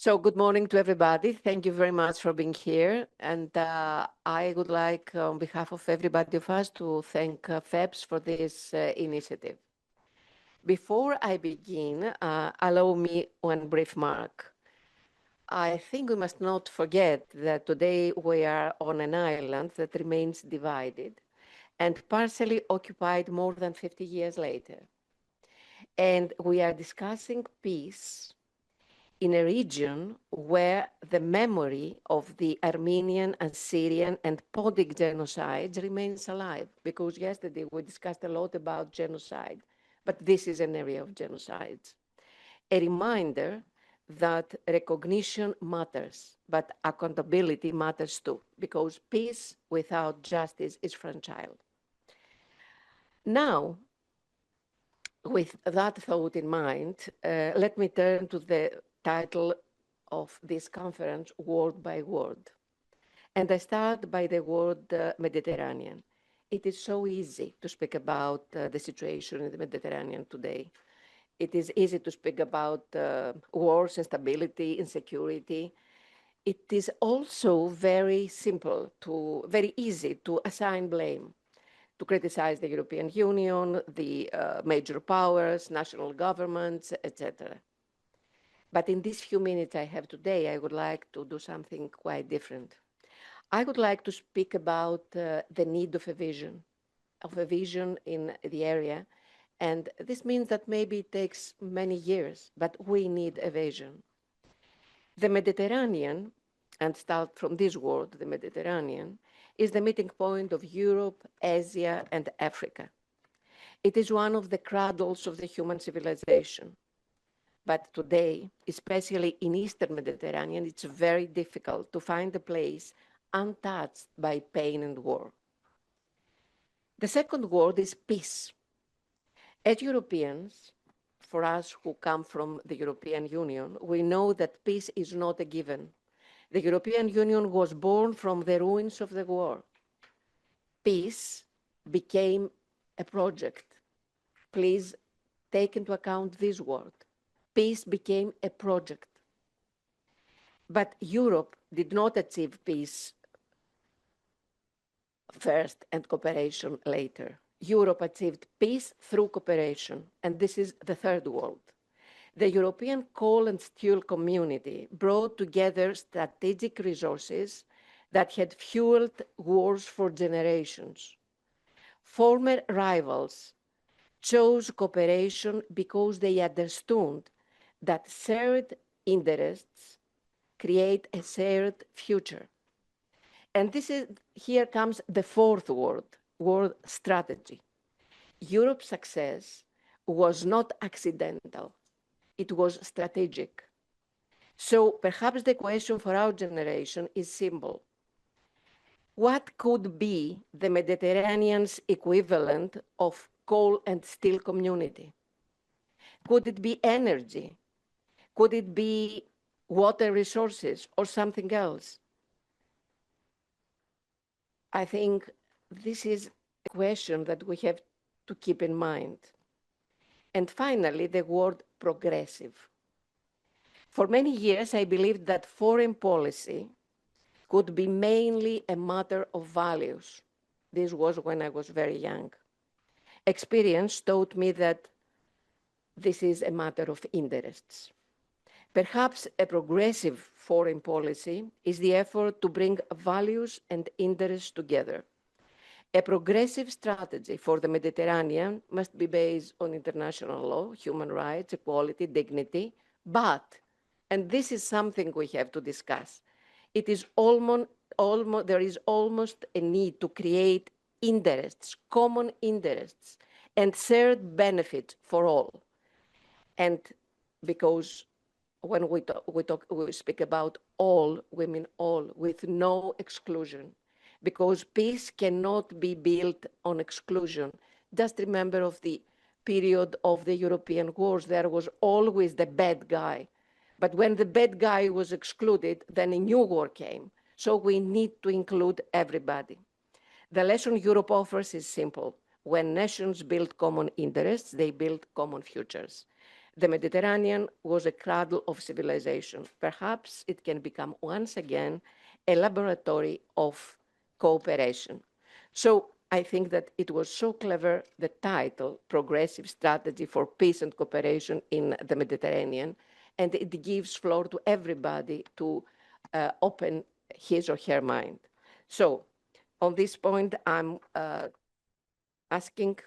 So good morning to everybody. Thank you very much for being here. And I would like, on behalf of everybody of us, to thank FEBS for this initiative. Before I begin, allow me one brief mark. I think we must not forget that today we are on an island that remains divided and partially occupied more than 50 years later. And we are discussing peace in a region where the memory of the Armenian, Assyrian, and Podic genocides remains alive. Because yesterday we discussed a lot about genocide, but this is an area of genocides. A reminder that recognition matters, but accountability matters too, because peace without justice is fragile. Now, with that thought in mind, let me turn to the title of this conference, Word by Word. And I start by the word Mediterranean. It is so easy to speak about the situation in the Mediterranean today. It is easy to speak about wars, instability, insecurity. It is also very easy to assign blame, to criticize the European Union, the major powers, national governments, etc. But in these few minutes I have today, I would like to do something quite different. I would like to speak about the need of a vision in the area. And this means that maybe it takes many years, but we need a vision. The Mediterranean, and start from this word, the Mediterranean, is the meeting point of Europe, Asia, and Africa. It is one of the cradles of the human civilization. But today, especially in Eastern Mediterranean, it's very difficult to find a place untouched by pain and war. The second word is peace. As Europeans, for us who come from the European Union, we know that peace is not a given. The European Union was born from the ruins of the war. Peace became a project. Please take into account this word. Peace became a project. But Europe did not achieve peace first and cooperation later. Europe achieved peace through cooperation, and this is the third world. The European coal and steel community brought together strategic resources that had fueled wars for generations. Former rivals chose cooperation because they understood that shared interests create a shared future. And here comes the fourth word strategy. Europe's success was not accidental, it was strategic. So perhaps the question for our generation is simple. What could be the Mediterranean's equivalent of coal and steel community? Could it be energy? Could it be water resources or something else? I think this is a question that we have to keep in mind. And finally, the word progressive. For many years, I believed that foreign policy could be mainly a matter of values. This was when I was very young. Experience taught me that this is a matter of interests. Perhaps a progressive foreign policy is the effort to bring values and interests together. A progressive strategy for the Mediterranean must be based on international law, human rights, equality, dignity, but, and this is something we have to discuss, it is there is almost a need to create interests, common interests, and shared benefits for all. And because when we speak about all, we mean all, with no exclusion, because peace cannot be built on exclusion. Just remember of the period of the European wars, there was always the bad guy. But when the bad guy was excluded, then a new war came. So we need to include everybody. The lesson Europe offers is simple. When nations build common interests, they build common futures. The Mediterranean was a cradle of civilization. Perhaps it can become once again a laboratory of cooperation. So I think that it was so clever, the title, Progressive Strategy for Peace and Cooperation in the Mediterranean, and it gives floor to everybody to open his or her mind. So on this point, I'm asking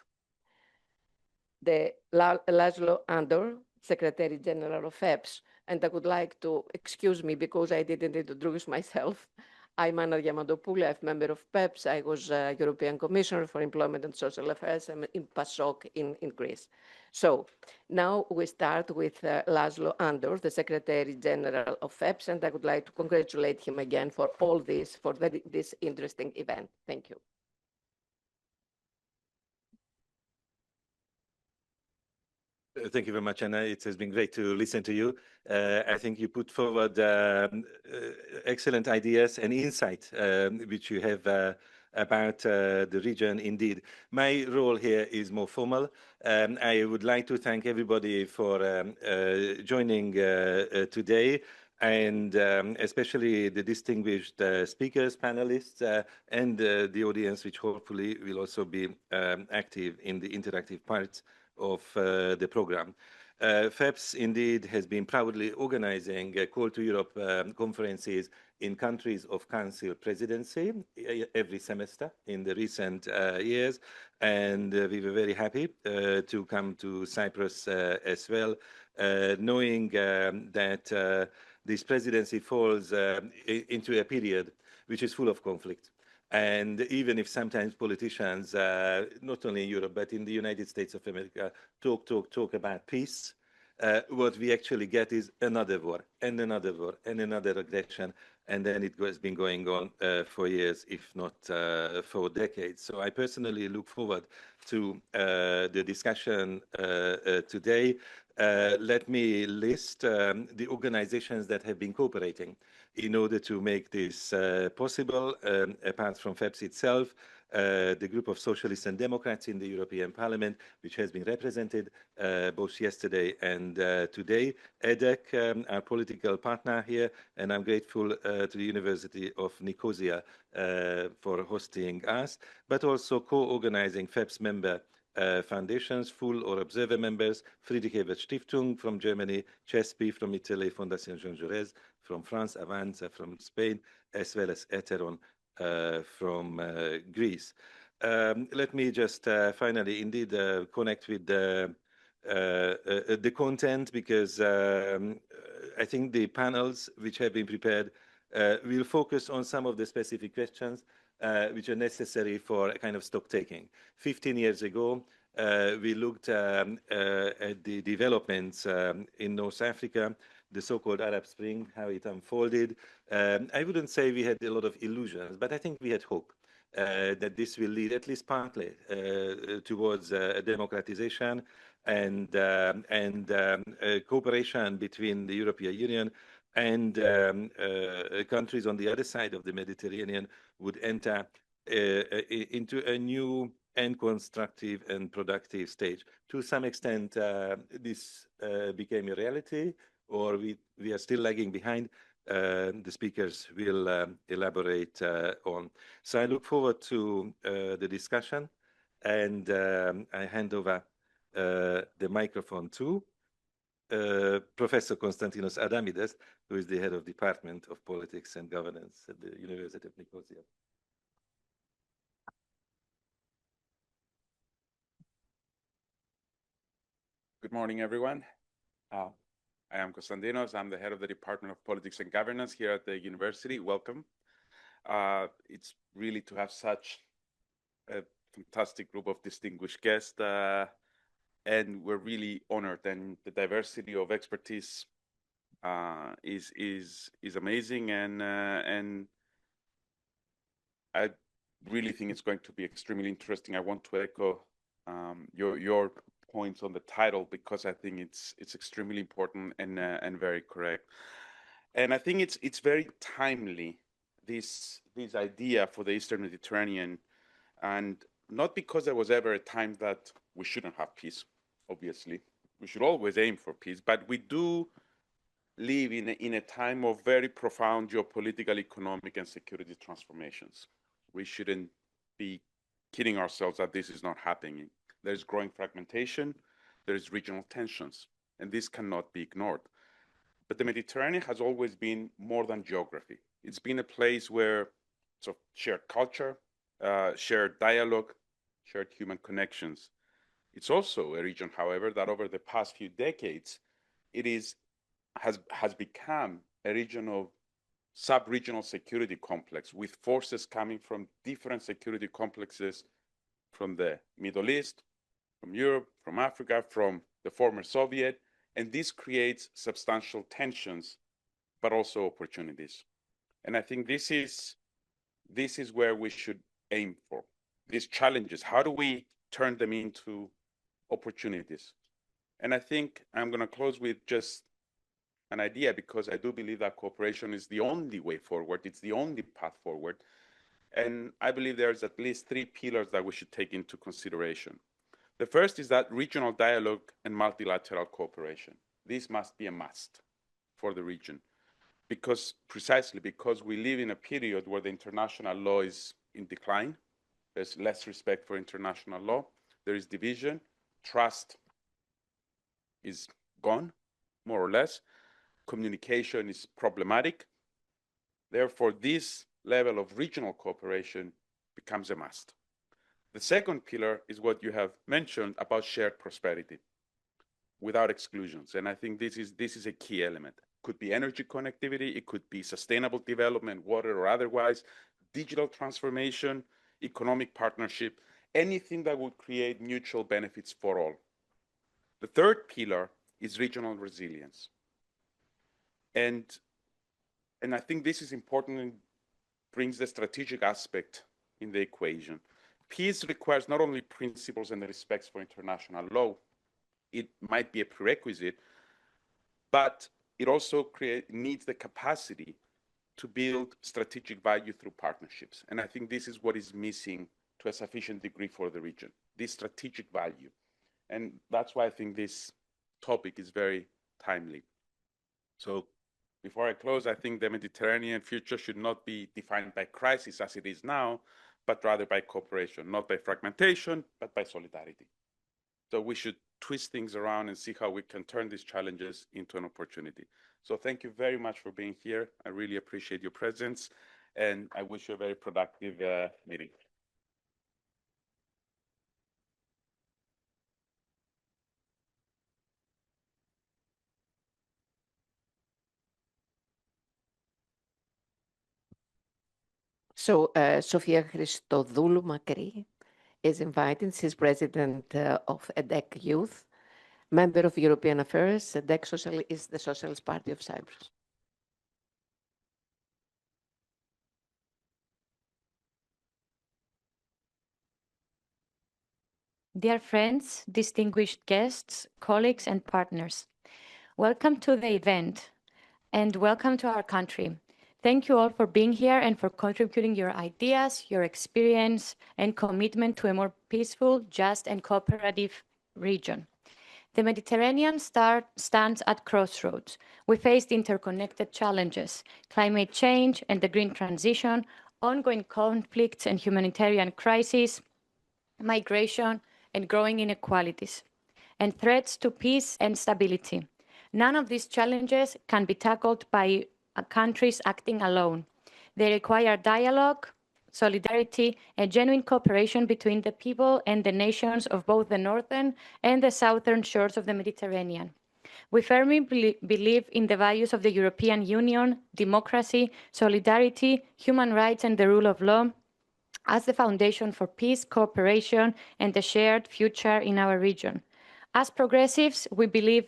the Laszlo Andor, Secretary General of FEPS, and I would like to excuse me because I didn't introduce myself. I'm Anna Diamantopoulou, I'm a member of PEPS. I was European Commissioner for Employment and Social Affairs. I'm in PASOK in Greece. So now we start with Laszlo Andor, the Secretary General of FEPS, and I would like to congratulate him again for all this, for this interesting event. Thank you. Thank you very much, Anna. It has been great to listen to you. I think you put forward excellent ideas and insight which you have about the region indeed. My role here is more formal. I would like to thank everybody for joining today, and especially the distinguished speakers, panelists, and the audience, which hopefully will also be active in the interactive parts of the program. FEPS indeed has been proudly organizing Call to Europe conferences in countries of Council presidency every semester in the recent years, and we were very happy to come to Cyprus as well, knowing that this presidency falls into a period which is full of conflict. And even if sometimes politicians, not only in Europe, but in the United States of America, talk about peace, what we actually get is another war, and another war, and another aggression. And then it has been going on for years, if not for decades. So I personally look forward to the discussion today. Let me list the organizations that have been cooperating in order to make this possible. Apart from FEPS itself, the group of Socialists and Democrats in the European Parliament, which has been represented both yesterday and today, EDEC, our political partner here, and I'm grateful to the University of Nicosia for hosting us, but also co-organizing FEPS member foundations, full or observer members, Friedrich Ebert Stiftung from Germany, CESPI from Italy, Fondation Jean Jaurès from France, Avanza from Spain, as well as Eteron from Greece. Let me just finally indeed connect with the content, because I think the panels which have been prepared will focus on some of the specific questions which are necessary for a kind of stock taking. 15 years ago, we looked at the developments in North Africa, the so-called Arab Spring, how it unfolded. I wouldn't say we had a lot of illusions, but I think we had hope that this will lead, at least partly, towards democratization and cooperation between the European Union and countries on the other side of the Mediterranean would enter into a new and constructive and productive stage. To some extent, this became a reality, or we are still lagging behind. The speakers will elaborate on. So I look forward to the discussion, and I hand over the microphone to Professor Konstantinos Adamides, who is the head of Department of Politics and Governance at the University of Nicosia. Good morning, everyone. I am Constantinos. I'm the head of the Department of Politics and Governance here at the university. Welcome. It's really to have such a fantastic group of distinguished guests, and we're really honored. And the diversity of expertise is amazing, and I really think it's going to be extremely interesting. I want to echo your points on the title, because I think it's extremely important and very correct. And I think it's very timely, this idea for the Eastern Mediterranean, and not because there was ever a time that we shouldn't have peace, obviously, we should always aim for peace, but we do live in a time of very profound geopolitical, economic, and security transformations. We shouldn't be kidding ourselves that this is not happening. There's growing fragmentation, there's regional tensions, and this cannot be ignored. But the Mediterranean has always been more than geography. It's been a place where shared culture, shared dialogue, shared human connections. It's also a region, however, that over the past few decades, has become a region of sub-regional security complex with forces coming from different security complexes from the Middle East, from Europe, from Africa, from the former Soviet, and this creates substantial tensions, but also opportunities. And I think this is where we should aim for, these challenges. How do we turn them into opportunities? And I think I'm going to close with just an idea, because I do believe that cooperation is the only way forward. It's the only path forward. And I believe there's at least 3 pillars that we should take into consideration. The first is that regional dialogue and multilateral cooperation. This must be a must for the region, precisely because we live in a period where the international law is in decline. There's less respect for international law. There is division. Trust is gone, more or less. Communication is problematic. Therefore, this level of regional cooperation becomes a must. The second pillar is what you have mentioned about shared prosperity without exclusions. And I think this is a key element. It could be energy connectivity, it could be sustainable development, water or otherwise, digital transformation, economic partnership, anything that would create mutual benefits for all. The third pillar is regional resilience. And I think this is important and brings the strategic aspect in the equation. Peace requires not only principles and the respect for international law, it might be a prerequisite, but it also needs the capacity to build strategic value through partnerships. And I think this is what is missing to a sufficient degree for the region, this strategic value. And that's why I think this topic is very timely. So before I close, I think the Mediterranean future should not be defined by crisis as it is now, but rather by cooperation, not by fragmentation, but by solidarity. So we should twist things around and see how we can turn these challenges into an opportunity. So thank you very much for being here. I really appreciate your presence, and I wish you a very productive meeting. So Sofia Christodoulou Macri is invited. She's president of EDEC Youth, member of European Affairs. EDEC is the Socialist Party of Cyprus. Dear friends, distinguished guests, colleagues, and partners, welcome to the event and welcome to our country. Thank you all for being here and for contributing your ideas, your experience, and commitment to a more peaceful, just, and cooperative region. The Mediterranean stands at crossroads. We faced interconnected challenges, climate change and the green transition, ongoing conflicts and humanitarian crises, migration and growing inequalities, and threats to peace and stability. None of these challenges can be tackled by countries acting alone. They require dialogue, solidarity, and genuine cooperation between the people and the nations of both the northern and the southern shores of the Mediterranean. We firmly believe in the values of the European Union, democracy, solidarity, human rights, and the rule of law as the foundation for peace, cooperation, and a shared future in our region. As progressives, we believe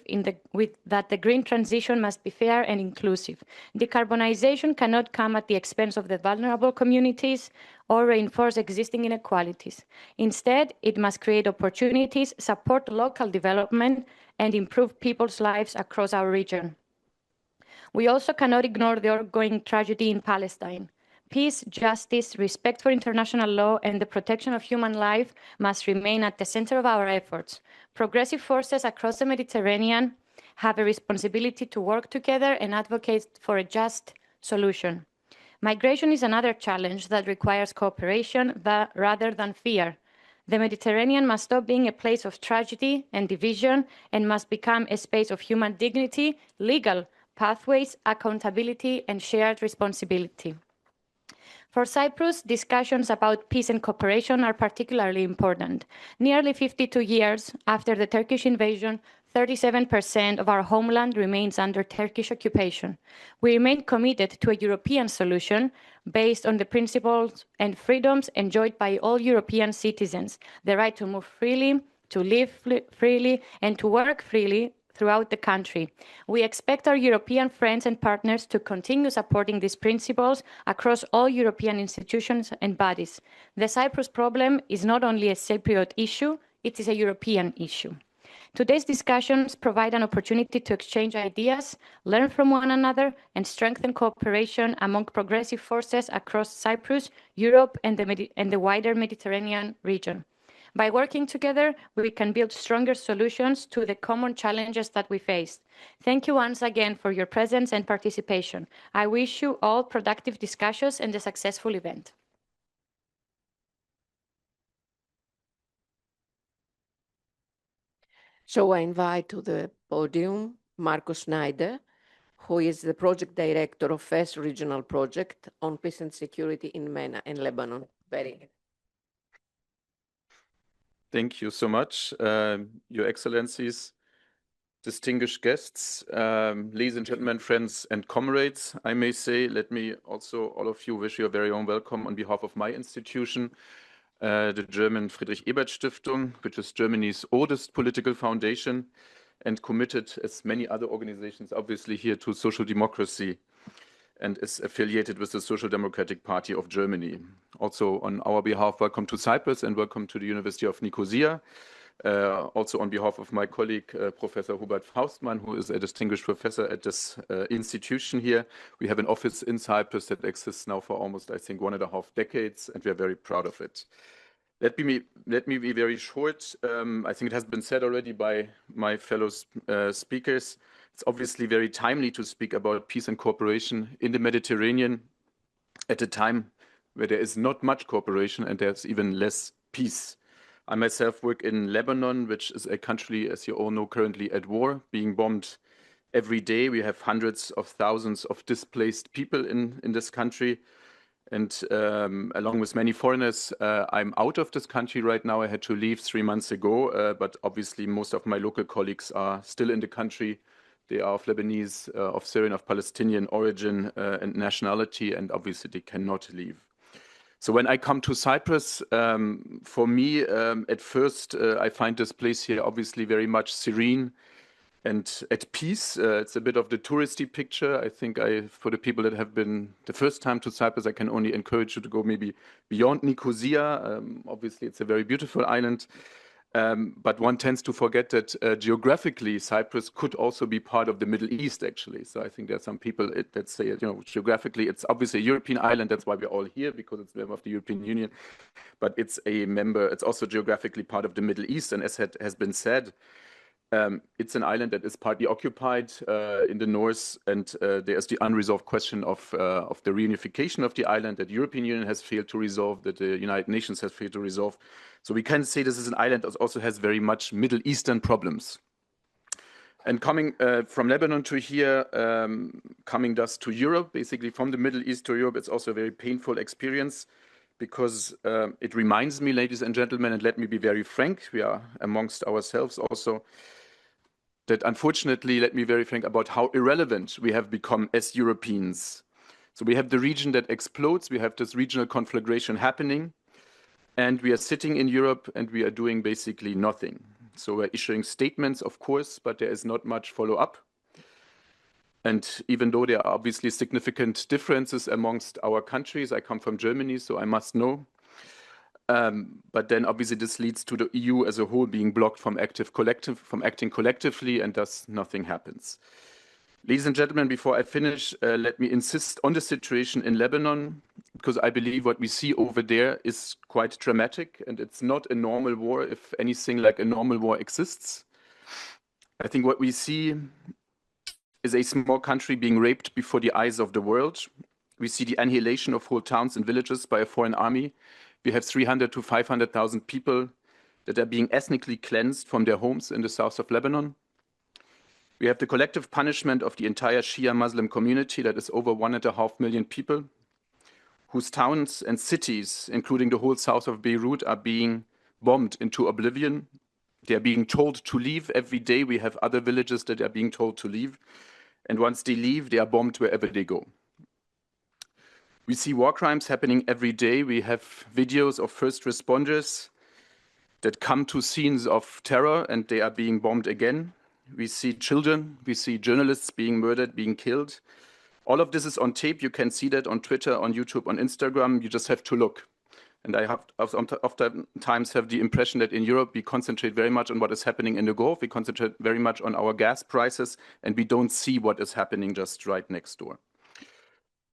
that the green transition must be fair and inclusive. Decarbonization cannot come at the expense of the vulnerable communities or reinforce existing inequalities. Instead, it must create opportunities, support local development, and improve people's lives across our region. We also cannot ignore the ongoing tragedy in Palestine. Peace, justice, respect for international law, and the protection of human life must remain at the center of our efforts. Progressive forces across the Mediterranean have a responsibility to work together and advocate for a just solution. Migration is another challenge that requires cooperation rather than fear. The Mediterranean must stop being a place of tragedy and division and must become a space of human dignity, legal pathways, accountability, and shared responsibility. For Cyprus, discussions about peace and cooperation are particularly important. Nearly 52 years after the Turkish invasion, 37% of our homeland remains under Turkish occupation. We remain committed to a European solution based on the principles and freedoms enjoyed by all European citizens, the right to move freely, to live freely, and to work freely throughout the country. We expect our European friends and partners to continue supporting these principles across all European institutions and bodies. The Cyprus problem is not only a Cypriot issue, it is a European issue. Today's discussions provide an opportunity to exchange ideas, learn from one another, and strengthen cooperation among progressive forces across Cyprus, Europe, and the wider Mediterranean region. By working together, we can build stronger solutions to the common challenges that we face. Thank you once again for your presence and participation. I wish you all productive discussions and a successful event. So I invite to the podium Marco Schneider, who is the project director of FES Regional Project on Peace and Security in MENA and Lebanon. Thank you so much, Your Excellencies, distinguished guests, ladies and gentlemen, friends and comrades. I may say, let me also, all of you, wish you a very warm welcome on behalf of my institution, the German Friedrich Ebert Stiftung, which is Germany's oldest political foundation and committed, as many other organizations, obviously here to social democracy, and is affiliated with the Social Democratic Party of Germany. Also on our behalf, welcome to Cyprus and welcome to the University of Nicosia. Also on behalf of my colleague, Professor Hubert Faustmann, who is a distinguished professor at this institution here. We have an office in Cyprus that exists now for almost, I think, 1.5 decades, and we are very proud of it. Let me be very short. I think it has been said already by my fellow speakers. It's obviously very timely to speak about peace and cooperation in the Mediterranean at a time where there is not much cooperation and there's even less peace. I myself work in Lebanon, which is a country, as you all know, currently at war, being bombed every day. We have hundreds of thousands of displaced people in this country. And along with many foreigners, I'm out of this country right now. I had to leave 3 months ago, but obviously most of my local colleagues are still in the country. They are of Lebanese, of Syrian, of Palestinian origin and nationality, and obviously they cannot leave. So when I come to Cyprus, for me, at first, I find this place here obviously very much serene and at peace. It's a bit of the touristy picture. I think for the people that have been the first time to Cyprus, I can only encourage you to go maybe beyond Nicosia. Obviously, it's a very beautiful island. But one tends to forget that geographically, Cyprus could also be part of the Middle East, actually. So I think there are some people that say, geographically, it's obviously a European island. That's why we're all here, because it's a member of the European Union. But it's also geographically part of the Middle East. And as has been said, it's an island that is partly occupied in the north, and there's the unresolved question of the reunification of the island that the European Union has failed to resolve, that the United Nations has failed to resolve. So we can say this is an island that also has very much Middle Eastern problems. And coming from Lebanon to here, coming thus to Europe, basically from the Middle East to Europe, it's also a very painful experience, because it reminds me, ladies and gentlemen, and let me be very frank, we are amongst ourselves also, that unfortunately, let me be very frank about how irrelevant we have become as Europeans. So we have the region that explodes, we have this regional conflagration happening, and we are sitting in Europe and we are doing basically nothing. So we're issuing statements, of course, but there is not much follow-up. And even though there are obviously significant differences amongst our countries, I come from Germany, so I must know. But then obviously this leads to the EU as a whole being blocked from acting collectively, and thus nothing happens. Ladies and gentlemen, before I finish, let me insist on the situation in Lebanon. because I believe what we see over there is quite dramatic, and it's not a normal war, if anything like a normal war exists. I think what we see is a small country being raped before the eyes of the world. We see the annihilation of whole towns and villages by a foreign army. We have 300 to 500,000 people that are being ethnically cleansed from their homes in the south of Lebanon. We have the collective punishment of the entire Shia Muslim community, that is over 1.5 million people, whose towns and cities, including the whole south of Beirut, are being bombed into oblivion. They are being told to leave every day. We have other villages that are being told to leave. And once they leave, they are bombed wherever they go. We see war crimes happening every day. We have videos of first responders that come to scenes of terror and they are being bombed again. We see children, we see journalists being murdered, being killed. All of this is on tape. You can see that on Twitter, on YouTube, on Instagram. You just have to look. And I have oftentimes have the impression that in Europe, we concentrate very much on what is happening in the Gulf. We concentrate very much on our gas prices, and we don't see what is happening just right next door.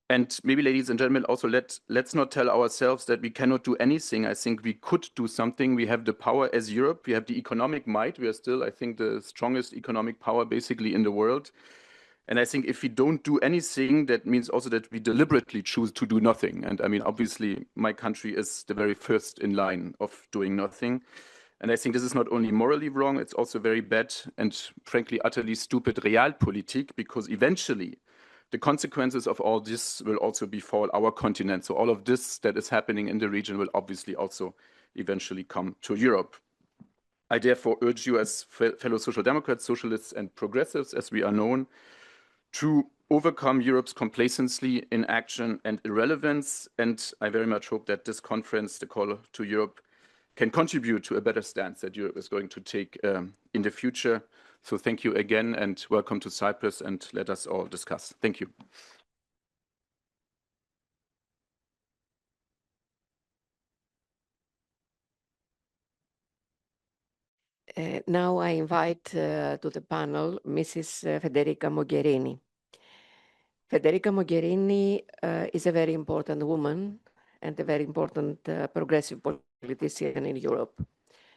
And maybe, ladies and gentlemen, also let's not tell ourselves that we cannot do anything. I think we could do something. We have the power as Europe. We have the economic might. We are still, I think, the strongest economic power basically in the world. And I think if we don't do anything, that means also that we deliberately choose to do nothing. And I mean, obviously, my country is the very first in line of doing nothing. And I think this is not only morally wrong, it's also very bad and frankly, utterly stupid realpolitik, because eventually the consequences of all this will also befall our continent. So all of this that is happening in the region will obviously also eventually come to Europe. I therefore urge you as fellow Social Democrats, Socialists and Progressives, as we are known, to overcome Europe's complacency, inaction and irrelevance. And I very much hope that this conference, the Call to Europe, can contribute to a better stance that Europe is going to take in the future. So thank you again and welcome to Cyprus, and let us all discuss. Thank you. Now I invite to the panel Mrs. Federica Mogherini. Federica Mogherini is a very important woman and a very important progressive politician in Europe.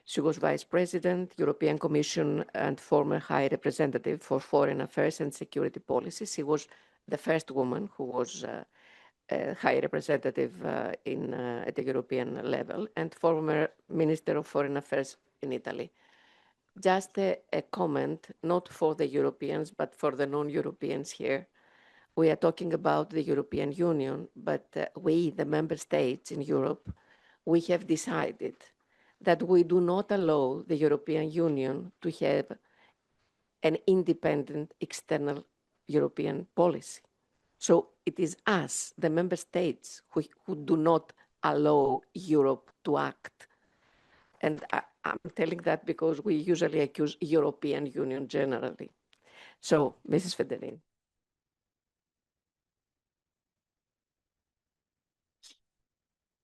She was Vice President, European Commission, and former High Representative for Foreign Affairs and Security Policy. She was the first woman who was a High Representative at the European level, and former Minister of Foreign Affairs in Italy. Just a comment, not for the Europeans, but for the non-Europeans here. We are talking about the European Union, but we, the member states in Europe, we have decided that we do not allow the European Union to have an independent external European policy. So it is us, the member states, who do not allow Europe to act. And I'm telling that because we usually accuse European Union generally. So, Mrs. Federica.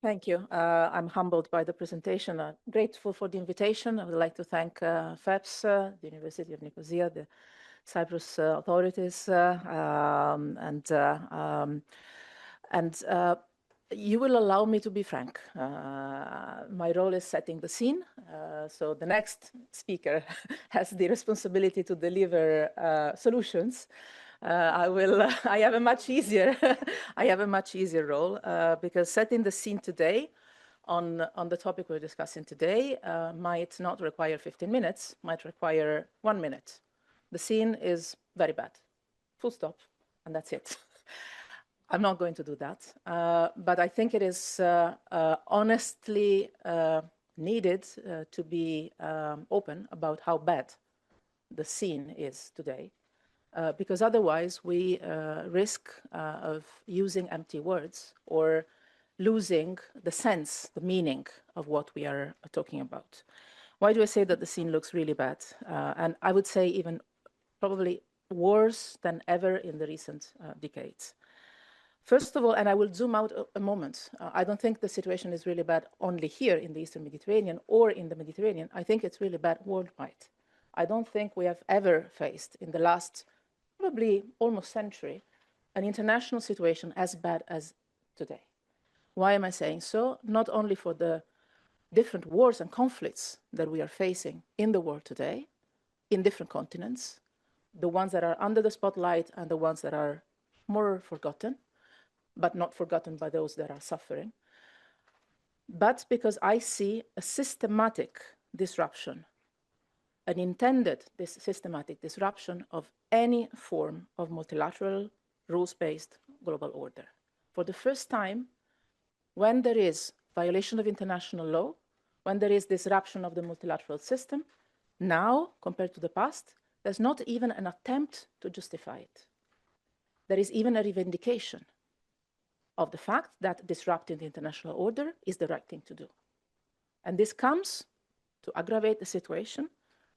Thank you. I'm humbled by the presentation. I'm grateful for the invitation. I would like to thank FEPS, the University of Nicosia, the Cyprus authorities, and you will allow me to be frank. My role is setting the scene. So the next speaker has the responsibility to deliver solutions. I have a much easier, role because setting the scene today on the topic we're discussing today might not require 15 minutes, might require 1 minute. The scene is very bad, full stop, and that's it. I'm not going to do that, but I think it is honestly needed to be open about how bad the scene is today. Because otherwise we risk of using empty words or losing the sense, the meaning of what we are talking about. Why do I say that the scene looks really bad? And I would say even probably worse than ever in the recent decades. First of all, and I will zoom out a moment, I don't think the situation is really bad only here in the Eastern Mediterranean or in the Mediterranean. I think it's really bad worldwide. I don't think we have ever faced in the last probably almost century, an international situation as bad as today. Why am I saying so? Not only for the different wars and conflicts that we are facing in the world today, in different continents, the ones that are under the spotlight and the ones that are more forgotten, but not forgotten by those that are suffering, but because I see a systematic disruption, an intended systematic disruption of any form of multilateral, rules-based global order. For the first time, when there is violation of international law, when there is disruption of the multilateral system, now, compared to the past, there's not even an attempt to justify it. There is even a revindication of the fact that disrupting the international order is the right thing to do. And this comes to aggravate the situation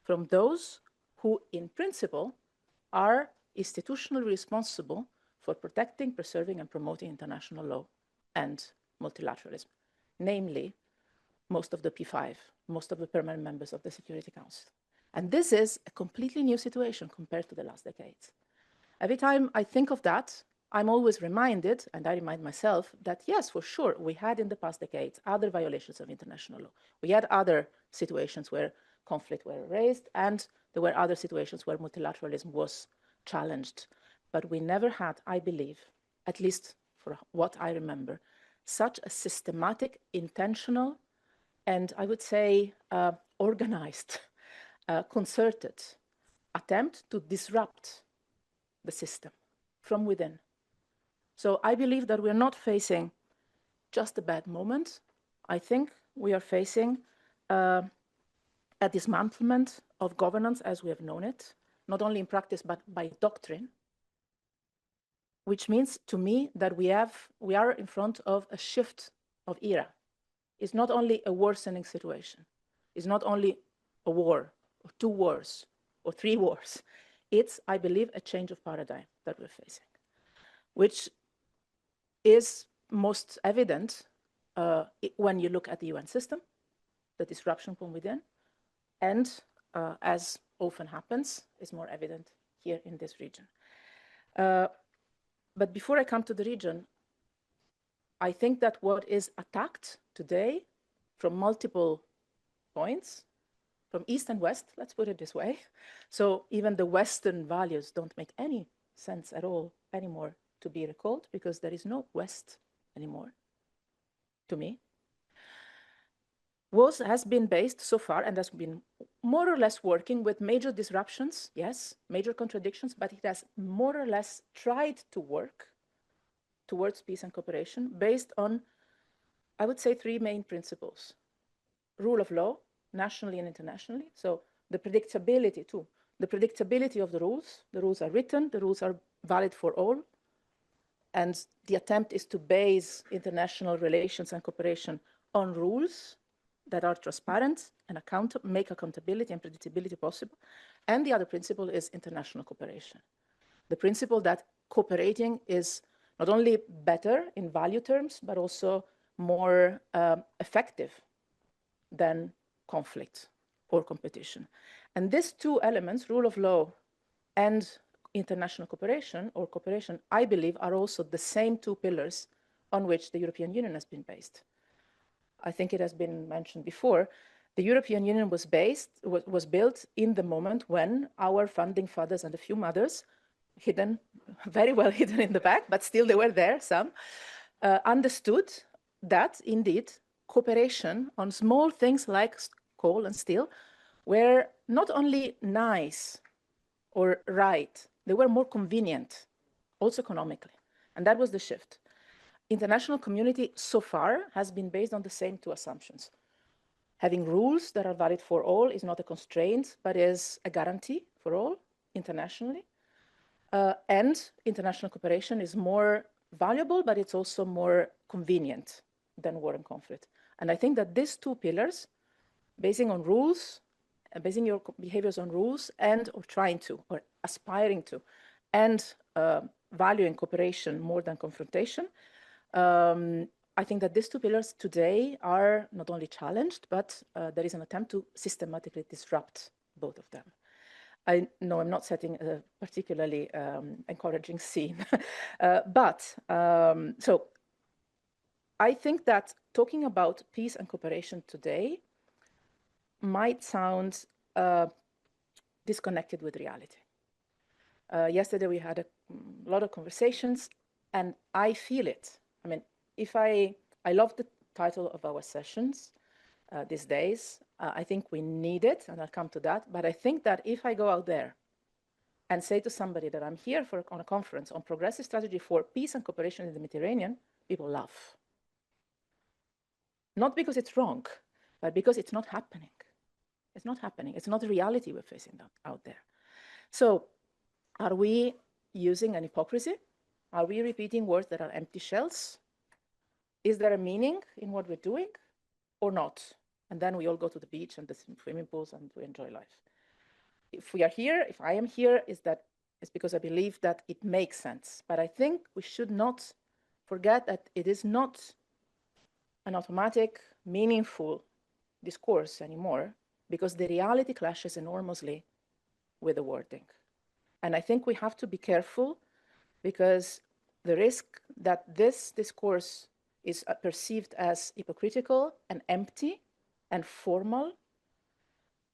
from those who, in principle, are institutionally responsible for protecting, preserving, and promoting international law and multilateralism, namely most of the P5, most of the permanent members of the Security Council. And this is a completely new situation compared to the last decades. Every time I think of that, I'm always reminded, and I remind myself, that yes, for sure, we had in the past decades other violations of international law. We had other situations where conflict were raised, and there were other situations where multilateralism was challenged. But we never had, I believe, at least for what I remember, such a systematic, intentional, and I would say organized, concerted attempt to disrupt the system from within. So I believe that we're not facing just a bad moment. I think we are facing a dismantlement of governance as we have known it, not only in practice, but by doctrine, which means to me that we are in front of a shift of era. It's not only a worsening situation. It's not only a war or 2 wars or 3 wars. It's, I believe, a change of paradigm that we're facing, which is most evident when you look at the UN system, the disruption from within, and as often happens, is more evident here in this region. But before I come to the region, I think that what is attacked today from multiple points, from east and west, let's put it this way. So even the Western values don't make any sense at all anymore to be recalled because there is no West anymore, to me. Has been based so far and has been more or less working with major disruptions, yes, major contradictions, but it has more or less tried to work towards peace and cooperation based on, I would say, 3 main principles. Rule of law, nationally and internationally. So the predictability too. The predictability of the rules are written, the rules are valid for all. And the attempt is to base international relations and cooperation on rules that are transparent and make accountability and predictability possible. And the other principle is international cooperation. The principle that cooperating is not only better in value terms, but also more effective than conflict or competition. And these 2 elements, rule of law and international cooperation or cooperation, I believe are also the same 2 pillars on which the European Union has been based. I think it has been mentioned before, the European Union was built in the moment when our founding fathers and a few mothers, hidden, very well hidden in the back, but still they were there, some, understood that indeed cooperation on small things like coal and steel were not only nice or right, they were more convenient, also economically. And that was the shift. International community so far has been based on the same 2 assumptions. Having rules that are valid for all is not a constraint, but is a guarantee for all internationally. And international cooperation is more valuable, but it's also more convenient than war and conflict. And I think that these 2 pillars, basing on rules, basing your behaviors on rules and or trying to, or aspiring to, and valuing cooperation more than confrontation, I think that these 2 pillars today are not only challenged, but there is an attempt to systematically disrupt both of them. I know I'm not setting a particularly encouraging scene, but so I think that talking about peace and cooperation today might sound disconnected with reality. Yesterday we had a lot of conversations, and I feel it. I mean, I love the title of our sessions these days. I think we need it, and I'll come to that. But I think that if I go out there and say to somebody that I'm here on a conference on progressive strategy for peace and cooperation in the Mediterranean, people laugh. Not because it's wrong, but because it's not happening. It's not happening. It's not the reality we're facing out there. So are we using an hypocrisy? Are we repeating words that are empty shells? Is there a meaning in what we're doing or not? And then we all go to the beach and the swimming pools and we enjoy life. If we are here, if I am here, it's because I believe that it makes sense. But I think we should not forget that it is not an automatic, meaningful discourse anymore, because the reality clashes enormously with the wording. And I think we have to be careful, because the risk that this discourse is perceived as hypocritical and empty and formal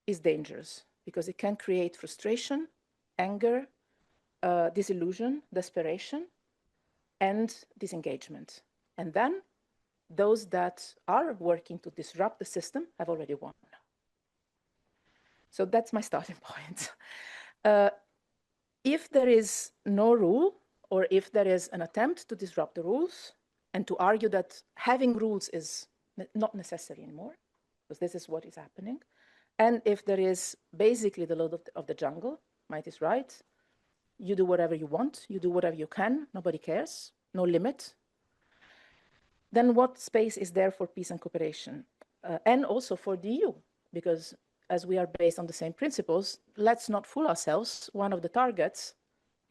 is dangerous, because it can create frustration, anger, disillusion, desperation, and disengagement. And then those that are working to disrupt the system have already won. So that's my starting point. If there is no rule, or if there is an attempt to disrupt the rules and to argue that having rules is not necessary anymore, because this is what is happening, and if there is basically the law of the jungle, might is right, you do whatever you want, you do whatever you can, nobody cares, no limit, then what space is there for peace and cooperation? And also for the EU, because as we are based on the same principles, let's not fool ourselves. One of the targets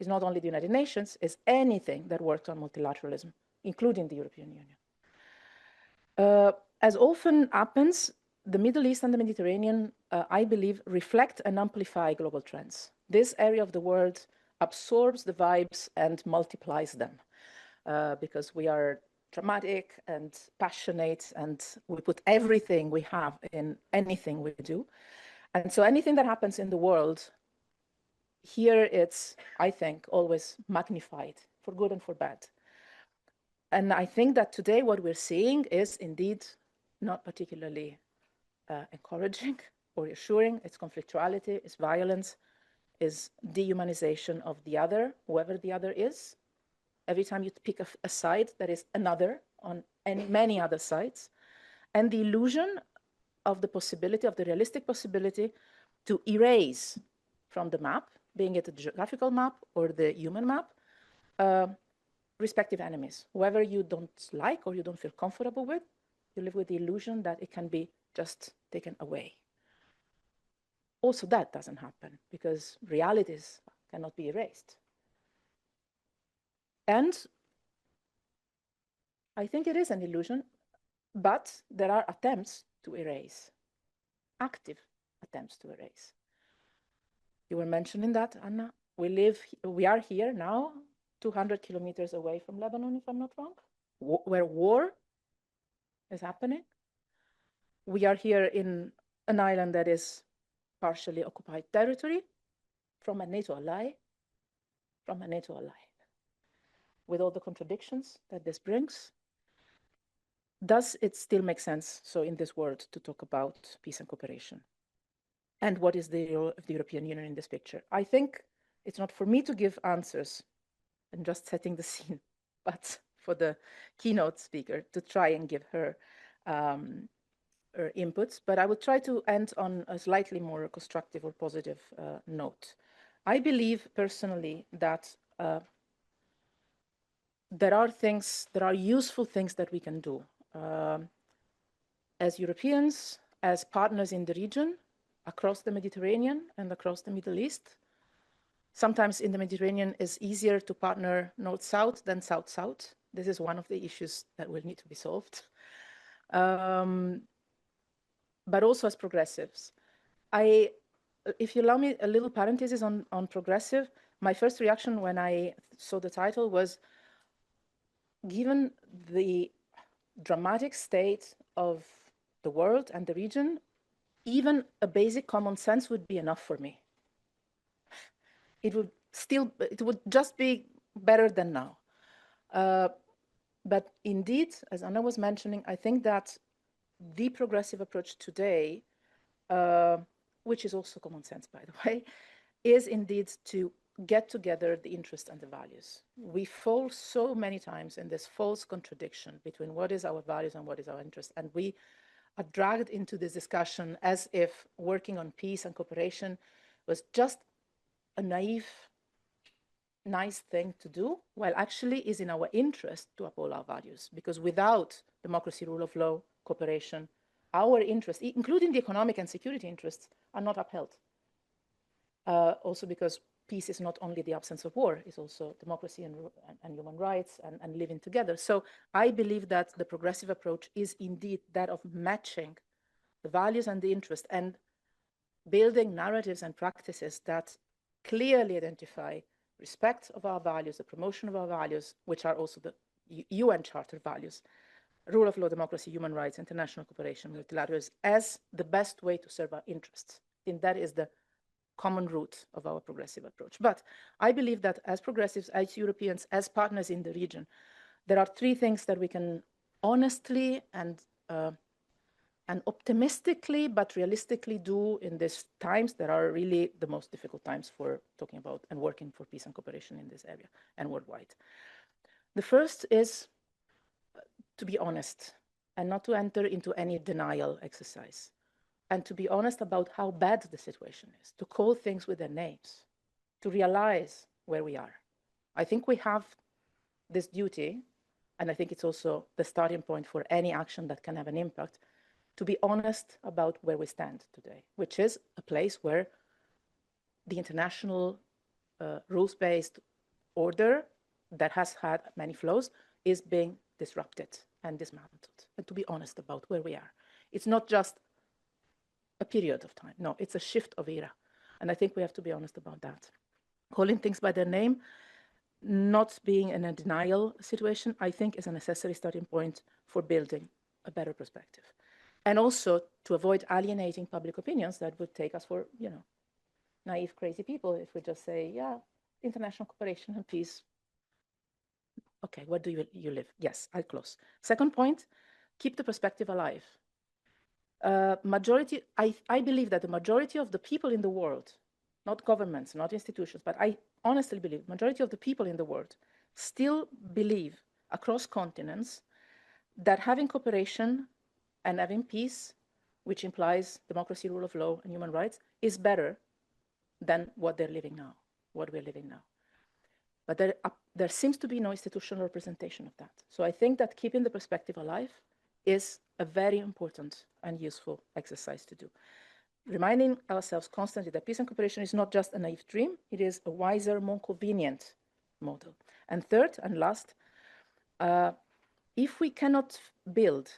is not only the United Nations, is anything that works on multilateralism, including the European Union. As often happens, the Middle East and the Mediterranean, I believe, reflect and amplify global trends. This area of the world absorbs the vibes and multiplies them, because we are dramatic and passionate, and we put everything we have in anything we do. And so anything that happens in the world, here it's, I think, always magnified for good and for bad. And I think that today what we're seeing is indeed not particularly encouraging or reassuring. It's conflictuality, it's violence, is dehumanization of the other, whoever the other is. Every time you pick a side, there is another on many other sides. And the illusion of the possibility, of the realistic possibility to erase from the map, being it a geographical map or the human map, respective enemies. Whoever you don't like or you don't feel comfortable with, you live with the illusion that it can be just taken away. Also, that doesn't happen, because realities cannot be erased. And I think it is an illusion, but there are attempts to erase, active attempts to erase. You were mentioning that, Anna. We are here now, 200 kilometers away from Lebanon, if I'm not wrong, where war is happening. We are here in an island that is partially occupied territory from a NATO ally, with all the contradictions that this brings. Does it still make sense, so in this world, to talk about peace and cooperation? And what is the role of the European Union in this picture? I think it's not for me to give answers and just setting the scene, but for the keynote speaker to try and give her inputs. But I will try to end on a slightly more constructive or positive note. I believe personally that there are useful things that we can do as Europeans, as partners in the region, across the Mediterranean and across the Middle East. Sometimes in the Mediterranean it's easier to partner north-south than south-south. This is one of the issues that will need to be solved. But also as progressives. If you allow me a little parenthesis on progressive, my first reaction when I saw the title was, given the dramatic state of the world and the region, even a basic common sense would be enough for me. It would just be better than now. But indeed, as Anna was mentioning, I think that the progressive approach today, which is also common sense, by the way, is indeed to get together the interests and the values. We fall so many times in this false contradiction between what is our values and what is our interest. And we are dragged into this discussion as if working on peace and cooperation was just a naive, nice thing to do, while actually is in our interest to uphold our values. Because without democracy, rule of law, cooperation, our interests, including the economic and security interests, are not upheld. Also because peace is not only the absence of war, it's also democracy and human rights and living together. So I believe that the progressive approach is indeed that of matching the values and the interest and building narratives and practices that clearly identify respect of our values, the promotion of our values, which are also the UN Charter values, rule of law, democracy, human rights, international cooperation, multilateralism, as the best way to serve our interests. And that is the common root of our progressive approach. But I believe that as progressives, as Europeans, as partners in the region, there are three things that we can honestly and optimistically but realistically do in these times that are really the most difficult times for talking about and working for peace and cooperation in this area and worldwide. The first is to be honest and not to enter into any denial exercise, and to be honest about how bad the situation is, to call things with their names, to realize where we are. I think we have this duty, and I think it's also the starting point for any action that can have an impact, to be honest about where we stand today, which is a place where the international rules-based order that has had many flaws is being disrupted and dismantled, and to be honest about where we are. It's not just a period of time. No, it's a shift of era. And I think we have to be honest about that. Calling things by their name, not being in a denial situation, I think is a necessary starting point for building a better perspective. And also to avoid alienating public opinions that would take us for, naive, crazy people if we just say, yeah, international cooperation and peace. Okay, where do you live? Yes, I'll close. Second point, keep the perspective alive. I believe that the majority of the people in the world, not governments, not institutions, but I honestly believe the majority of the people in the world still believe across continents that having cooperation and having peace, which implies democracy, rule of law, and human rights, is better than what they're living now, what we're living now. But there seems to be no institutional representation of that. So I think that keeping the perspective alive is a very important and useful exercise to do. Reminding ourselves constantly that peace and cooperation is not just a naive dream, it is a wiser, more convenient model. And third and last, if we cannot build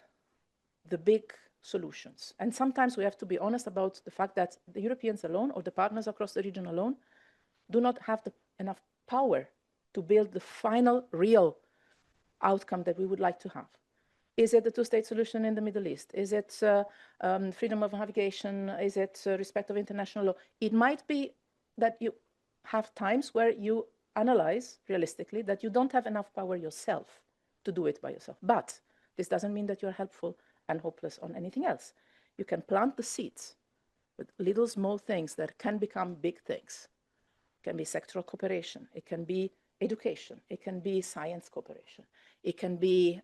the big solutions, and sometimes we have to be honest about the fact that the Europeans alone or the partners across the region alone do not have enough power to build the final real outcome that we would like to have. Is it the two-state solution in the Middle East? Is it freedom of navigation? Is it respect of international law? It might be that you have times where you analyze realistically that you don't have enough power yourself to do it by yourself. But this doesn't mean that you're helpful and hopeless on anything else. You can plant the seeds with little small things that can become big things. It can be sectoral cooperation. It can be education. It can be science cooperation. It can be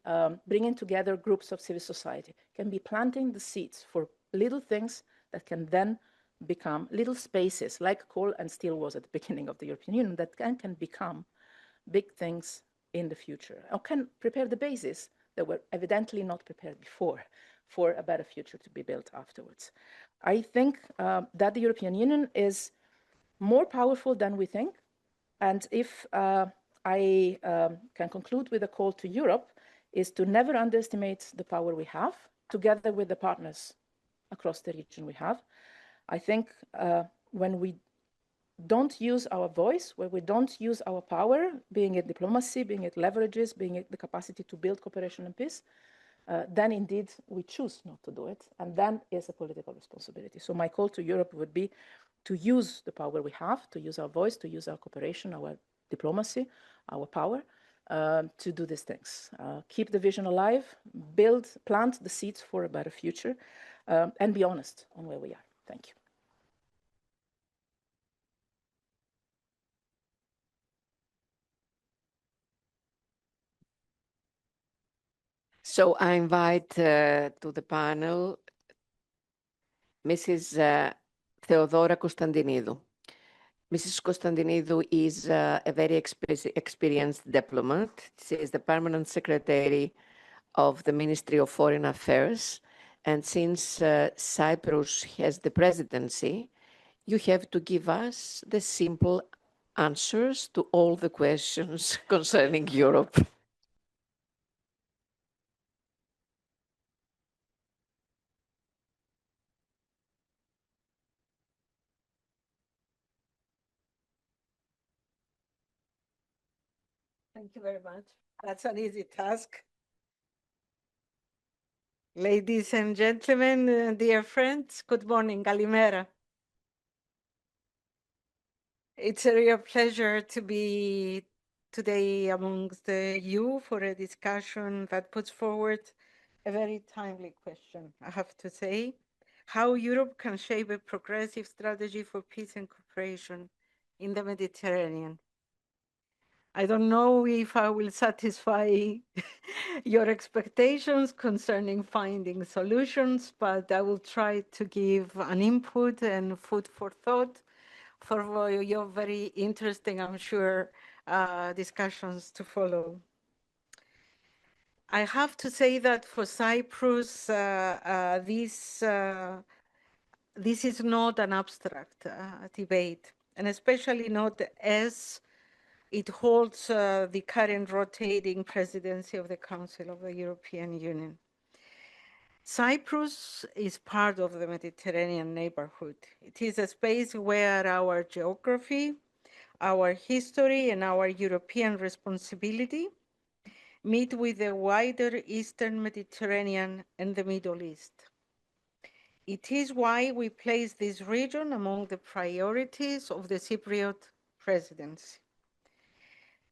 bringing together groups of civil society. It can be planting the seeds for little things that can then become little spaces, like coal and steel was at the beginning of the European Union, that can become big things in the future, or can prepare the basis that were evidently not prepared before for a better future to be built afterwards. I think that the European Union is more powerful than we think. And if I can conclude with a call to Europe, is to never underestimate the power we have, together with the partners across the region we have. I think when we don't use our voice, where we don't use our power, being it diplomacy, being it leverages, being it the capacity to build cooperation and peace, then indeed we choose not to do it, and then is a political responsibility. So my call to Europe would be to use the power we have, to use our voice, to use our cooperation, our diplomacy, our power, to do these things. Keep the vision alive, plant the seeds for a better future, and be honest on where we are. Thank you. So I invite to the panel Mrs. Theodora Constantinidou. Mrs. Constantinidou is a very experienced diplomat. She is the permanent secretary of the Ministry of Foreign Affairs. And since Cyprus has the presidency, you have to give us the simple answers to all the questions concerning Europe. Thank you very much. That's an easy task. Ladies and gentlemen, dear friends, good morning, Kalimera. It's a real pleasure to be today amongst you for a discussion that puts forward a very timely question, I have to say, how Europe can shape a progressive strategy for peace and cooperation in the Mediterranean. I don't know if I will satisfy your expectations concerning finding solutions, but I will try to give an input and food for thought for your very interesting, I'm sure, discussions to follow. I have to say that for Cyprus, this is not an abstract debate, and especially not as it holds the current rotating presidency of the Council of the European Union. Cyprus is part of the Mediterranean neighborhood. It is a space where our geography, our history, and our European responsibility meet with the wider Eastern Mediterranean and the Middle East. It is why we place this region among the priorities of the Cypriot presidency.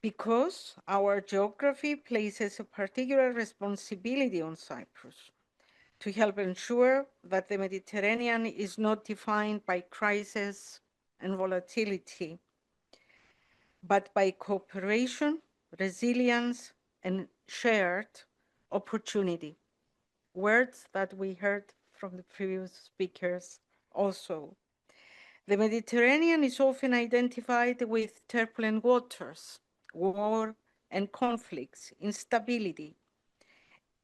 Because our geography places a particular responsibility on Cyprus to help ensure that the Mediterranean is not defined by crisis and volatility, but by cooperation, resilience, and shared opportunity. Words that we heard from the previous speakers also. The Mediterranean is often identified with turbulent waters, war and conflicts, instability.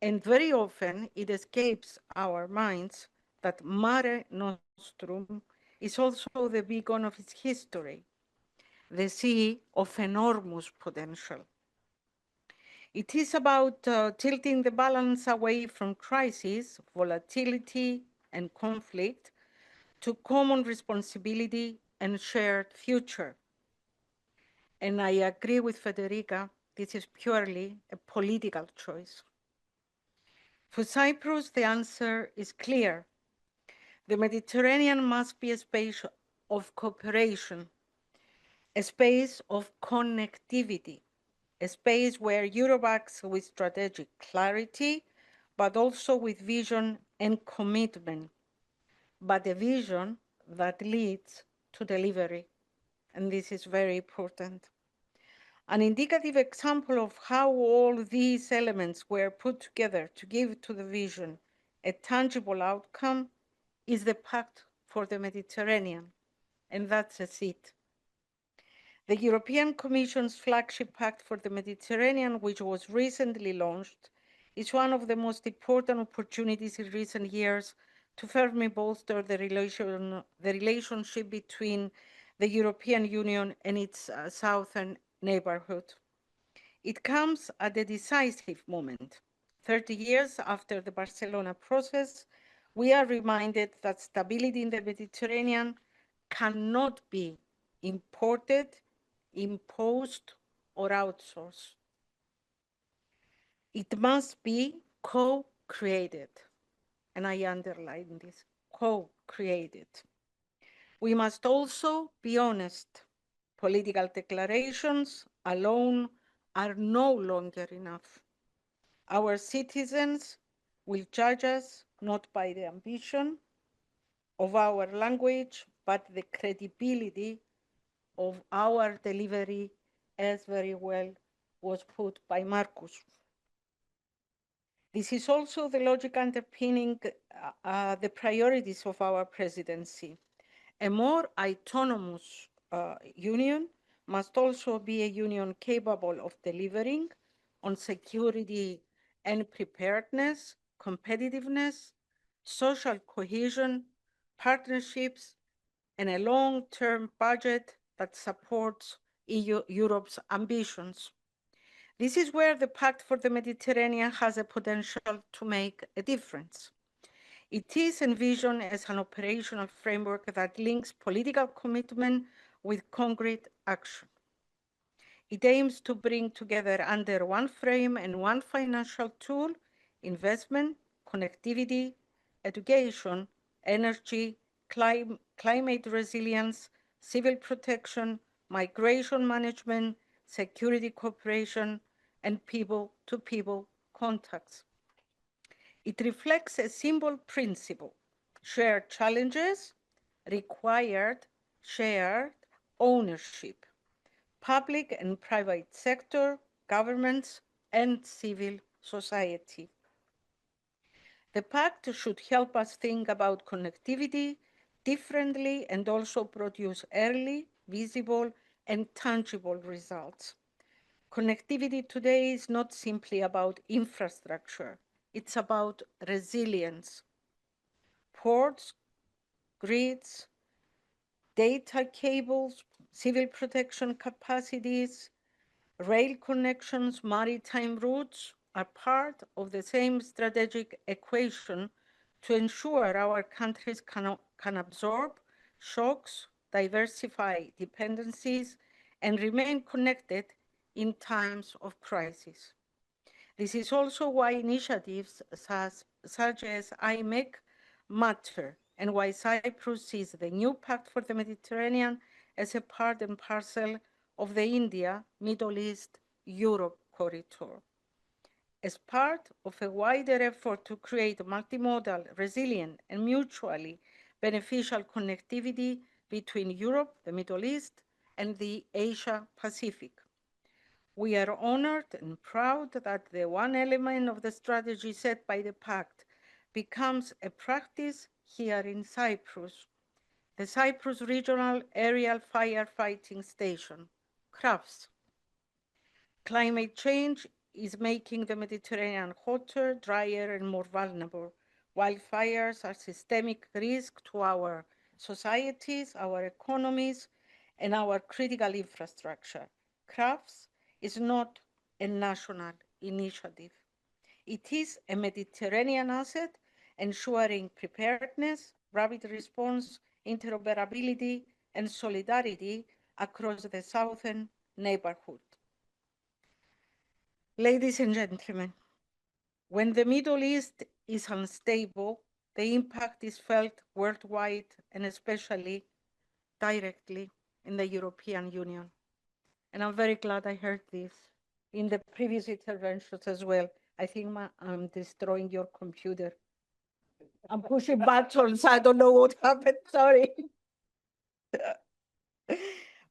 And very often it escapes our minds that Mare Nostrum is also the beacon of its history, the sea of enormous potential. It is about tilting the balance away from crisis, volatility, and conflict to common responsibility and shared future. And I agree with Federica, this is purely a political choice. For Cyprus, the answer is clear. The Mediterranean must be a space of cooperation, a space of connectivity, a space where Europe acts with strategic clarity, but also with vision and commitment, but a vision that leads to delivery. And this is very important. An indicative example of how all these elements were put together to give to the vision a tangible outcome is the Pact for the Mediterranean, and that's a seat. The European Commission's flagship Pact for the Mediterranean, which was recently launched, is one of the most important opportunities in recent years to firmly bolster the relationship between the European Union and its southern neighborhood. It comes at a decisive moment. 30 years after the Barcelona process, we are reminded that stability in the Mediterranean cannot be imported, imposed, or outsourced. It must be co-created, and I underline this, co-created. We must also be honest. Political declarations alone are no longer enough. Our citizens will judge us not by the ambition of our language, but the credibility of our delivery, as very well was put by Marcus. This is also the logic underpinning the priorities of our presidency. A more autonomous union must also be a union capable of delivering on security and preparedness, competitiveness, social cohesion, partnerships, and a long-term budget that supports Europe's ambitions. This is where the Pact for the Mediterranean has a potential to make a difference. It is envisioned as an operational framework that links political commitment with concrete action. It aims to bring together under one frame and one financial tool, investment, connectivity, education, energy, climate resilience, civil protection, migration management, security cooperation, and people-to-people contacts. It reflects a simple principle: shared challenges required shared ownership. Public and private sector, governments, and civil society. The Pact should help us think about connectivity differently and also produce early, visible, and tangible results. Connectivity today is not simply about infrastructure. It's about resilience. Ports, grids, data cables, civil protection capacities, rail connections, maritime routes are part of the same strategic equation to ensure our countries can absorb shocks, diversify dependencies, and remain connected in times of crisis. This is also why initiatives such as IMEC matter, and why Cyprus sees the new Pact for the Mediterranean as a part and parcel of the India, Middle East, Europe corridor. As part of a wider effort to create multimodal, resilient, and mutually beneficial connectivity between Europe, the Middle East, and the Asia Pacific. We are honored and proud that the one element of the strategy set by the Pact becomes a practice here in Cyprus, the Cyprus Regional Aerial Firefighting Station, CRAFS. Climate change is making the Mediterranean hotter, drier, and more vulnerable. Wildfires are systemic risk to our societies, our economies, and our critical infrastructure. CRAFS is not a national initiative. It is a Mediterranean asset ensuring preparedness, rapid response, interoperability, and solidarity across the southern neighborhood. Ladies and gentlemen, when the Middle East is unstable, the impact is felt worldwide and especially directly in the European Union. And I'm very glad I heard this in the previous interventions as well. I think I'm destroying your computer. I'm pushing buttons. I don't know what happened. Sorry.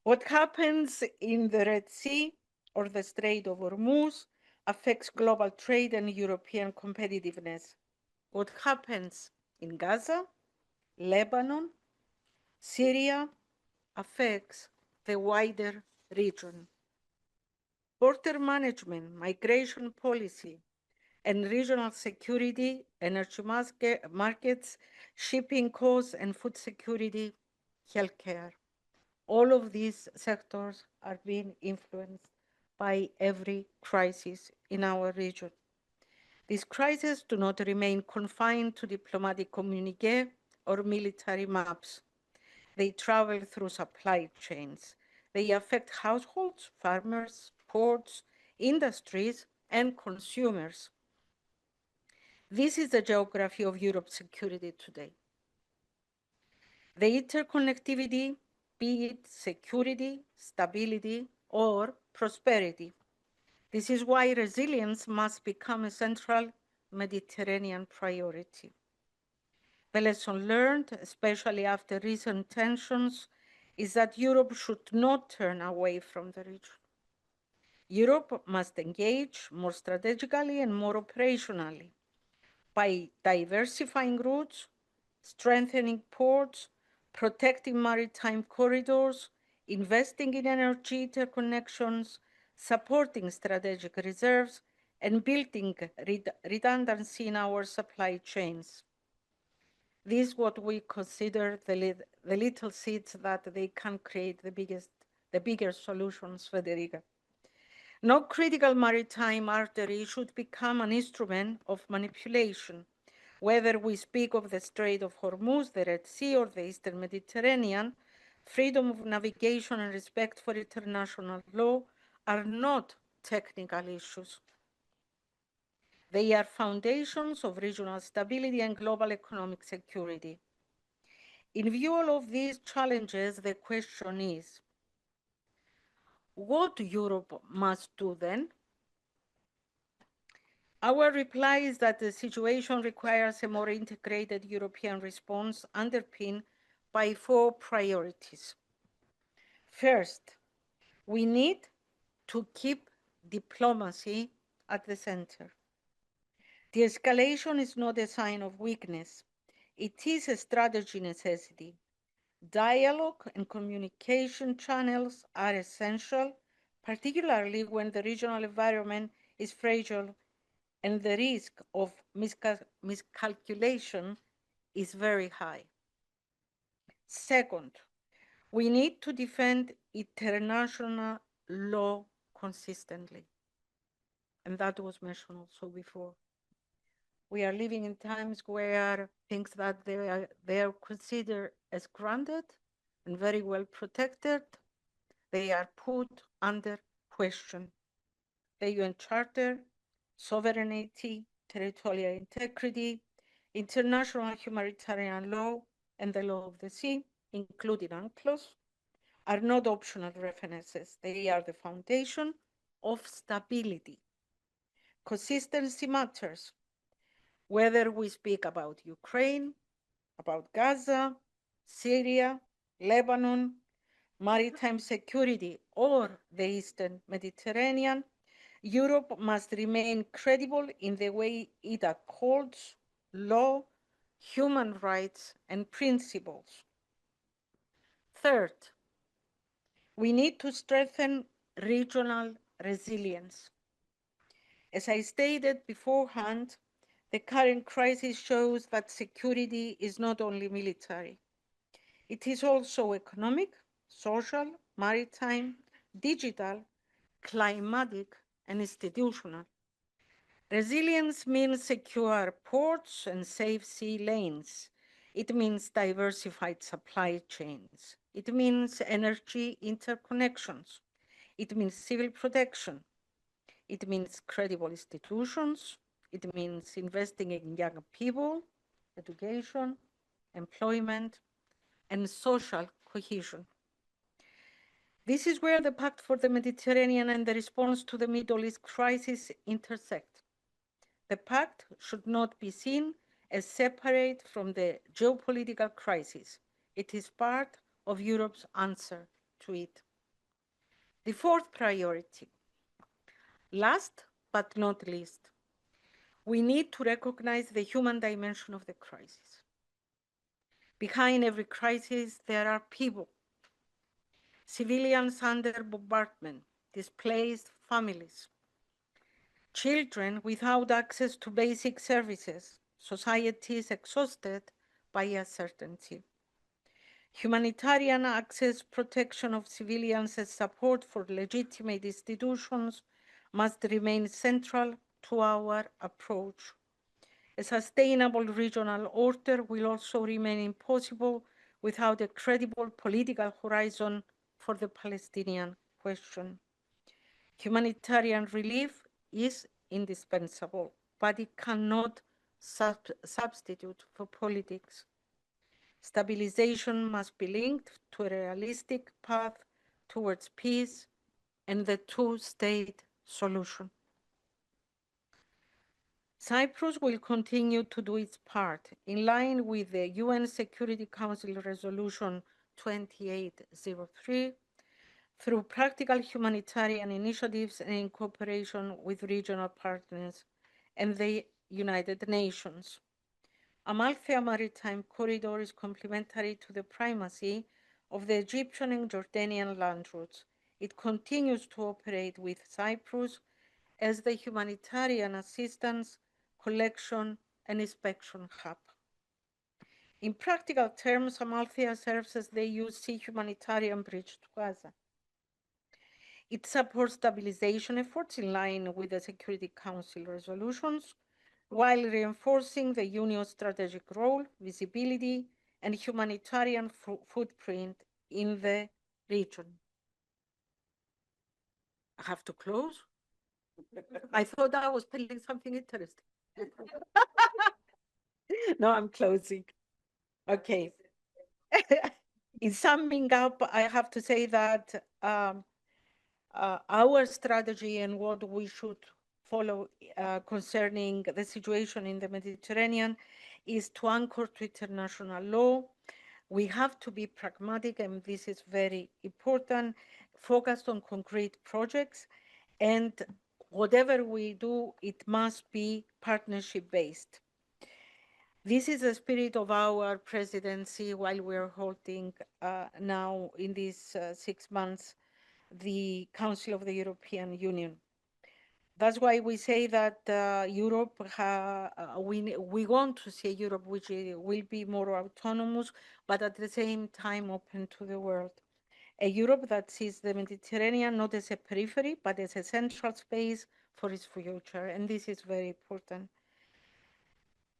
What happens in the Red Sea or the Strait of Hormuz affects global trade and European competitiveness. What happens in Gaza, Lebanon, Syria affects the wider region. Border management, migration policy, and regional security, energy markets, shipping costs, and food security, healthcare. All of these sectors are being influenced by every crisis in our region. These crises do not remain confined to diplomatic communique or military maps. They travel through supply chains. They affect households, farmers, ports, industries, and consumers. This is the geography of Europe's security today. The interconnectivity, be it security, stability, or prosperity. This is why resilience must become a central Mediterranean priority. The lesson learned, especially after recent tensions, is that Europe should not turn away from the region. Europe must engage more strategically and more operationally by diversifying routes, strengthening ports, protecting maritime corridors, investing in energy interconnections, supporting strategic reserves, and building redundancy in our supply chains. This is what we consider the little seeds that they can create the bigger solutions, Federica. No critical maritime artery should become an instrument of manipulation. Whether we speak of the Strait of Hormuz, the Red Sea, or the Eastern Mediterranean, freedom of navigation and respect for international law are not technical issues. They are foundations of regional stability and global economic security. In view of these challenges, the question is, what Europe must do then? Our reply is that the situation requires a more integrated European response underpinned by 4 priorities. First, we need to keep diplomacy at the center. De-escalation is not a sign of weakness. It is a strategy necessity. Dialogue and communication channels are essential, particularly when the regional environment is fragile and the risk of miscalculation is very high. Second, we need to defend international law consistently. And that was mentioned also before. We are living in times where things that they are considered as granted and very well protected, they are put under question. The UN Charter, sovereignty, territorial integrity, international humanitarian law, and the law of the sea, including UNCLOS, are not optional references. They are the foundation of stability. Consistency matters, whether we speak about Ukraine, about Gaza, Syria, Lebanon, maritime security, or the Eastern Mediterranean. Europe must remain credible in the way it upholds law, human rights, and principles. Third, we need to strengthen regional resilience. As I stated beforehand, the current crisis shows that security is not only military. It is also economic, social, maritime, digital, climatic, and institutional. Resilience means secure ports and safe sea lanes. It means diversified supply chains. It means energy interconnections. It means civil protection. It means credible institutions. It means investing in young people, education, employment, and social cohesion. This is where the Pact for the Mediterranean and the response to the Middle East crisis intersect. The pact should not be seen as separate from the geopolitical crisis. It is part of Europe's answer to it. The fourth priority, last but not least, we need to recognize the human dimension of the crisis. Behind every crisis, there are people, civilians under bombardment, displaced families, children without access to basic services, societies exhausted by uncertainty. Humanitarian access, protection of civilians, and support for legitimate institutions must remain central to our approach. A sustainable regional order will also remain impossible without a credible political horizon for the Palestinian question. Humanitarian relief is indispensable, but it cannot substitute for politics. Stabilization must be linked to a realistic path towards peace and the two-state solution. Cyprus will continue to do its part in line with the UN Security Council Resolution 2803 through practical humanitarian initiatives and in cooperation with regional partners and the United Nations. Amalthea Maritime Corridor is complementary to the primacy of the Egyptian and Jordanian land routes. It continues to operate with Cyprus as the humanitarian assistance, collection, and inspection hub. In practical terms, Amalthea serves as the EU's sea humanitarian bridge to Gaza. It supports stabilization efforts in line with the Security Council resolutions, while reinforcing the Union's strategic role, visibility, and humanitarian footprint in the region. I have to close? I thought I was telling something interesting. No, I'm closing. Okay. In summing up, I have to say that our strategy and what we should follow concerning the situation in the Mediterranean is to anchor to international law. We have to be pragmatic, and this is very important, focused on concrete projects, and whatever we do, it must be partnership-based. This is the spirit of our presidency while we're holding now in these 6 months the Council of the European Union. That's why we say that Europe, we want to see Europe which will be more autonomous, but at the same time open to the world. A Europe that sees the Mediterranean not as a periphery, but as a central space for its future, and this is very important.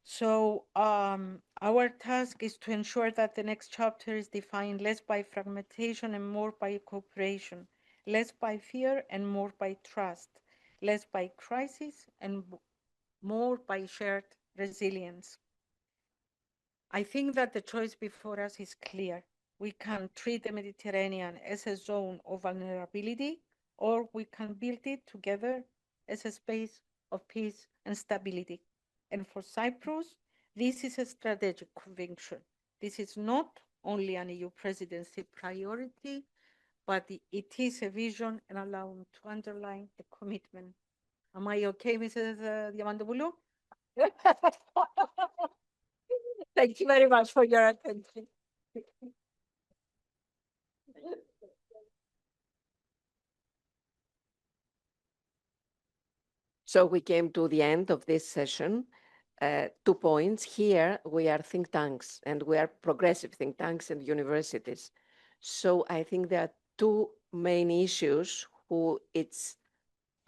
So our task is to ensure that the next chapter is defined less by fragmentation and more by cooperation, less by fear and more by trust, less by crisis and more by shared resilience. I think that the choice before us is clear. We can treat the Mediterranean as a zone of vulnerability, or we can build it together as a space of peace and stability. And for Cyprus, this is a strategic conviction. This is not only an EU presidency priority, but it is a vision, and allow me to underline the commitment. Am I okay, Mrs. Diamantopoulou? Thank you very much for your attention. So we came to the end of this session. 2 points. Here we are think tanks, and we are progressive think tanks and universities. So I think there are 2 main issues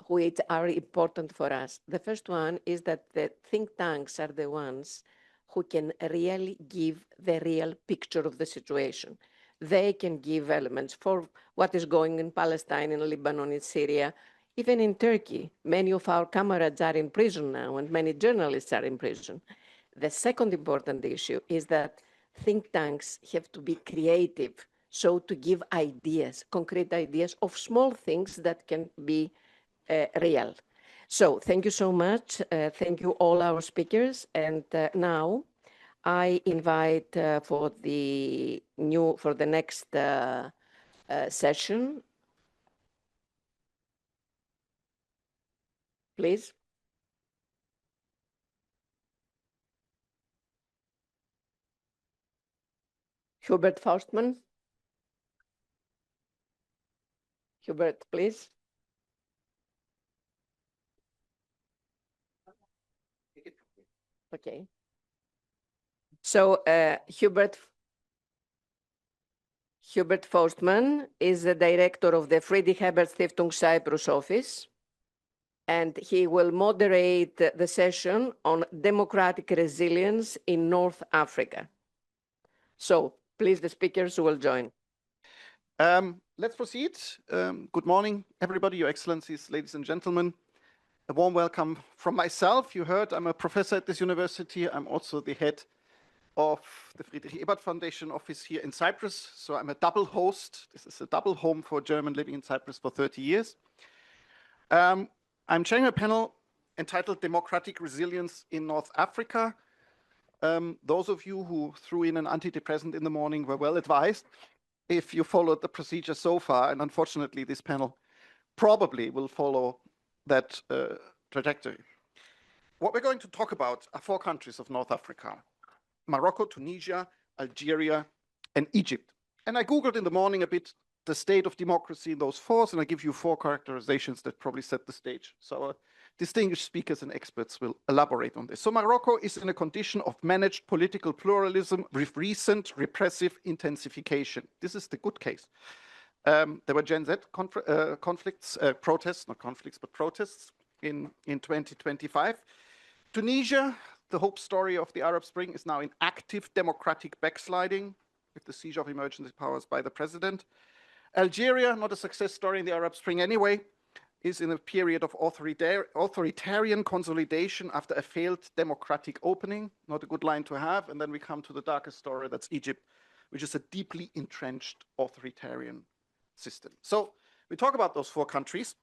which are important for us. The first one is that the think tanks are the ones who can really give the real picture of the situation. They can give elements for what is going in Palestine, in Lebanon, in Syria, even in Turkey. Many of our comrades are in prison now, and many journalists are in prison. The second important issue is that think tanks have to be creative, so to give ideas, concrete ideas of small things that can be real. So thank you so much. Thank you all our speakers. And now I invite for the next session, please. Hubert Faustmann. Hubert, please. Okay. So Hubert Faustmann is the director of the Friedrich Ebert Stiftung Cyprus office, and he will moderate the session on democratic resilience in North Africa. So please, the speakers will join. Let's proceed. Good morning, everybody, Your Excellencies, ladies and gentlemen. A warm welcome from myself. You heard I'm a professor at this university. I'm also the head of the Friedrich Ebert Foundation office here in Cyprus. So I'm a double host. This is a double home for German living in Cyprus for 30 years. I'm chairing a panel entitled Democratic Resilience in North Africa. Those of you who threw in an antidepressant in the morning were well advised if you followed the procedure so far. And unfortunately, this panel probably will follow that trajectory. What we're going to talk about are 4 countries of North Africa: Morocco, Tunisia, Algeria, and Egypt. And I Googled in the morning a bit the state of democracy in those 4, and I give you 4 characterizations that probably set the stage. So our distinguished speakers and experts will elaborate on this. So Morocco is in a condition of managed political pluralism with recent repressive intensification. This is the good case. There were Gen Z conflicts, protests, not conflicts, but protests in 2025. Tunisia, the hope story of the Arab Spring, is now in active democratic backsliding with the seizure of emergency powers by the president. Algeria, not a success story in the Arab Spring anyway, is in a period of authoritarian consolidation after a failed democratic opening. Not a good line to have. And then we come to the darkest story, that's Egypt, which is a deeply entrenched authoritarian system. So we talk about those 4 countries,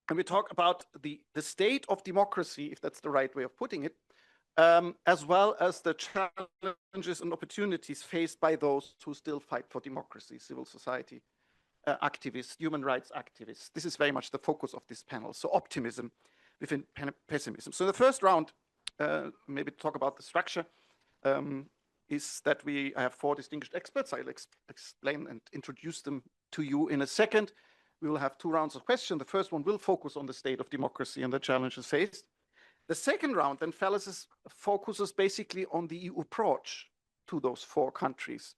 and we talk about the state of democracy, if that's the right way of putting it, as well as the challenges and opportunities faced by those who still fight for democracy, civil society activists, human rights activists. This is very much the focus of this panel. So optimism within pessimism. So in the first round, maybe to talk about the structure, is that I have 4 distinguished experts. I'll explain and introduce them to you in a second. We will have 2 rounds of questions. The first one will focus on the state of democracy and the challenges faced. The second round then focuses basically on the EU approach to those 4 countries.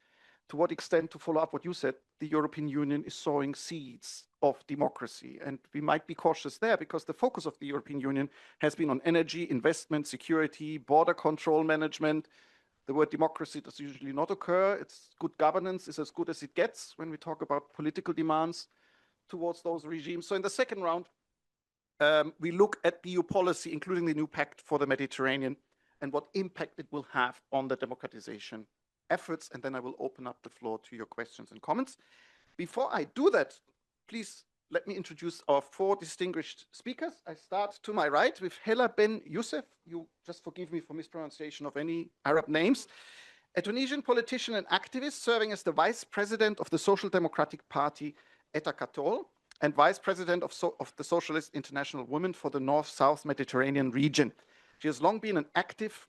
To what extent, to follow up what you said, the European Union is sowing seeds of democracy. And we might be cautious there because the focus of the European Union has been on energy, investment, security, border control management. The word democracy does usually not occur. It's good governance is as good as it gets when we talk about political demands towards those regimes. So in the second round, we look at EU policy, including the new pact for the Mediterranean, and what impact it will have on the democratization efforts. And then I will open up the floor to your questions and comments. Before I do that, please let me introduce our 4 distinguished speakers. I start to my right with Hela Ben Youssef. You just forgive me for mispronunciation of any Arab names. A Tunisian politician and activist serving as the vice president of the Social Democratic Party, Ettakatol, and vice president of the Socialist International Women for the North-South Mediterranean region. She has long been active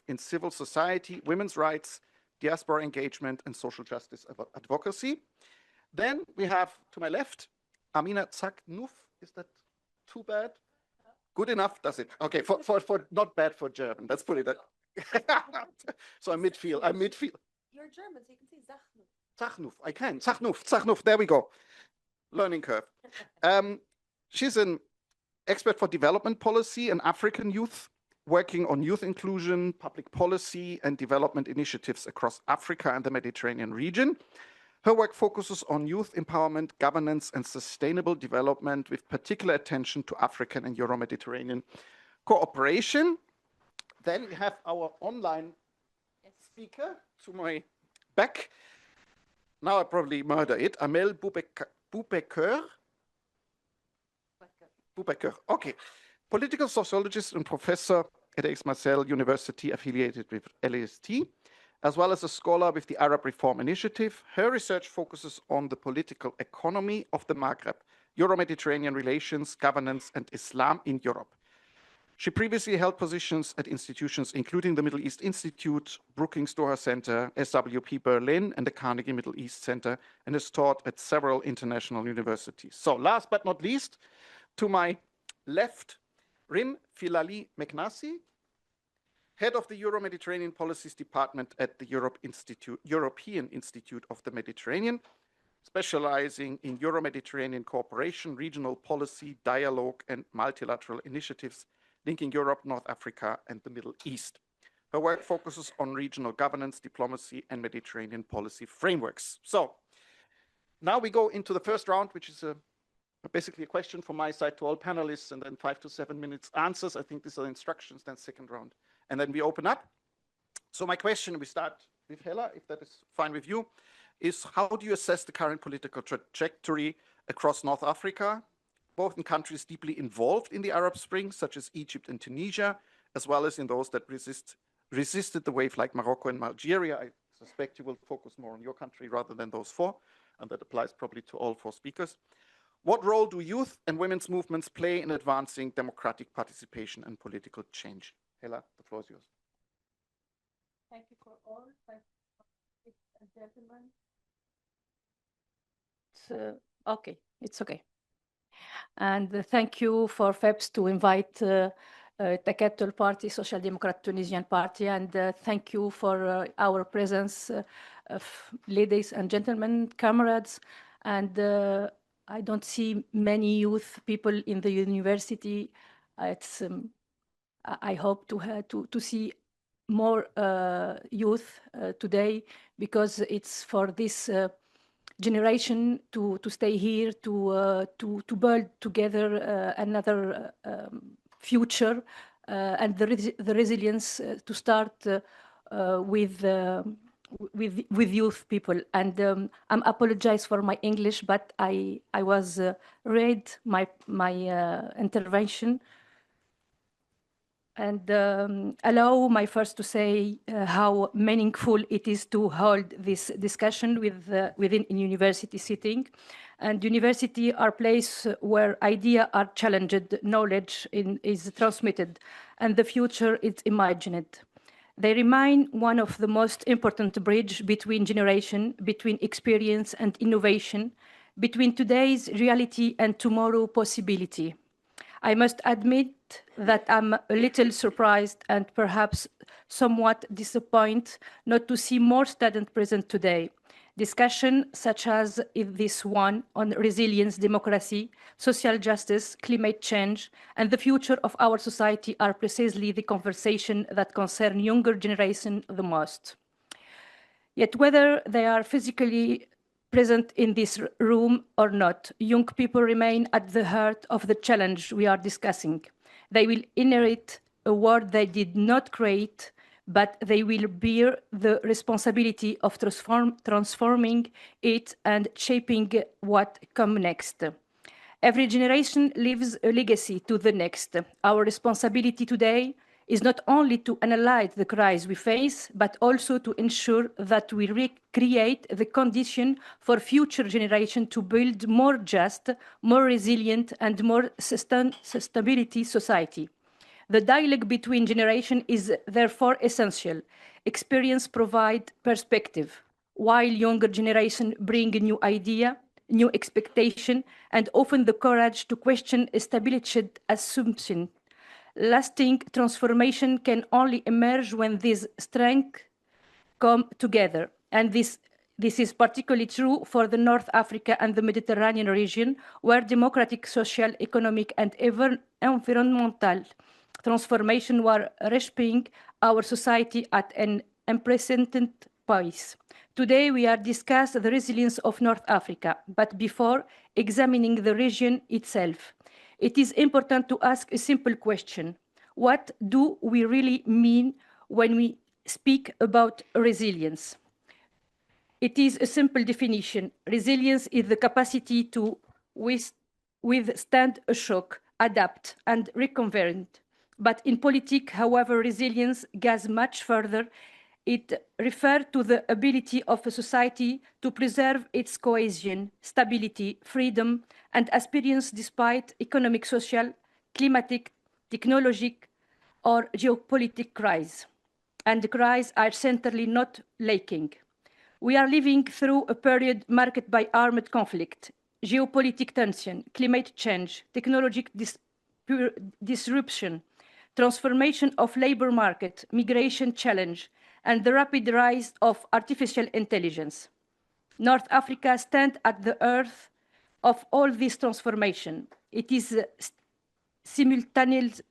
in civil society, women's rights, diaspora engagement, and social justice advocacy. Then we have, to my left, Amina Zaknouf. Is that too bad? Good enough, does it? Okay, for not bad for German. Let's put it that. So I'm midfield. You're German, so you can say Zaknouf. Zaknouf, I can. Zaknouf, there we go. Learning curve. She's an expert for development policy and African youth, working on youth inclusion, public policy, and development initiatives across Africa and the Mediterranean region. Her work focuses on youth empowerment, governance, and sustainable development, with particular attention to African and Euro-Mediterranean cooperation. Then we have our online speaker to my back. Now I probably murder it. Amel Boubaker. Okay. Political sociologist and professor at Aix-Marseille University, affiliated with LAST, as well as a scholar with the Arab Reform Initiative. Her research focuses on the political economy of the Maghreb, Euro-Mediterranean relations, governance, and Islam in Europe. She previously held positions at institutions including the Middle East Institute, Brookings Doha Center, SWP Berlin, and the Carnegie Middle East Center, and has taught at several international universities. So last but not least, to my left, Rim Filali Meknasi, head of the Euro-Mediterranean Policies Department at the European Institute of the Mediterranean, specializing in Euro-Mediterranean cooperation, regional policy, dialogue, and multilateral initiatives linking Europe, North Africa, and the Middle East. Her work focuses on regional governance, diplomacy, and Mediterranean policy frameworks. So now we go into the first round, which is a Basically a question from my side to all panelists, and then 5 to 7 minutes answers. I think these are instructions, then second round. And then we open up. So my question, we start with Hella, if that is fine with you, is how do you assess the current political trajectory across North Africa, both in countries deeply involved in the Arab Spring, such as Egypt and Tunisia, as well as in those that resisted the wave like Morocco and Algeria? I suspect you will focus more on your country rather than those four, and that applies probably to all four speakers. What role do youth and women's movements play in advancing democratic participation and political change? Hella, the floor is yours. Thank you for all. Thank you, gentlemen. Okay, it's okay. And thank you for FEPS to invite Ettakatol Party, Social Democrat Tunisian Party, and thank you for our presence, ladies and gentlemen, comrades, and I don't see many youth people in the university. I hope to see more youth today, because it's for this generation to stay here, to build together another future, and the resilience to start with youth people. And I apologize for my English, but I was read my intervention. And allow me first to say how meaningful it is to hold this discussion within a university setting. And university are place where ideas are challenged, knowledge is transmitted, and the future is imagined. They remain one of the most important bridge between generation, between experience and innovation, between today's reality and tomorrow possibility. I must admit that I'm a little surprised and perhaps somewhat disappointed not to see more students present today. Discussion such as this one on resilience, democracy, social justice, climate change, and the future of our society are precisely the conversation that concern younger generation the most. Yet whether they are physically present in this room or not, young people remain at the heart of the challenge we are discussing. They will inherit a world they did not create, but they will bear the responsibility of transforming it and shaping what comes next. Every generation leaves a legacy to the next. Our responsibility today is not only to analyze the crisis we face, but also to ensure that we recreate the condition for future generations to build more just, more resilient, and more sustainability society. The dialogue between generations is therefore essential. Experience provides perspective, while younger generations bring a new idea, new expectation, and often the courage to question established assumptions. Lasting transformation can only emerge when these strengths come together. And this is particularly true for the North Africa and the Mediterranean region, where democratic, social, economic, and environmental transformation were reshaping our society at an unprecedented pace. Today, we are discussing the resilience of North Africa, but before examining the region itself, it is important to ask a simple question. What do we really mean when we speak about resilience? It is a simple definition. Resilience is the capacity to withstand a shock, adapt, and reconvert. But in politics, however, resilience goes much further. It refers to the ability of a society to preserve its cohesion, stability, freedom, and aspirations despite economic, social, climatic, technological, or geopolitical crises. And the crises are certainly not lacking. We are living through a period marked by armed conflict, geopolitical tension, climate change, technological disruption, transformation of labor market, migration challenge, and the rapid rise of artificial intelligence. North Africa stands at the heart of all this transformation. It is simultaneous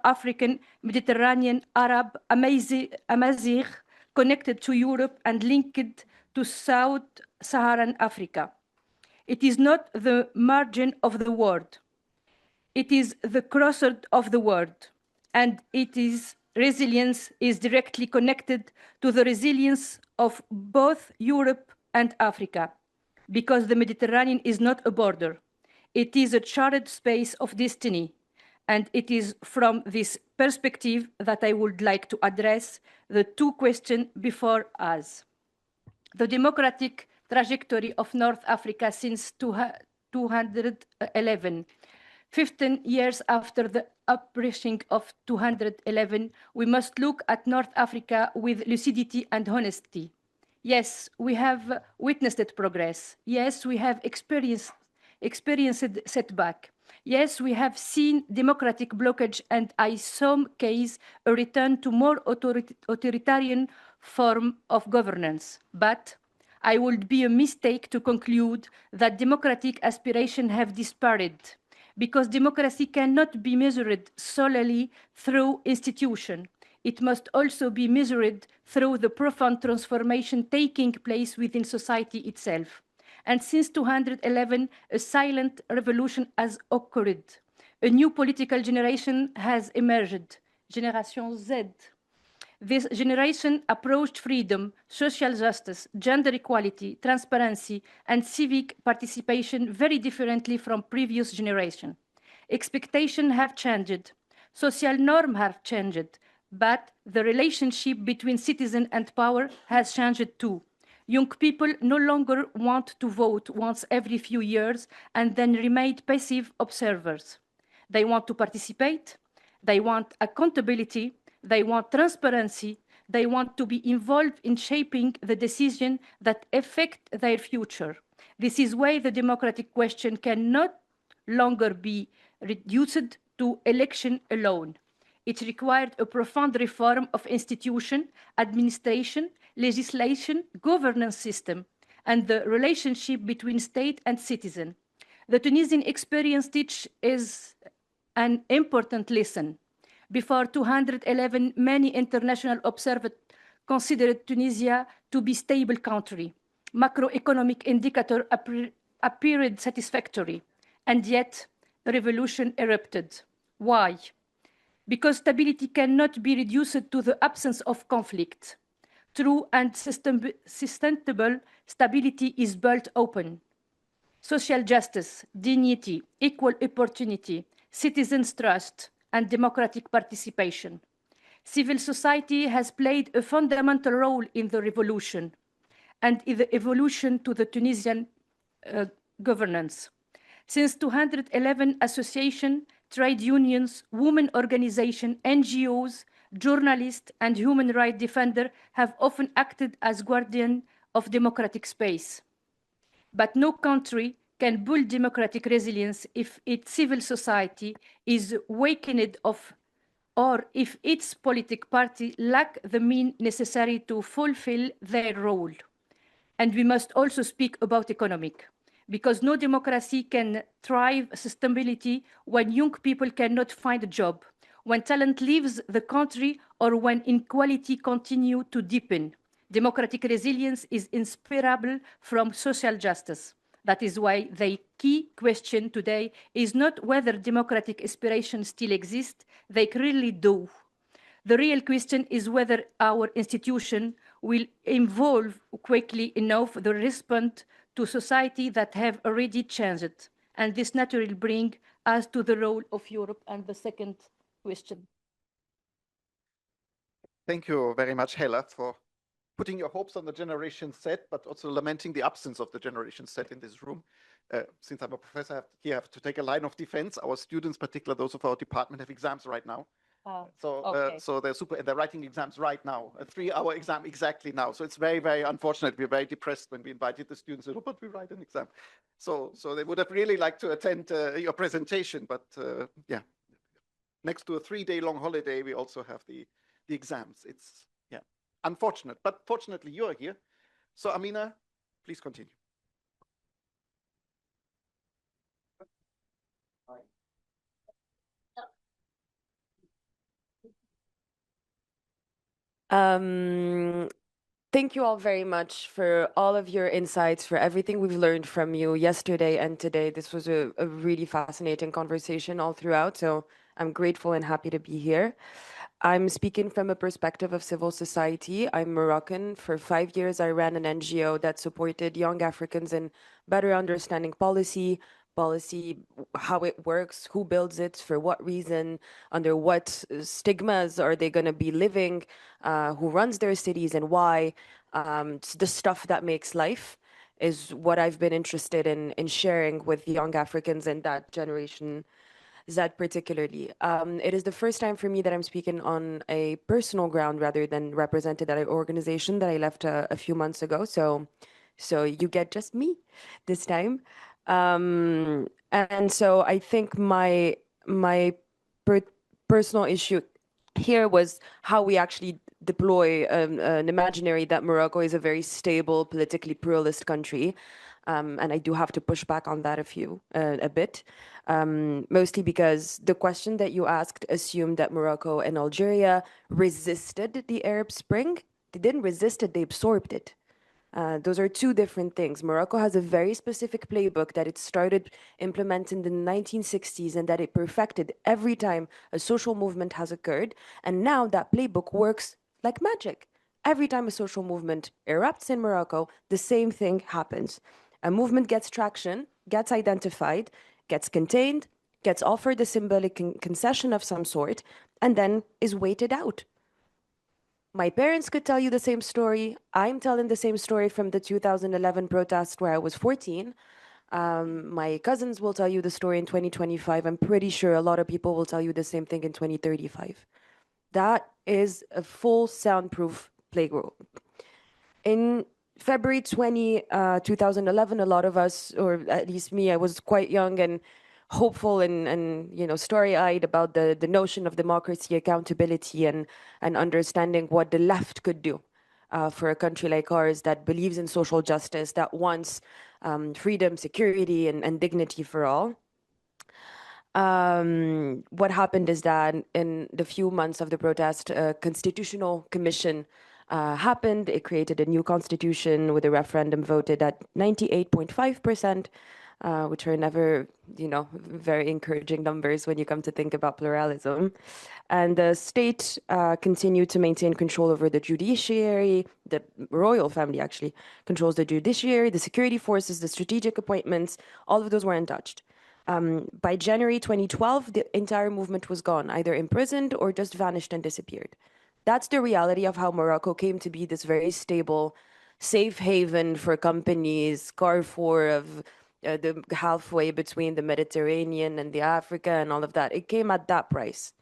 African, Mediterranean, Arab, Amazigh, connected to Europe and linked to South-Saharan Africa. It is not the margin of the world. It is the crossroad of the world, and resilience is directly connected to the resilience of both Europe and Africa, because the Mediterranean is not a border. It is a charted space of destiny, and it is from this perspective that I would like to address the two questions before us. The democratic trajectory of North Africa since 211. 15 years after the uprising of 211, we must look at North Africa with lucidity and honesty. Yes, we have witnessed progress. Yes, we have experienced setback. Yes, we have seen democratic blockage and in some cases a return to more authoritarian form of governance. But I would be a mistake to conclude that democratic aspirations have disappeared, because democracy cannot be measured solely through institutions. It must also be measured through the profound transformation taking place within society itself. And since 211, a silent revolution has occurred. A new political generation has emerged, Generation Z. This generation approached freedom, social justice, gender equality, transparency, and civic participation very differently from previous generations. Expectations have changed, social norms have changed, but the relationship between citizen and power has changed too. Young people no longer want to vote once every few years and then remain passive observers. They want to participate, they want accountability, they want transparency, they want to be involved in shaping the decisions that affect their future. This is why the democratic question cannot longer be reduced to election alone. It required a profound reform of institution, administration, legislation, governance system, and the relationship between state and citizen. The Tunisian experience is an important lesson. Before 211, many international observers considered Tunisia to be a stable country. Macroeconomic indicators appeared satisfactory, and yet a revolution erupted. Why? Because stability cannot be reduced to the absence of conflict. True and sustainable stability is built open. Social justice, dignity, equal opportunity, citizens' trust, and democratic participation. Civil society has played a fundamental role in the revolution and in the evolution to the Tunisian governance. Since 211, associations, trade unions, women organizations, NGOs, journalists, and human rights defenders have often acted as guardians of democratic space. But no country can build democratic resilience if its civil society is weakened or if its political party lack the means necessary to fulfill their role. And we must also speak about economic, because no democracy can thrive sustainability when young people cannot find a job, when talent leaves the country, or when inequality continues to deepen. Democratic resilience is inseparable from social justice. That is why the key question today is not whether democratic aspirations still exist, they clearly do. The real question is whether our institution will evolve quickly enough to respond to society that have already changed. And this naturally brings us to the role of Europe and the second question. Thank you very much, Hella, for putting your hopes on the Generation Z, but also lamenting the absence of the Generation Z in this room. Since I'm a professor, I have to take a line of defense. Our students, particularly those of our department, have exams right now. So they're super, and they're writing exams right now, a 3-hour exam exactly now. So it's very, very unfortunate. We're very depressed when we invited the students, oh, but we write an exam. So they would have really liked to attend your presentation, but yeah. Next to a 3-day-long holiday, we also have the exams. It's, yeah, unfortunate, but fortunately you're here. So Amina, please continue. Thank you all very much for all of your insights, for everything we've learned from you yesterday and today. This was a really fascinating conversation all throughout, so I'm grateful and happy to be here. I'm speaking from a perspective of civil society. I'm Moroccan. For 5 years, I ran an NGO that supported young Africans in better understanding policy, how it works, who builds it, for what reason, under what stigmas are they going to be living, who runs their cities and why. The stuff that makes life is what I've been interested in sharing with young Africans in that generation Z particularly. It is the first time for me that I'm speaking on a personal ground rather than represented at an organization that I left a few months ago. So you get just me this time. And so I think my personal issue here was how we actually deploy an imaginary that Morocco is a very stable, politically pluralist country. And I do have to push back on that a bit, mostly because the question that you asked assumed that Morocco and Algeria resisted the Arab Spring. They didn't resist it, they absorbed it. Those are two different things. Morocco has a very specific playbook that it started implementing in the 1960s and that it perfected every time a social movement has occurred. And now that playbook works like magic. Every time a social movement erupts in Morocco, the same thing happens. A movement gets traction, gets identified, gets contained, gets offered a symbolic concession of some sort, and then is waited out. My parents could tell you the same story. I'm telling the same story from the 2011 protest where I was 14. My cousins will tell you the story in 2025. I'm pretty sure a lot of people will tell you the same thing in 2035. That is a full soundproof playground. In February 2011, a lot of us, or at least me, I was quite young and hopeful and story-eyed about the notion of democracy, accountability, and understanding what the left could do for a country like ours that believes in social justice, that wants freedom, security, and dignity for all. What happened is that in the few months of the protest, a constitutional commission happened. It created a new constitution with a referendum voted at 98.5%. Which are never, very encouraging numbers when you come to think about pluralism. And the state continued to maintain control over the judiciary. The royal family actually controls the judiciary, the security forces, the strategic appointments. All of those were untouched. By January 2012, the entire movement was gone, either imprisoned or just vanished and disappeared. That's the reality of how Morocco came to be this very stable, safe haven for companies, Carrefour of the halfway between the Mediterranean and the Africa and all of that. It came at that price.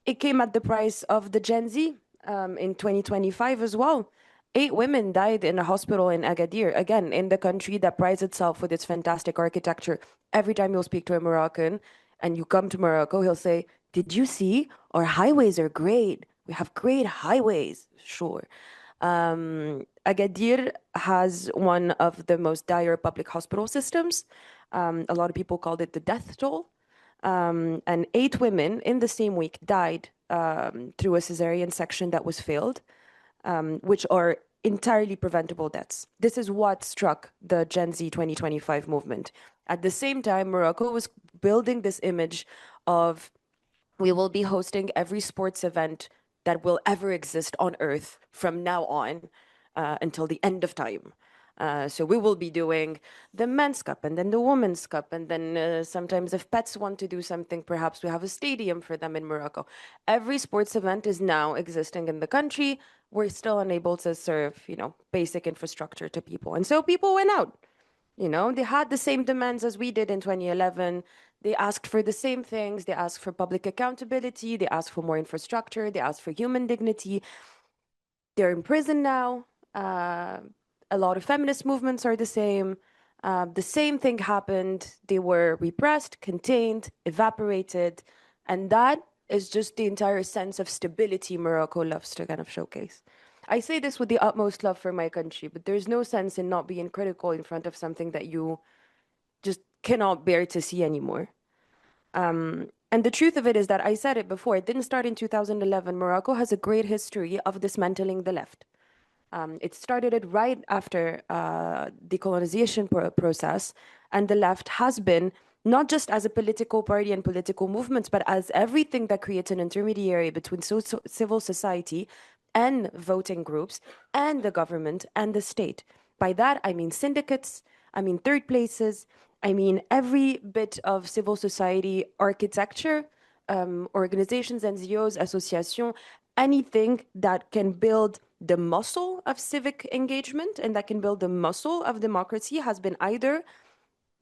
It came at the price of the Gen Z in 2025 as well. 8 women died in a hospital in Agadir, again, in the country that prides itself with its fantastic architecture. Every time you'll speak to a Moroccan and you come to Morocco, he'll say, "Did you see? Our highways are great. We have great highways." Sure. Agadir has one of the most dire public hospital systems. A lot of people called it the death toll. And 8 women in the same week died through a cesarean section that was failed, which are entirely preventable deaths. This is what struck the Gen Z 2025 movement. At the same time, Morocco was building this image of, we will be hosting every sports event that will ever exist on Earth from now on until the end of time. So we will be doing the men's cup and then the women's cup. And then sometimes if pets want to do something, perhaps we have a stadium for them in Morocco. Every sports event is now existing in the country. We're still unable to serve, basic infrastructure to people. And so people went out. They had the same demands as we did in 2011. They asked for the same things. They asked for public accountability. They asked for more infrastructure. They asked for human dignity. They're in prison now. A lot of feminist movements are the same. The same thing happened. They were repressed, contained, evaporated. And that is just the entire sense of stability Morocco loves to kind of showcase. I say this with the utmost love for my country, but there's no sense in not being critical in front of something that you just cannot bear to see anymore. And the truth of it is that I said it before, it didn't start in 2011. Morocco has a great history of dismantling the left. It started right after decolonization process, and the left has been not just as a political party and political movements, but as everything that creates an intermediary between civil society and voting groups and the government and the state. By that, I mean syndicates, I mean third places, I mean every bit of civil society architecture, organizations, NGOs, associations, anything that can build the muscle of civic engagement and that can build the muscle of democracy has been either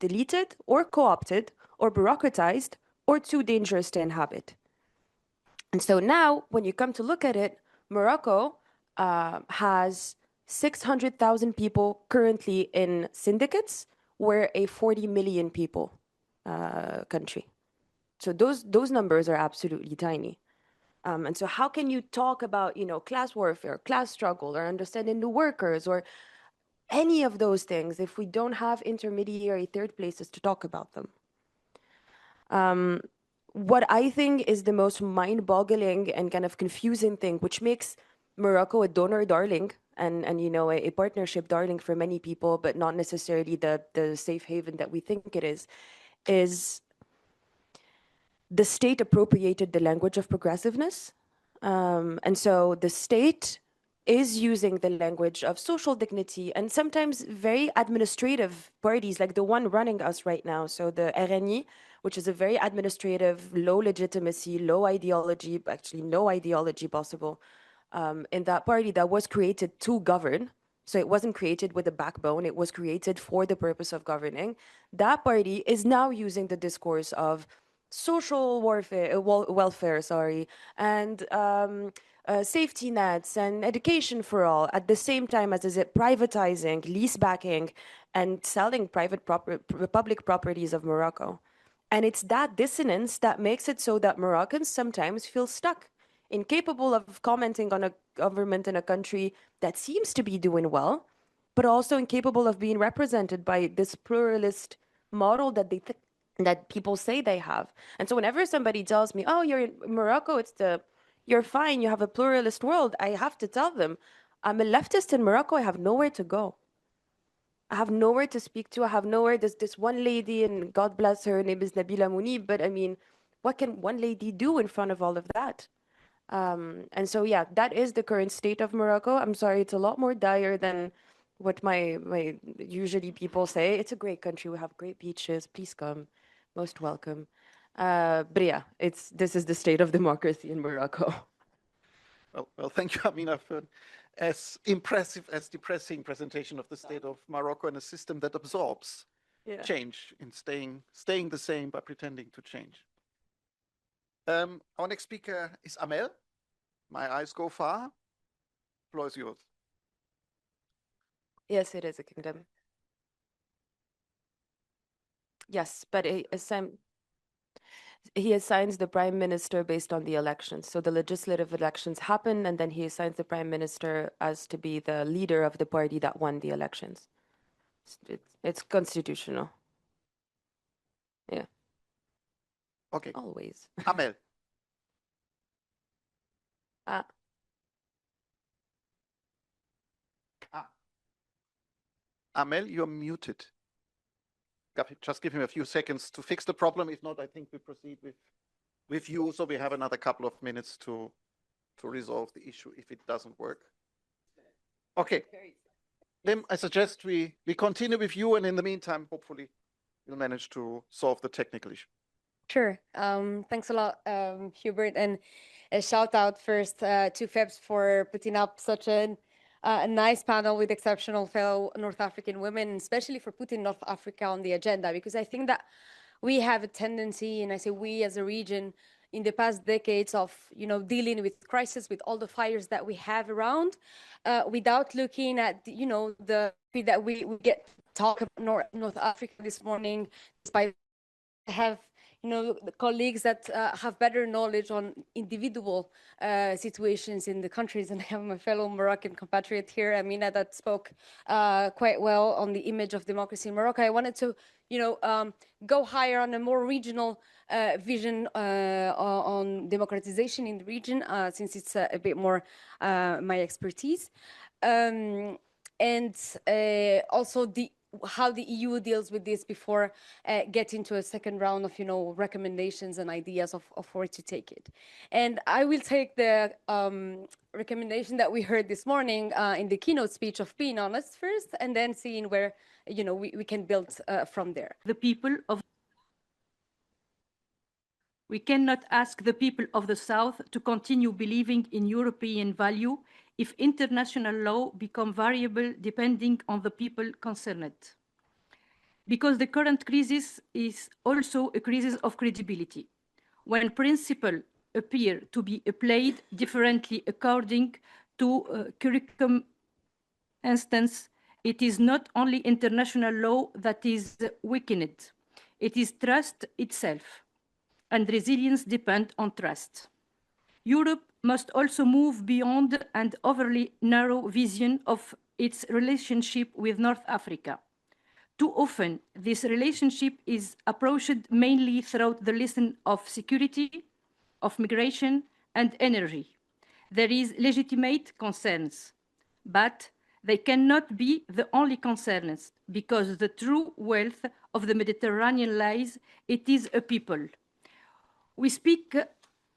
deleted or co-opted or bureaucratized or too dangerous to inhabit. And so now, when you come to look at it, Morocco has 600,000 people currently in syndicates. We're a 40 million people country. So those numbers are absolutely tiny. And so how can you talk about, class warfare, class struggle, or understanding the workers, or any of those things if we don't have intermediary third places to talk about them? What I think is the most mind-boggling and kind of confusing thing, which makes Morocco a donor darling and a partnership darling for many people, but not necessarily the safe haven that we think it is the state appropriated the language of progressiveness. And so the state is using the language of social dignity and sometimes very administrative parties like the one running us right now. So the RNI, which is a very administrative, low legitimacy, low ideology, actually no ideology possible, in that party that was created to govern. So it wasn't created with a backbone, it was created for the purpose of governing. That party is now using the discourse of social welfare, and safety nets and education for all at the same time as is it privatizing, lease backing, and selling public properties of Morocco. And it's that dissonance that makes it so that Moroccans sometimes feel stuck, incapable of commenting on a government in a country that seems to be doing well, but also incapable of being represented by this pluralist model that that people say they have. And so whenever somebody tells me, oh, you're in Morocco, you're fine, you have a pluralist world, I have to tell them, I'm a leftist in Morocco, I have nowhere to go. I have nowhere to speak to, I have nowhere, there's this one lady, and God bless her, name is Nabila Mounib, but I mean, what can one lady do in front of all of that? And so, yeah, that is the current state of Morocco. I'm sorry, it's a lot more dire than what my usually people say. It's a great country, we have great beaches, please come. Most welcome. But yeah, this is the state of democracy in Morocco. Well, thank you, Amina, for as impressive as depressing presentation of the state of Morocco and a system that absorbs change in staying the same by pretending to change. Our next speaker is Amel. My eyes go far. Floor is yours. Yes, it is a kingdom. Yes, but he assigns the prime minister based on the elections. So the legislative elections happen, and then he assigns the prime minister as to be the leader of the party that won the elections. It's constitutional. Yeah. Okay. Always. Amel. Amel, you're muted. Just give him a few seconds to fix the problem. If not, I think we proceed with you. So we have another couple of minutes to resolve the issue if it doesn't work. Okay. Then I suggest we continue with you, and in the meantime, hopefully, we'll manage to solve the technical issue. Sure. Thanks a lot, Hubert, and a shout out first to FEBS for putting up such a nice panel with exceptional fellow North African women, especially for putting North Africa on the agenda, because I think that we have a tendency, and I say we as a region, in the past decades of dealing with crisis, with all the fires that we have around, without looking at the that we get to talk about North Africa this morning, despite have the colleagues that have better knowledge on individual situations in the countries. And I have my fellow Moroccan compatriot here, Amina, that spoke quite well on the image of democracy in Morocco. I wanted to, go higher on a more regional vision on democratization in the region, since it's a bit more my expertise. also how the EU deals with this before getting to a second round of, recommendations and ideas of where to take it. And I will take the recommendation that we heard this morning in the keynote speech of being honest first, and then seeing where, we can build from there. We cannot ask the people of the South to continue believing in European value if international law become variable depending on the people concerned. Because the current crisis is also a crisis of credibility. When principles appear to be applied differently according to curriculum instance, it is not only international law that is weakened, it is trust itself. And resilience depend on trust. Europe must also move beyond an overly narrow vision of its relationship with North Africa. Too often, this relationship is approached mainly through the lens of security, of migration, and energy. There is legitimate concerns, but they cannot be the only concerns because the true wealth of the Mediterranean lies, it is a people. We speak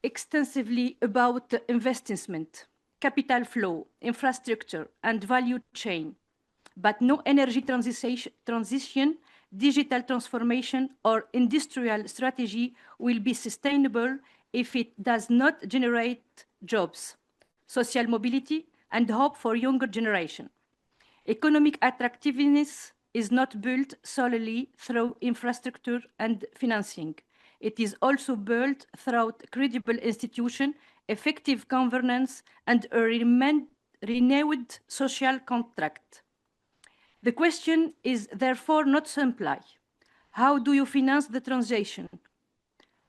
extensively about investment, capital flow, infrastructure, and value chain, but no energy transition, digital transformation, or industrial strategy will be sustainable if it does not generate jobs, social mobility, and hope for younger generation. Economic attractiveness is not built solely through infrastructure and financing. It is also built through credible institutions, effective governance, and a renewed social contract. The question is therefore not simply, how do you finance the transition?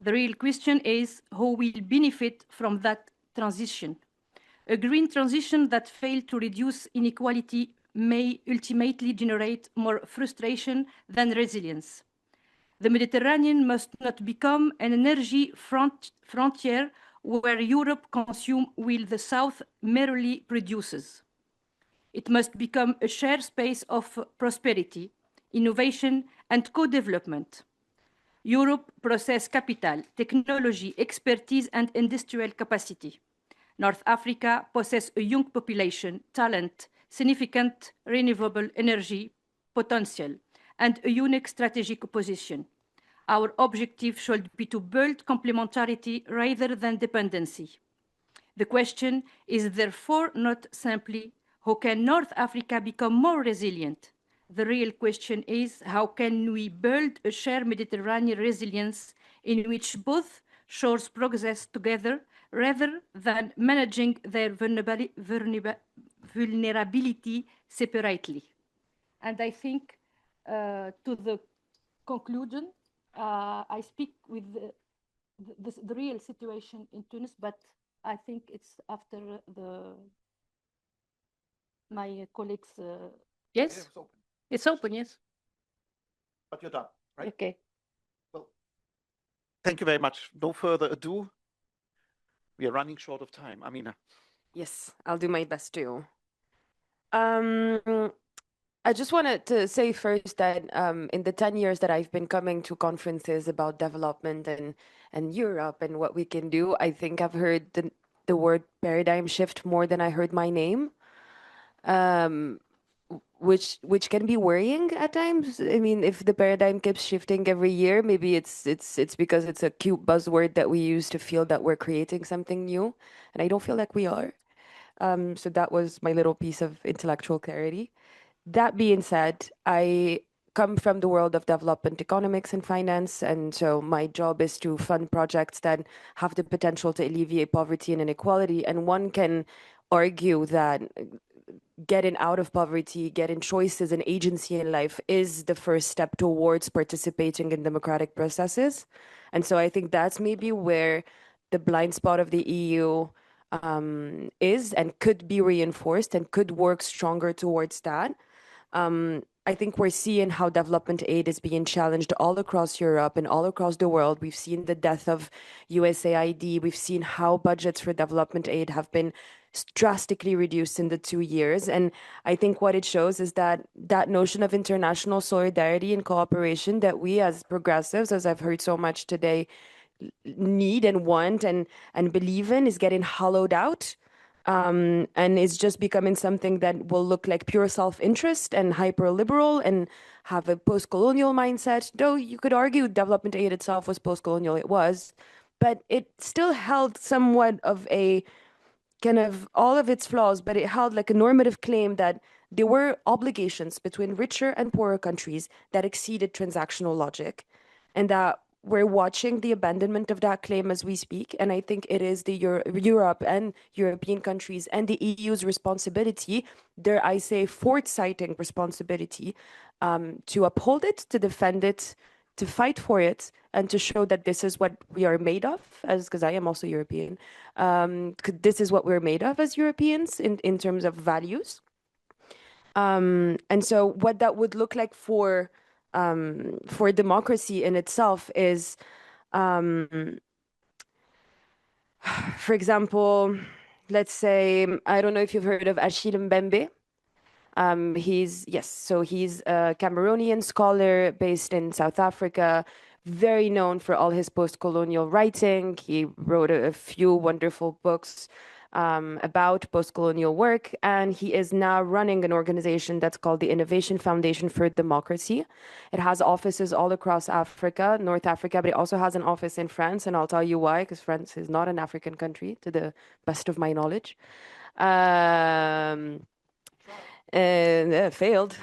The real question is, who will benefit from that transition? A green transition that fails to reduce inequality may ultimately generate more frustration than resilience. The Mediterranean must not become an energy frontier where Europe consumes while the South merely produces. It must become a shared space of prosperity, innovation, and co-development. Europe possesses capital, technology, expertise, and industrial capacity. North Africa possesses a young population, talent, significant renewable energy potential, and a unique strategic position. Our objective should be to build complementarity rather than dependency. The question is therefore not simply, how can North Africa become more resilient? The real question is, how can we build a shared Mediterranean resilience in which both shores progress together rather than managing their vulnerability separately? And I think to the conclusion, I speak with the real situation in Tunis, but I think it's after my colleagues. Yes, it's open, yes. But you're done, right? Okay. Well, thank you very much. No further ado. We are running short of time. Amina. Yes, I'll do my best too. I just wanted to say first that in the 10 years that I've been coming to conferences about development and Europe and what we can do, I think I've heard the word paradigm shift more than I heard my name, which can be worrying at times. I mean, if the paradigm keeps shifting every year, maybe it's because it's a cute buzzword that we use to feel that we're creating something new, and I don't feel like we are. So that was my little piece of intellectual clarity. That being said, I come from the world of development economics and finance, and so my job is to fund projects that have the potential to alleviate poverty and inequality. And one can argue that getting out of poverty, getting choices and agency in life is the first step towards participating in democratic processes. And so I think that's maybe where the blind spot of the EU is and could be reinforced and could work stronger towards that. I think we're seeing how development aid is being challenged all across Europe and all across the world. We've seen the death of USAID. We've seen how budgets for development aid have been drastically reduced in the 2 years. And I think what it shows is that that notion of international solidarity and cooperation that we as progressives, as I've heard so much today, need and want and believe in is getting hollowed out. And it's just becoming something that will look like pure self-interest and hyper-liberal and have a post-colonial mindset. Though you could argue development aid itself was post-colonial, it was, but it still held somewhat of a kind of all of its flaws, but it held like a normative claim that there were obligations between richer and poorer countries that exceeded transactional logic, and that we're watching the abandonment of that claim as we speak. And I think it is the Europe and European countries and the EU's responsibility, dare I say foresighting responsibility, to uphold it, to defend it, to fight for it, and to show that this is what we are made of, as because I am also European. This is what we're made of as Europeans in terms of values. And so what that would look like for democracy in itself is, for example, let's say, I don't know if you've heard of Achille Mbembe. He's a Cameroonian scholar based in South Africa, very known for all his post-colonial writing. He wrote a few wonderful books about post-colonial work, and he is now running an organization that's called the Innovation Foundation for Democracy. It has offices all across Africa, North Africa, but it also has an office in France, and I'll tell you why, because France is not an African country, to the best of my knowledge. Failed.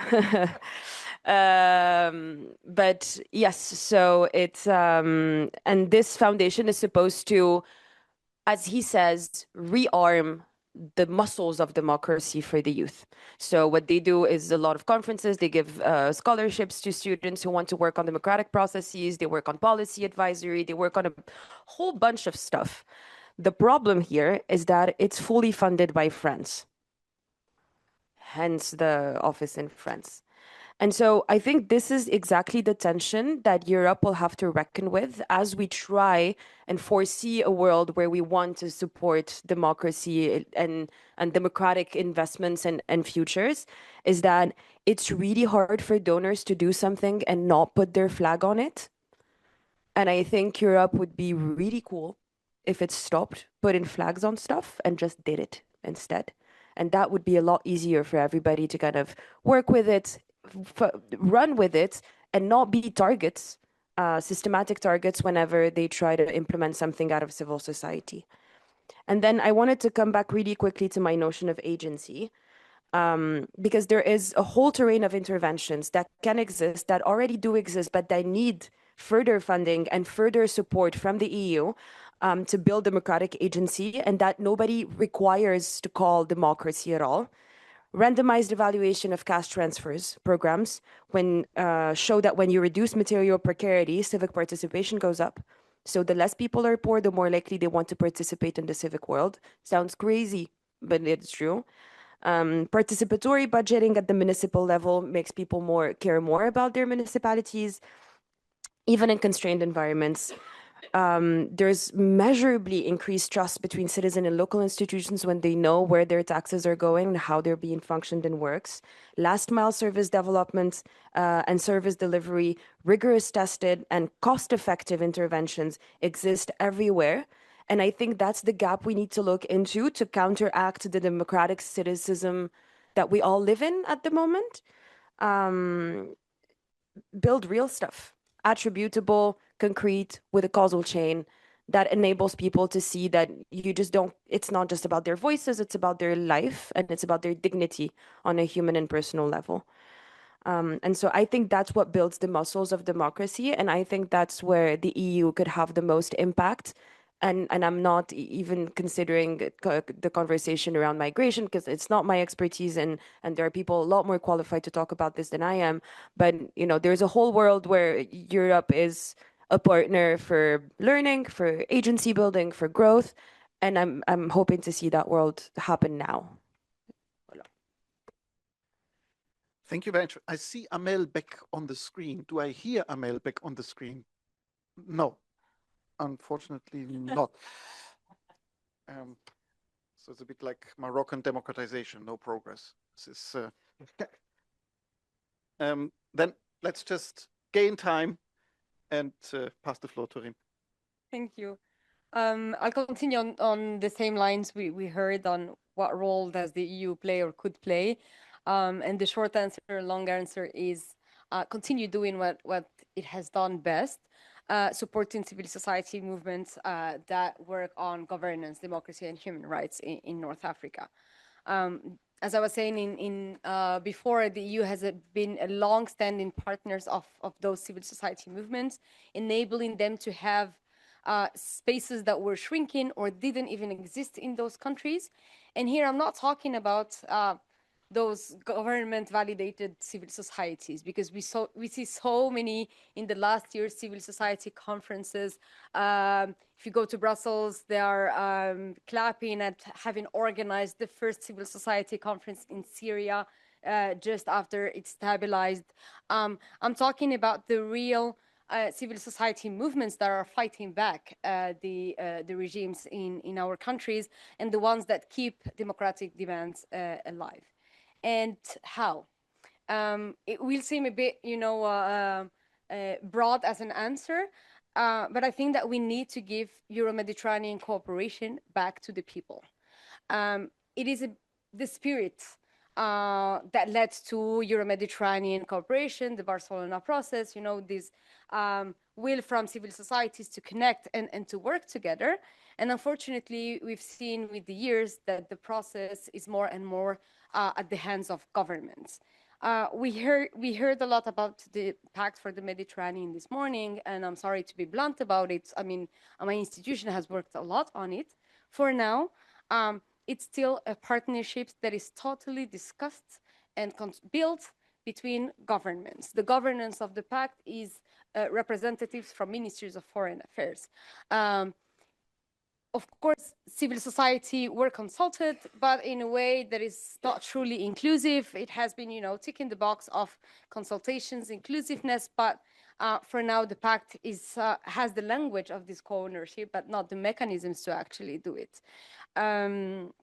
But yes, so it's and this foundation is supposed to, as he says, rearm the muscles of democracy for the youth. So what they do is a lot of conferences. They give scholarships to students who want to work on democratic processes. They work on policy advisory. They work on a whole bunch of stuff. The problem here is that it's fully funded by France, hence the office in France. And so I think this is exactly the tension that Europe will have to reckon with as we try and foresee a world where we want to support democracy and democratic investments and futures, is that it's really hard for donors to do something and not put their flag on it. And I think Europe would be really cool if it stopped putting flags on stuff and just did it instead. And that would be a lot easier for everybody to kind of work with it, run with it, and not be targets, systematic targets whenever they try to implement something out of civil society. And then I wanted to come back really quickly to my notion of agency, because there is a whole terrain of interventions that can exist, that already do exist, but that need further funding and further support from the EU to build democratic agency, and that nobody requires to call democracy at all. Randomized evaluation of cash transfers programs show that when you reduce material precarity, civic participation goes up. So the less people are poor, the more likely they want to participate in the civic world. Sounds crazy, but it's true. Participatory budgeting at the municipal level makes people care more about their municipalities, even in constrained environments. There's measurably increased trust between citizen and local institutions when they know where their taxes are going and how they're being functioned and works. Last mile service development and service delivery, rigorous tested and cost-effective interventions exist everywhere. And I think that's the gap we need to look into to counteract the democratic citicism that we all live in at the moment. Build real stuff, attributable, concrete, with a causal chain that enables people to see that it's not just about their voices, it's about their life and it's about their dignity on a human and personal level. And so I think that's what builds the muscles of democracy. And I think that's where the EU could have the most impact. And I'm not even considering the conversation around migration, because it's not my expertise, and there are people a lot more qualified to talk about this than I am. But there's a whole world where Europe is a partner for learning, for agency building, for growth, and I'm hoping to see that world happen now. Thank you very much. I see Amel back on the screen. Do I hear Amel back on the screen? No, unfortunately not. So it's a bit like Moroccan democratization, no progress. This is, then let's just gain time and pass the floor to Rim. Thank you. I'll continue on the same lines we heard on what role does the EU play or could play. And the short answer, long answer is continue doing what it has done best, supporting civil society movements that work on governance, democracy, and human rights in North Africa. As I was saying before, the EU has been a long-standing partners of those civil society movements, enabling them to have spaces that were shrinking or didn't even exist in those countries. And here I'm not talking about those government-validated civil societies, because we see so many in the last year's civil society conferences. If you go to Brussels, they are clapping at having organized the first civil society conference in Syria just after it stabilized. I'm talking about the real civil society movements that are fighting back the regimes in our countries, and the ones that keep democratic demands alive. And how? It will seem a bit, broad as an answer, but I think that we need to give Euro-Mediterranean cooperation back to the people. It is the spirit that led to Euro-Mediterranean cooperation, the Barcelona process, this will from civil societies to connect and to work together. And unfortunately, we've seen with the years that the process is more and more at the hands of governments. We heard a lot about the Pact for the Mediterranean this morning, and I'm sorry to be blunt about it. I mean, my institution has worked a lot on it. For now, it's still a partnership that is totally discussed and built between governments. The governance of the pact is representatives from ministries of foreign affairs. Of course, civil society were consulted, but in a way that is not truly inclusive. It has been, ticking the box of consultations, inclusiveness, but for now, the pact has the language of this co-ownership, but not the mechanisms to actually do it. And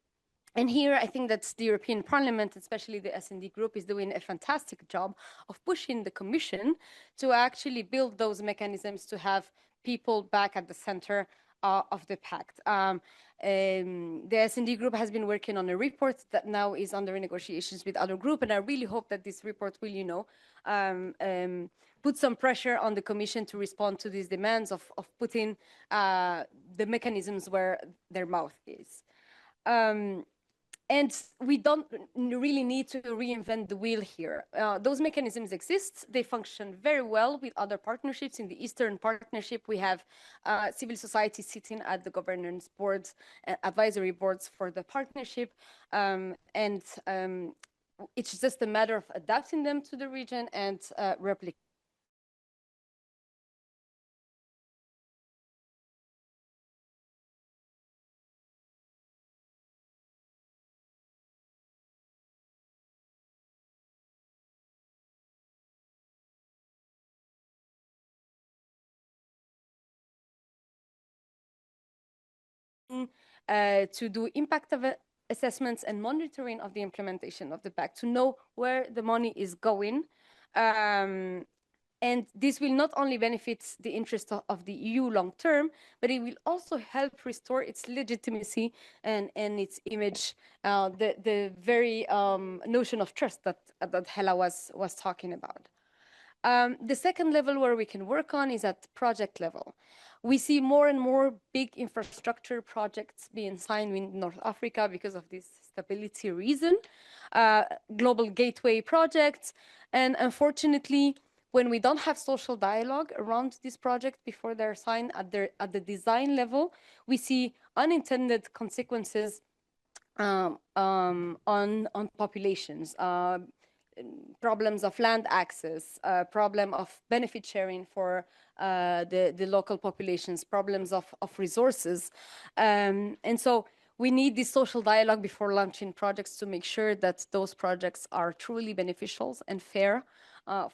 here, I think that the European Parliament, especially the S&D group, is doing a fantastic job of pushing the Commission to actually build those mechanisms to have people back at the center of the pact. The S&D group has been working on a report that now is under negotiations with other groups, and I really hope that this report will, put some pressure on the Commission to respond to these demands of putting the mechanisms where their mouth is. And we don't really need to reinvent the wheel here. Those mechanisms exist. They function very well with other partnerships. In the Eastern Partnership, we have civil society sitting at the governance boards, advisory boards for the partnership. It's just a matter of adapting them to the region and replicating. To do impact assessments and monitoring of the implementation of the pact, to know where the money is going. And this will not only benefit the interest of the EU long term, but it will also help restore its legitimacy and its image, the very notion of trust that Hela was talking about. The second level where we can work on is at project level. We see more and more big infrastructure projects being signed in North Africa because of this stability reason, global gateway projects. And unfortunately, when we don't have social dialogue around this project before they're signed at the design level, we see unintended consequences on populations. Problems of land access, problem of benefit sharing for the local populations, problems of resources. And so we need this social dialogue before launching projects to make sure that those projects are truly beneficial and fair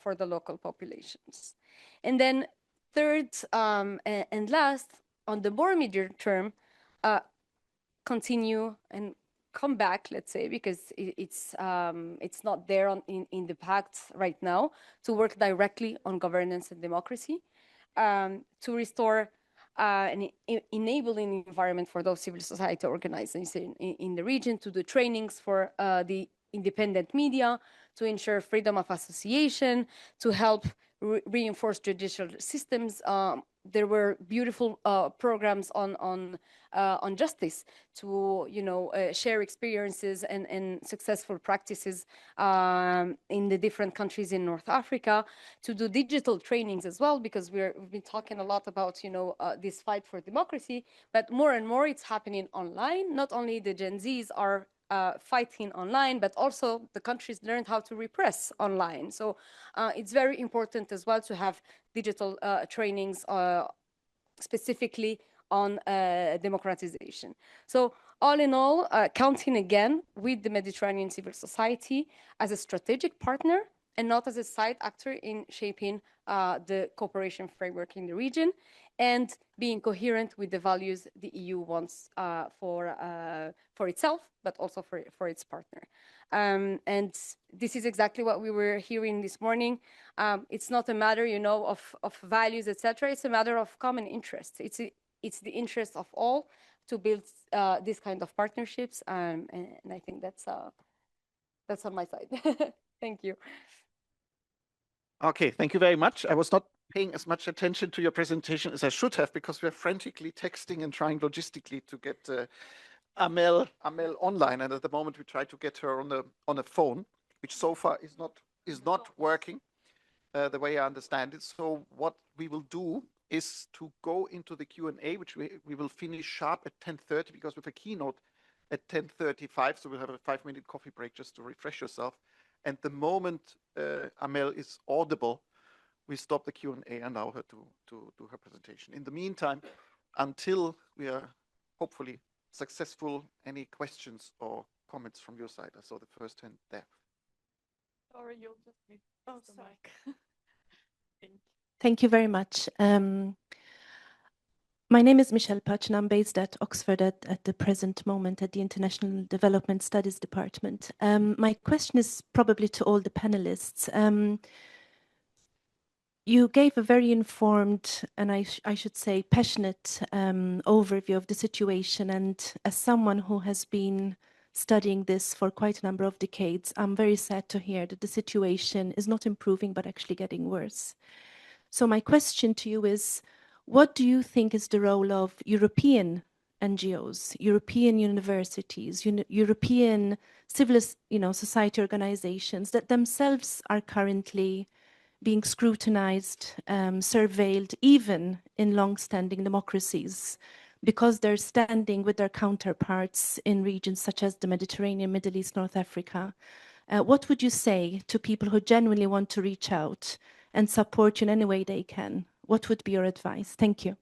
for the local populations. And then third and last, on the more medium term, continue and come back, let's say, because it's not there in the pact right now, to work directly on governance and democracy, to restore an enabling environment for those civil society organizations in the region, to do trainings for the independent media, to ensure freedom of association, to help reinforce judicial systems. There were beautiful programs on justice to, share experiences and successful practices in the different countries in North Africa, to do digital trainings as well, because we've been talking a lot about, this fight for democracy, but more and more it's happening online. Not only the Gen Zs are fighting online, but also the countries learned how to repress online. So it's very important as well to have digital trainings specifically on democratization. So all in all, counting again with the Mediterranean civil society as a strategic partner and not as a side actor in shaping the cooperation framework in the region, and being coherent with the values the EU wants for itself, but also for its partner. And this is exactly what we were hearing this morning. It's not a matter, of values, etc. It's a matter of common interests. It's the interest of all to build this kind of partnerships, and I think that's on my side. Thank you. Okay, thank you very much. I was not paying as much attention to your presentation as I should have, because we're frantically texting and trying logistically to get Amel online, and at the moment we try to get her on a phone, which so far is not working the way I understand it. So what we will do is to go into the Q&A, which we will finish sharp at 10:30, because we have a keynote at 10:35, so we'll have a 5-minute coffee break just to refresh yourself. And the moment Amel is audible, we stop the Q&A and allow her to do her presentation. In the meantime, until we are hopefully successful, any questions or comments from your side? I saw the first hand there. Sorry, you'll just need the mic. Thank you very much. My name is Michelle Patch, and I'm based at Oxford at the present moment at the International Development Studies Department. My question is probably to all the panelists. You gave a very informed and I should say passionate overview of the situation, and as someone who has been studying this for quite a number of decades, I'm very sad to hear that the situation is not improving but actually getting worse. So my question to you is, what do you think is the role of European NGOs, European universities, European civil society organizations that themselves are currently being scrutinized, surveilled, even in long-standing democracies, because they're standing with their counterparts in regions such as the Mediterranean, Middle East, North Africa? What would you say to people who genuinely want to reach out and support you in any way they can? What would be your advice? Thank you.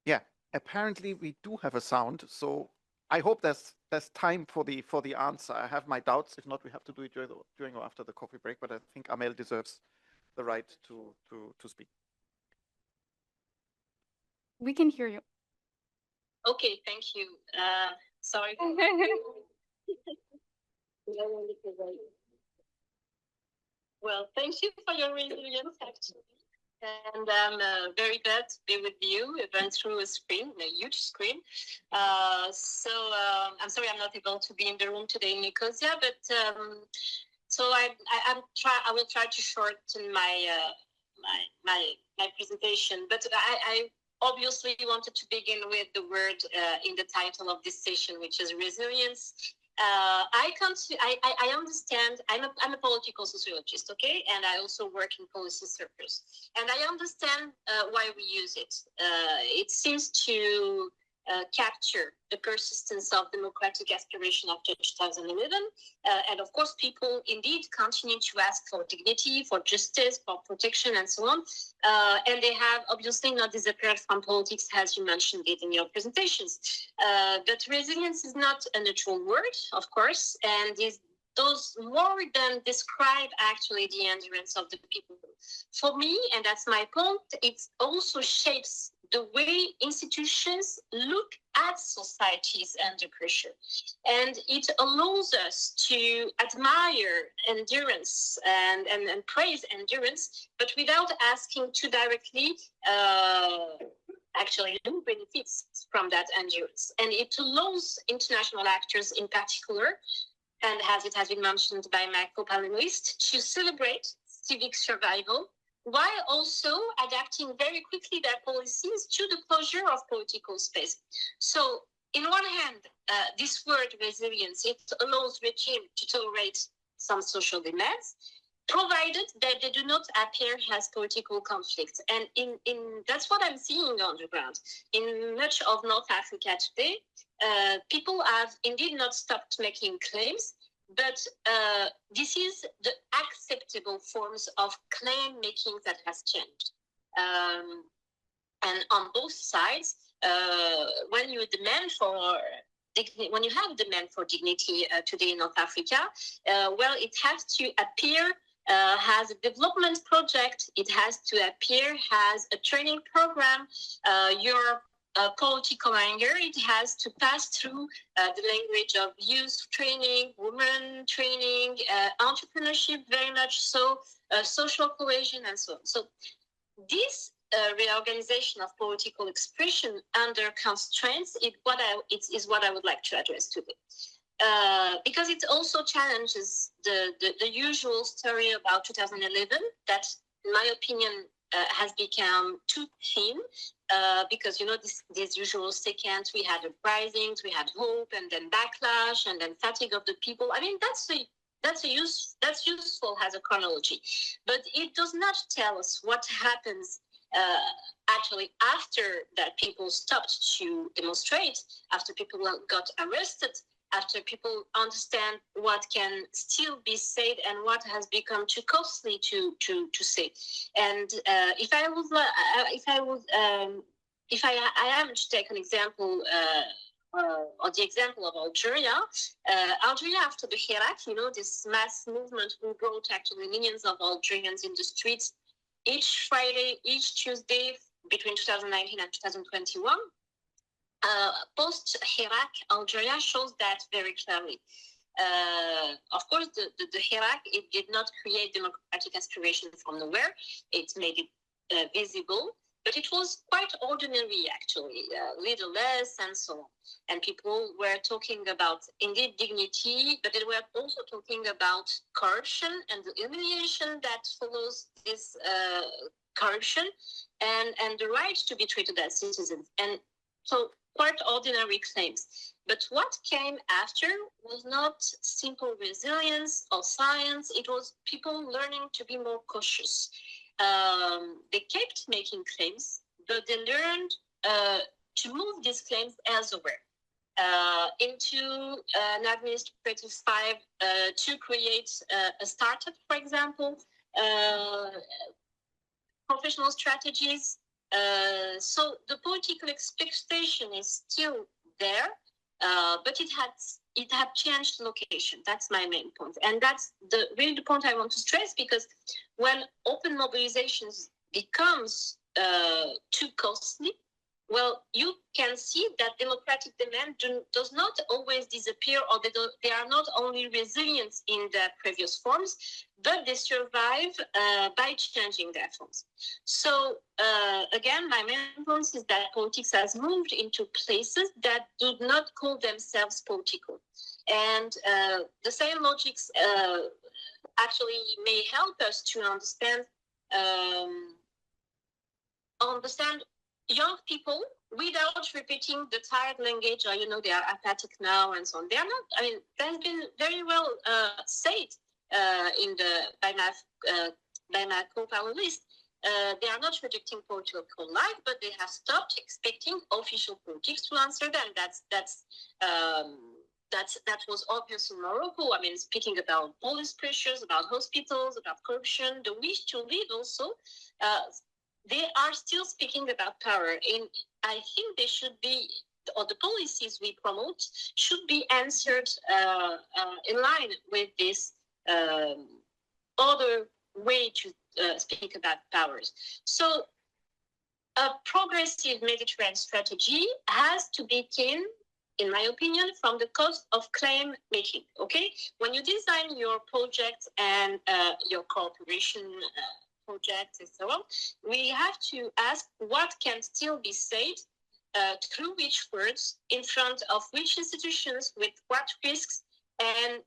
Yeah, apparently we do have a sound, so I hope there's time for the answer. I have my doubts. If not, we have to do it during or after the coffee break, but I think Amel deserves the right to speak. We can hear you. Okay, thank you. Sorry. Well, thank you for your resilience, actually. And I'm very glad to be with you, even through a screen, a huge screen. So I'm sorry I'm not able to be in the room today in Nicosia, but so I will try to shorten my my presentation. But I obviously wanted to begin with the word in the title of this session, which is resilience. I understand. I'm a political sociologist, okay, and I also work in policy circles, and I understand why we use it. It seems to capture the persistence of democratic aspiration after 2011. And of course, people indeed continue to ask for dignity, for justice, for protection, and so on. And they have obviously not disappeared from politics, as you mentioned it in your presentations. But resilience is not a neutral word, of course, and does more than describe actually the endurance of the people. For me, and that's my point, it also shapes the way institutions look at societies under pressure. And it allows us to admire endurance and praise endurance, but without asking too directly, actually, who benefits from that endurance. And it allows international actors in particular, and as it has been mentioned by my co-panelist, to celebrate civic survival while also adapting very quickly their policies to the closure of political space. So, in one hand, this word resilience, it allows regime to tolerate some social demands, provided that they do not appear as political conflicts. And that's what I'm seeing on the ground. In much of North Africa today, people have indeed not stopped making claims, but this is the acceptable forms of claim making that has changed. And on both sides, when you have a demand for dignity today in North Africa, well, it has to appear as a development project. It has to appear as a training program. Your political anger, it has to pass through the language of youth training, women training, entrepreneurship, very much so, social cohesion, and so on. So this reorganization of political expression under constraints is what I would like to address today. Because it also challenges the usual story about 2011 that, in my opinion, has become too thin, because, you know, these usual sequence, we had uprisings, we had hope, and then backlash, and then fatigue of the people. I mean, that's useful as a chronology, but it does not tell us what happens actually after that people stopped to demonstrate, after people got arrested, after people understand what can still be said and what has become too costly to say. And if I am to take an example, or the example of Algeria, Algeria after the Hirak, you know, this mass movement who brought actually millions of Algerians in the streets each Friday, each Tuesday between 2019 and 2021. Post-Hirak, Algeria shows that very clearly. Of course, the Hirak, it did not create democratic aspiration from nowhere. It made it visible, but it was quite ordinary, actually, leaderless and so on. And people were talking about, indeed, dignity, but they were also talking about corruption and the humiliation that follows this corruption and the right to be treated as citizens. And so quite ordinary claims. But what came after was not simple resilience or science. It was people learning to be more cautious. They kept making claims, but they learned to move these claims elsewhere, into an administrative file, to create a startup, for example, professional strategies. So the political expectation is still there, but it had changed location. That's my main point. And that's really the point I want to stress, because when open mobilizations becomes too costly, well, you can see that democratic demand does not always disappear, or they are not only resilient in their previous forms, but they survive by changing their forms. So again, my main point is that politics has moved into places that do not call themselves political. And the same logics actually may help us to understand young people without repeating the tired language, or, you know, they are apathic now and so on. They are not, I mean, that's been very well said by my co-panelist. They are not rejecting political life, but they have stopped expecting official politics to answer them. That was obvious in Morocco. I mean, speaking about police pressures, about hospitals, about corruption, the wish to live also. They are still speaking about power. And I think they should be, or the policies we promote should be answered in line with this other way to speak about powers. So a progressive Mediterranean strategy has to begin, in my opinion, from the cost of claim making, okay? When you design your project and your cooperation projects and so on, we have to ask what can still be said, through which words, in front of which institutions, with what risks, and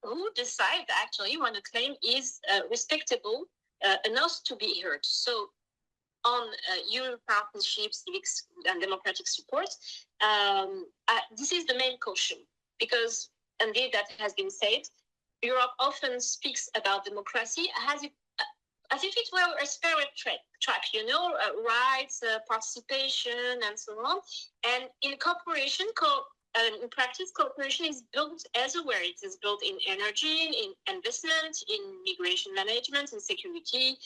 who decides actually when a claim is respectable enough to be heard. So on Europe partnerships, civics and democratic support, this is the main caution, because indeed that has been said, Europe often speaks about democracy as if it were a spirit track, you know, rights, participation, and so on. And in cooperation, in practice, cooperation is built elsewhere. It is built in energy, in investment, in migration management, in security,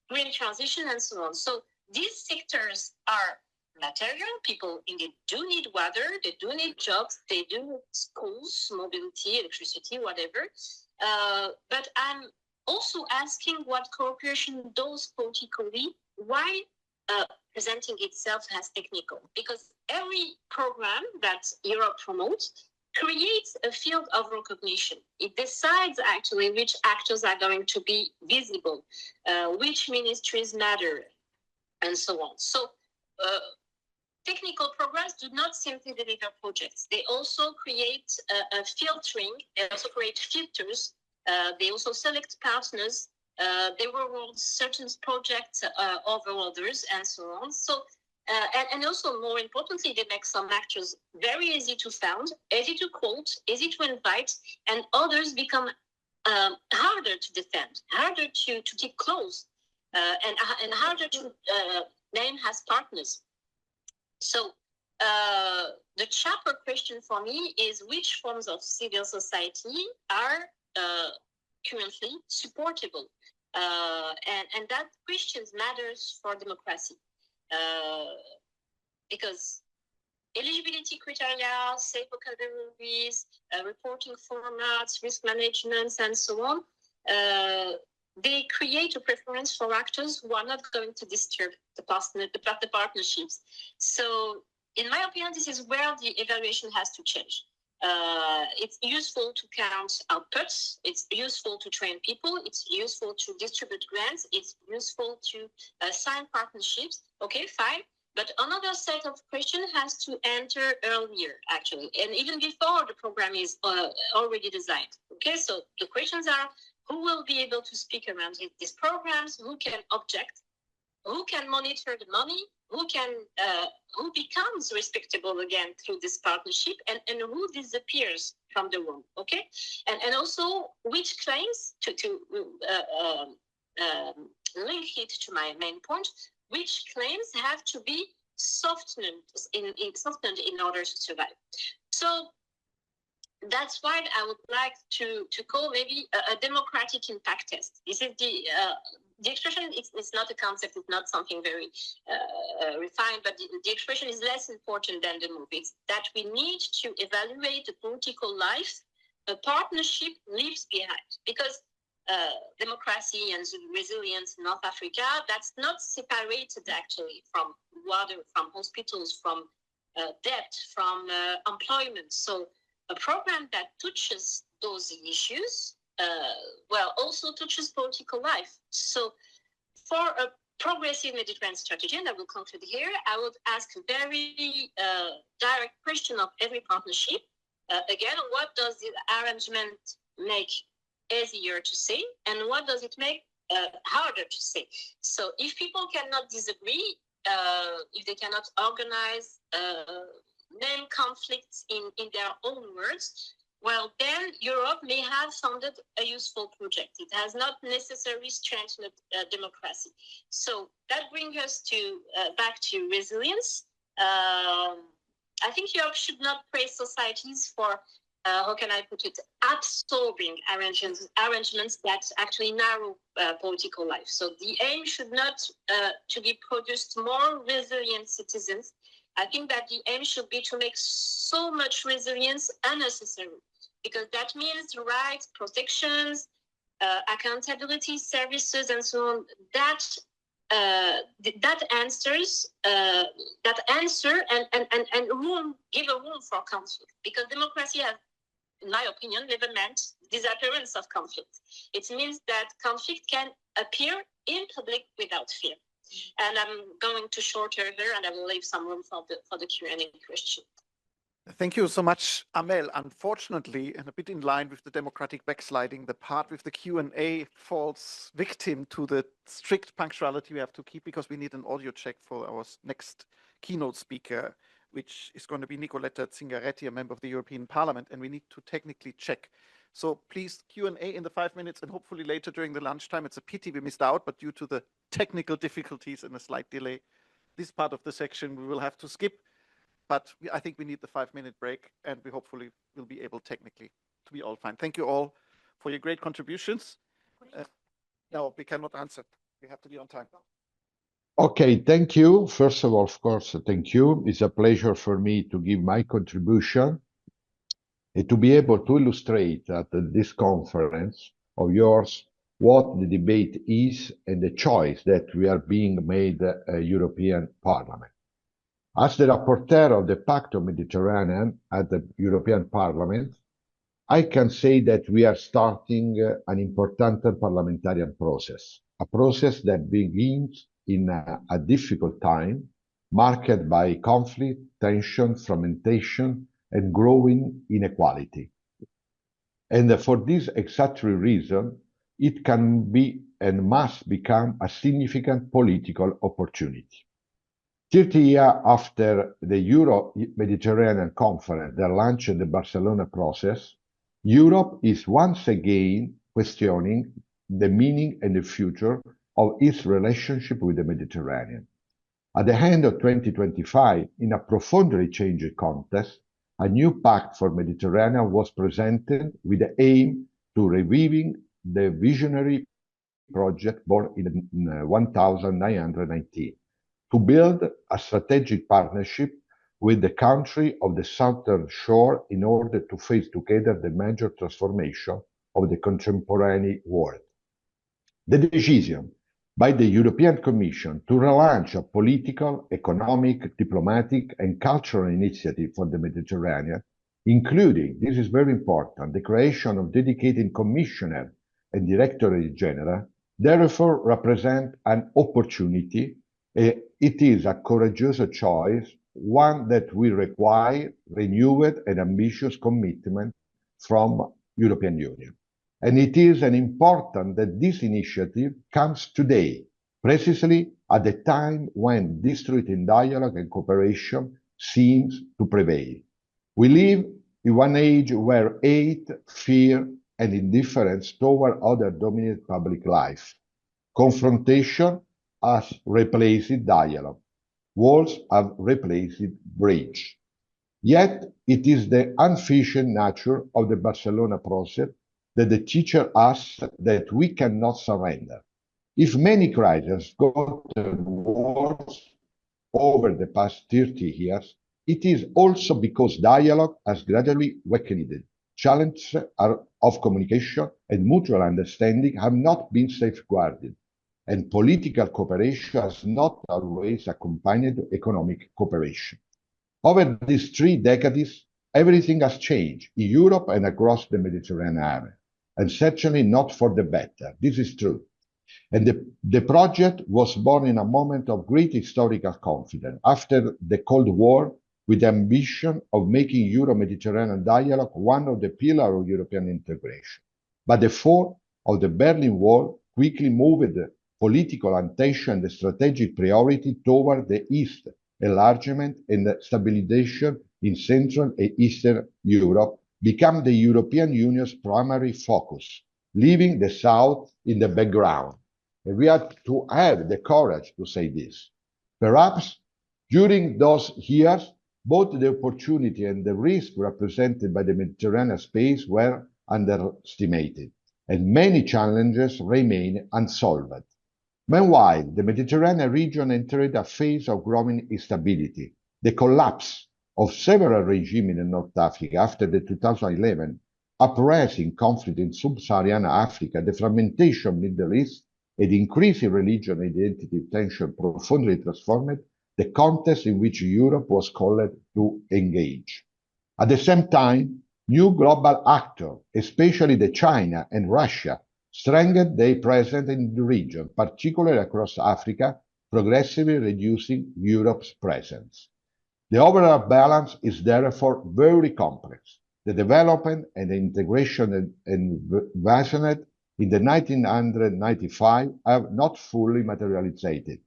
green transition, and so on. So these sectors are material. People indeed do need water, they do need jobs, they do need schools, mobility, electricity, whatever. But I'm also asking what cooperation does politically, why presenting itself as technical, because every program that Europe promotes creates a field of recognition. It decides actually which actors are going to be visible, which ministries matter, and so on. So technical programs do not simply deliver projects. They also create a filtering, they also create filters, they also select partners, they reward certain projects over others, and so on. So, and also more importantly, they make some actors very easy to found, easy to quote, easy to invite, and others become harder to defend, harder to keep close, and harder to name as partners. So the sharper question for me is which forms of civil society are currently supportable? And that question matters for democracy, because eligibility criteria, safe vocabularies, reporting formats, risk management, and so on, they create a preference for actors who are not going to disturb the partnerships. So, in my opinion, this is where the evaluation has to change. It's useful to count outputs. It's useful to train people. It's useful to distribute grants. It's useful to sign partnerships. Okay, fine. But another set of questions has to enter earlier, actually, and even before the program is already designed. Okay, so the questions are: who will be able to speak around these programs? Who can object? Who can monitor the money? Who becomes respectable again through this partnership, and who disappears from the room? Okay, and also which claims to link it to my main point. Which claims have to be softened in order to survive? So that's why I would like to call maybe a democratic impact test. This is the expression. It's not a concept. It's not something very refined, but the expression is less important than the move. It's that we need to evaluate the political life a partnership leaves behind, because democracy and resilience in North Africa, that's not separated actually from water, from hospitals, from debt, from employment. So a program that touches those issues, also touches political life. So for a progressive Mediterranean strategy, and I will conclude here, I would ask a very direct question of every partnership. Again, what does the arrangement make easier to say, and what does it make harder to say? So if people cannot disagree, if they cannot organize, name conflicts in their own words, well, then Europe may have founded a useful project. It has not necessarily strengthened democracy. So that brings us to back to resilience. I think Europe should not praise societies for, how can I put it, absorbing arrangements that actually narrow political life. So the aim should not to be produced more resilient citizens. I think that the aim should be to make so much resilience unnecessary, because that means rights, protections, accountability, services, and so on. That answer and room, give a room for conflict, because democracy has, in my opinion, never meant disappearance of conflict. It means that conflict can appear in public without fear. And I'm going to shorter here, and I will leave some room for the Q&A question. Thank you so much, Amel. Unfortunately, and a bit in line with the democratic backsliding, the part with the Q&A falls victim to the strict punctuality we have to keep, because we need an audio check for our next keynote speaker, which is going to be Nicoletta Zingaretti, a member of the European Parliament, and we need to technically check. So please, Q&A in the 5 minutes, and hopefully later during the lunchtime. It's a pity we missed out, but due to the technical difficulties and a slight delay, this part of the section we will have to skip. But I think we need the 5-minute break, and we hopefully will be able technically to be all fine. Thank you all for your great contributions. No, we cannot answer. We have to be on time. Okay, thank you. First of all, of course, thank you. It's a pleasure for me to give my contribution and to be able to illustrate at this conference of yours what the debate is and the choice that we are being made European Parliament. As the rapporteur of the Pact of Mediterranean at the European Parliament, I can say that we are starting an important parliamentarian process, a process that begins in a difficult time, marked by conflict, tension, fragmentation, and growing inequality. And for this exact reason, it can be and must become a significant political opportunity. 30 years after the Euro-Mediterranean Conference that launched the Barcelona process, Europe is once again questioning the meaning and the future of its relationship with the Mediterranean. At the end of 2025, in a profoundly changed context, a new pact for Mediterranean was presented with the aim to reviving the visionary project born in 1919. To build a strategic partnership with the country of the southern shore in order to face together the major transformation of the contemporary world. The decision by the European Commission to relaunch a political, economic, diplomatic, and cultural initiative for the Mediterranean, including, this is very important, the creation of dedicated commissioner and directorate general, therefore represent an opportunity. It is a courageous choice, one that will require renewed and ambitious commitment from European Union. And it is important that this initiative comes today, precisely at the time when district in dialogue and cooperation seems to prevail. We live in one age where hate, fear, and indifference toward others dominate public life. Confrontation has replaced dialogue. Walls have replaced bridge. Yet it is the unfinished nature of the Barcelona process that teaches us that we cannot surrender. If many crises got worse over the past 30 years, it is also because dialogue has gradually weakened. Challenges of communication and mutual understanding have not been safeguarded, and political cooperation has not always accompanied economic cooperation. Over these 3 decades, everything has changed in Europe and across the Mediterranean area, and certainly not for the better. This is true. And the project was born in a moment of great historical confidence after the Cold War, with the ambition of making Euro-Mediterranean dialogue one of the pillars of European integration. But the fall of the Berlin Wall quickly moved political attention and the strategic priority toward the East, enlargement and stabilization in Central and Eastern Europe, become the European Union's primary focus, leaving the South in the background. And we have to have the courage to say this. Perhaps during those years, both the opportunity and the risk represented by the Mediterranean space were underestimated, and many challenges remain unsolved. Meanwhile, the Mediterranean region entered a phase of growing instability. The collapse of several regimes in North Africa after the 2011 uprising conflict in sub-Saharan Africa, the fragmentation of the Middle East, and increasing religion identity tension profoundly transformed the context in which Europe was called to engage. At the same time, new global actors, especially the China and Russia, strengthened their presence in the region, particularly across Africa, progressively reducing Europe's presence. The overall balance is therefore very complex. The development and the integration envisioned in the 1995 have not fully materialized.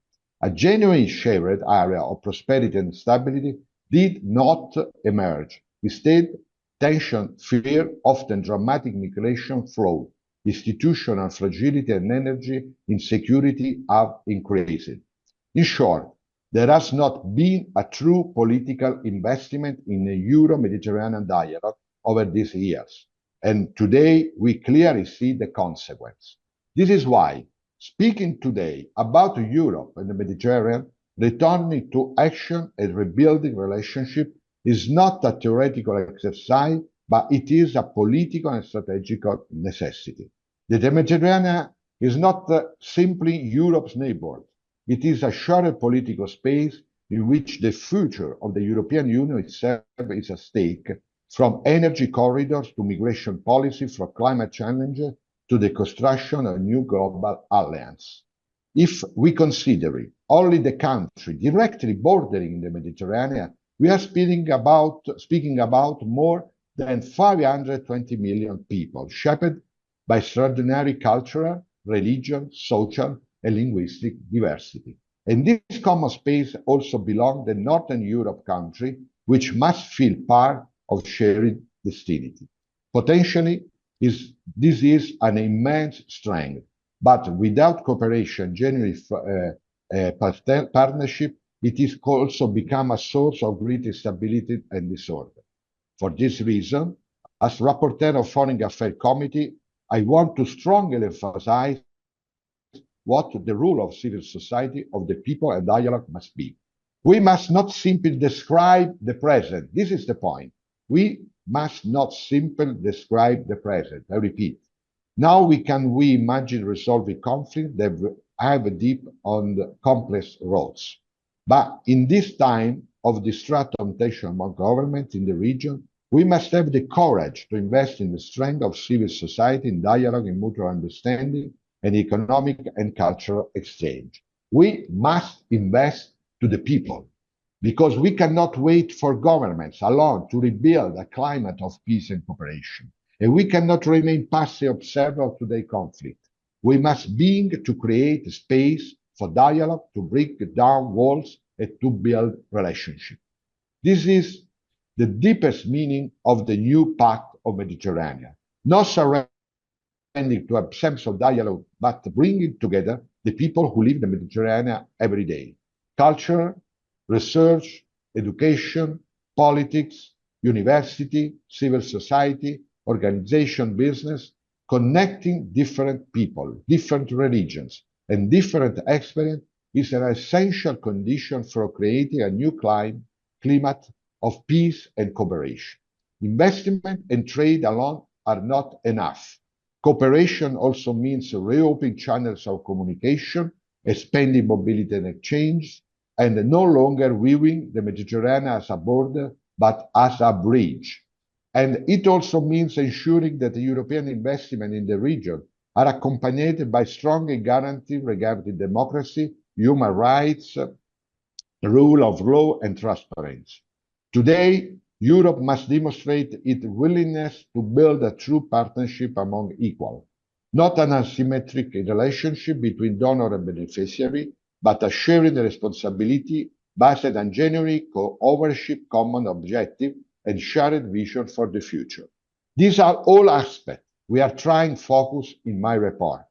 A genuine shared area of prosperity and stability did not emerge. Instead, tension, fear, often dramatic migration flow, institutional fragility and energy insecurity have increased. In short, there has not been a true political investment in a Euro-Mediterranean dialogue over these years. And today, we clearly see the consequence. This is why, speaking today about Europe and the Mediterranean, returning to action and rebuilding relationship is not a theoretical exercise, but it is a political and strategical necessity. The Mediterranean is not simply Europe's neighbor. It is a shared political space in which the future of the European Union itself is at stake, from energy corridors to migration policy, from climate challenges to the construction of a new global alliance. If we consider only the country directly bordering the Mediterranean, we are speaking about more than 520 million people, shaped by extraordinary cultural, religion, social, and linguistic diversity. And this common space also belongs to the Northern Europe country, which must feel part of shared destiny. Potentially, this is an immense strength, but without cooperation, genuine partnership, it is also become a source of great instability and disorder. For this reason, as Rapporteur of Foreign Affairs Committee, I want to strongly emphasize what the role of civil society, of the people, and dialogue must be. We must not simply describe the present. This is the point. We must not simply describe the present. I repeat. Now we imagine resolving conflict that have deep and complex roots. But in this time of distrust and tension among governments in the region, we must have the courage to invest in the strength of civil society, in dialogue, in mutual understanding, and economic and cultural exchange. We must invest to the people, because we cannot wait for governments alone to rebuild a climate of peace and cooperation. And we cannot remain passive observers of today's conflict. We must begin to create space for dialogue, to break down walls, and to build relationships. This is the deepest meaning of the new Pact of Mediterranean. Not surrendering to absence of dialogue, but bringing together the people who live in the Mediterranean every day. Culture, research, education, politics, university, civil society, organization, business, connecting different people, different religions, and different experience is an essential condition for creating a new climate of peace and cooperation. Investment and trade alone are not enough. Cooperation also means reopening channels of communication, expanding mobility and exchange, and no longer viewing the Mediterranean as a border, but as a bridge. And it also means ensuring that the European investment in the region are accompanied by strong guarantees regarding democracy, human rights, rule of law, and transparency. Today, Europe must demonstrate its willingness to build a true partnership among equals, not an asymmetric relationship between donor and beneficiary, but a shared responsibility based on genuine co-ownership, common objective, and shared vision for the future. These are all aspects we are trying to focus in my report.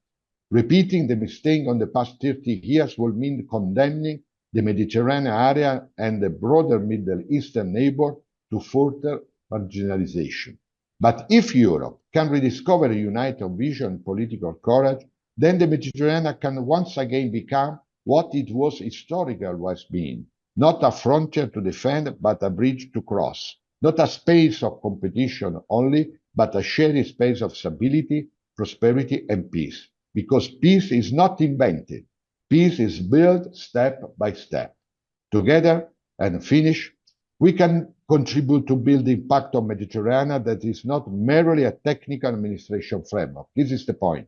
Repeating the mistake on the past 30 years will mean condemning the Mediterranean area and the broader Middle Eastern neighbor to further marginalization. But if Europe can rediscover a united vision and political courage, then the Mediterranean can once again become what it was historically always been, not a frontier to defend, but a bridge to cross, not a space of competition only, but a shared space of stability, prosperity, and peace. Because peace is not invented. Peace is built step by step. Together, and finish, we can contribute to build the impact of Mediterranean that is not merely a technical administration framework. This is the point,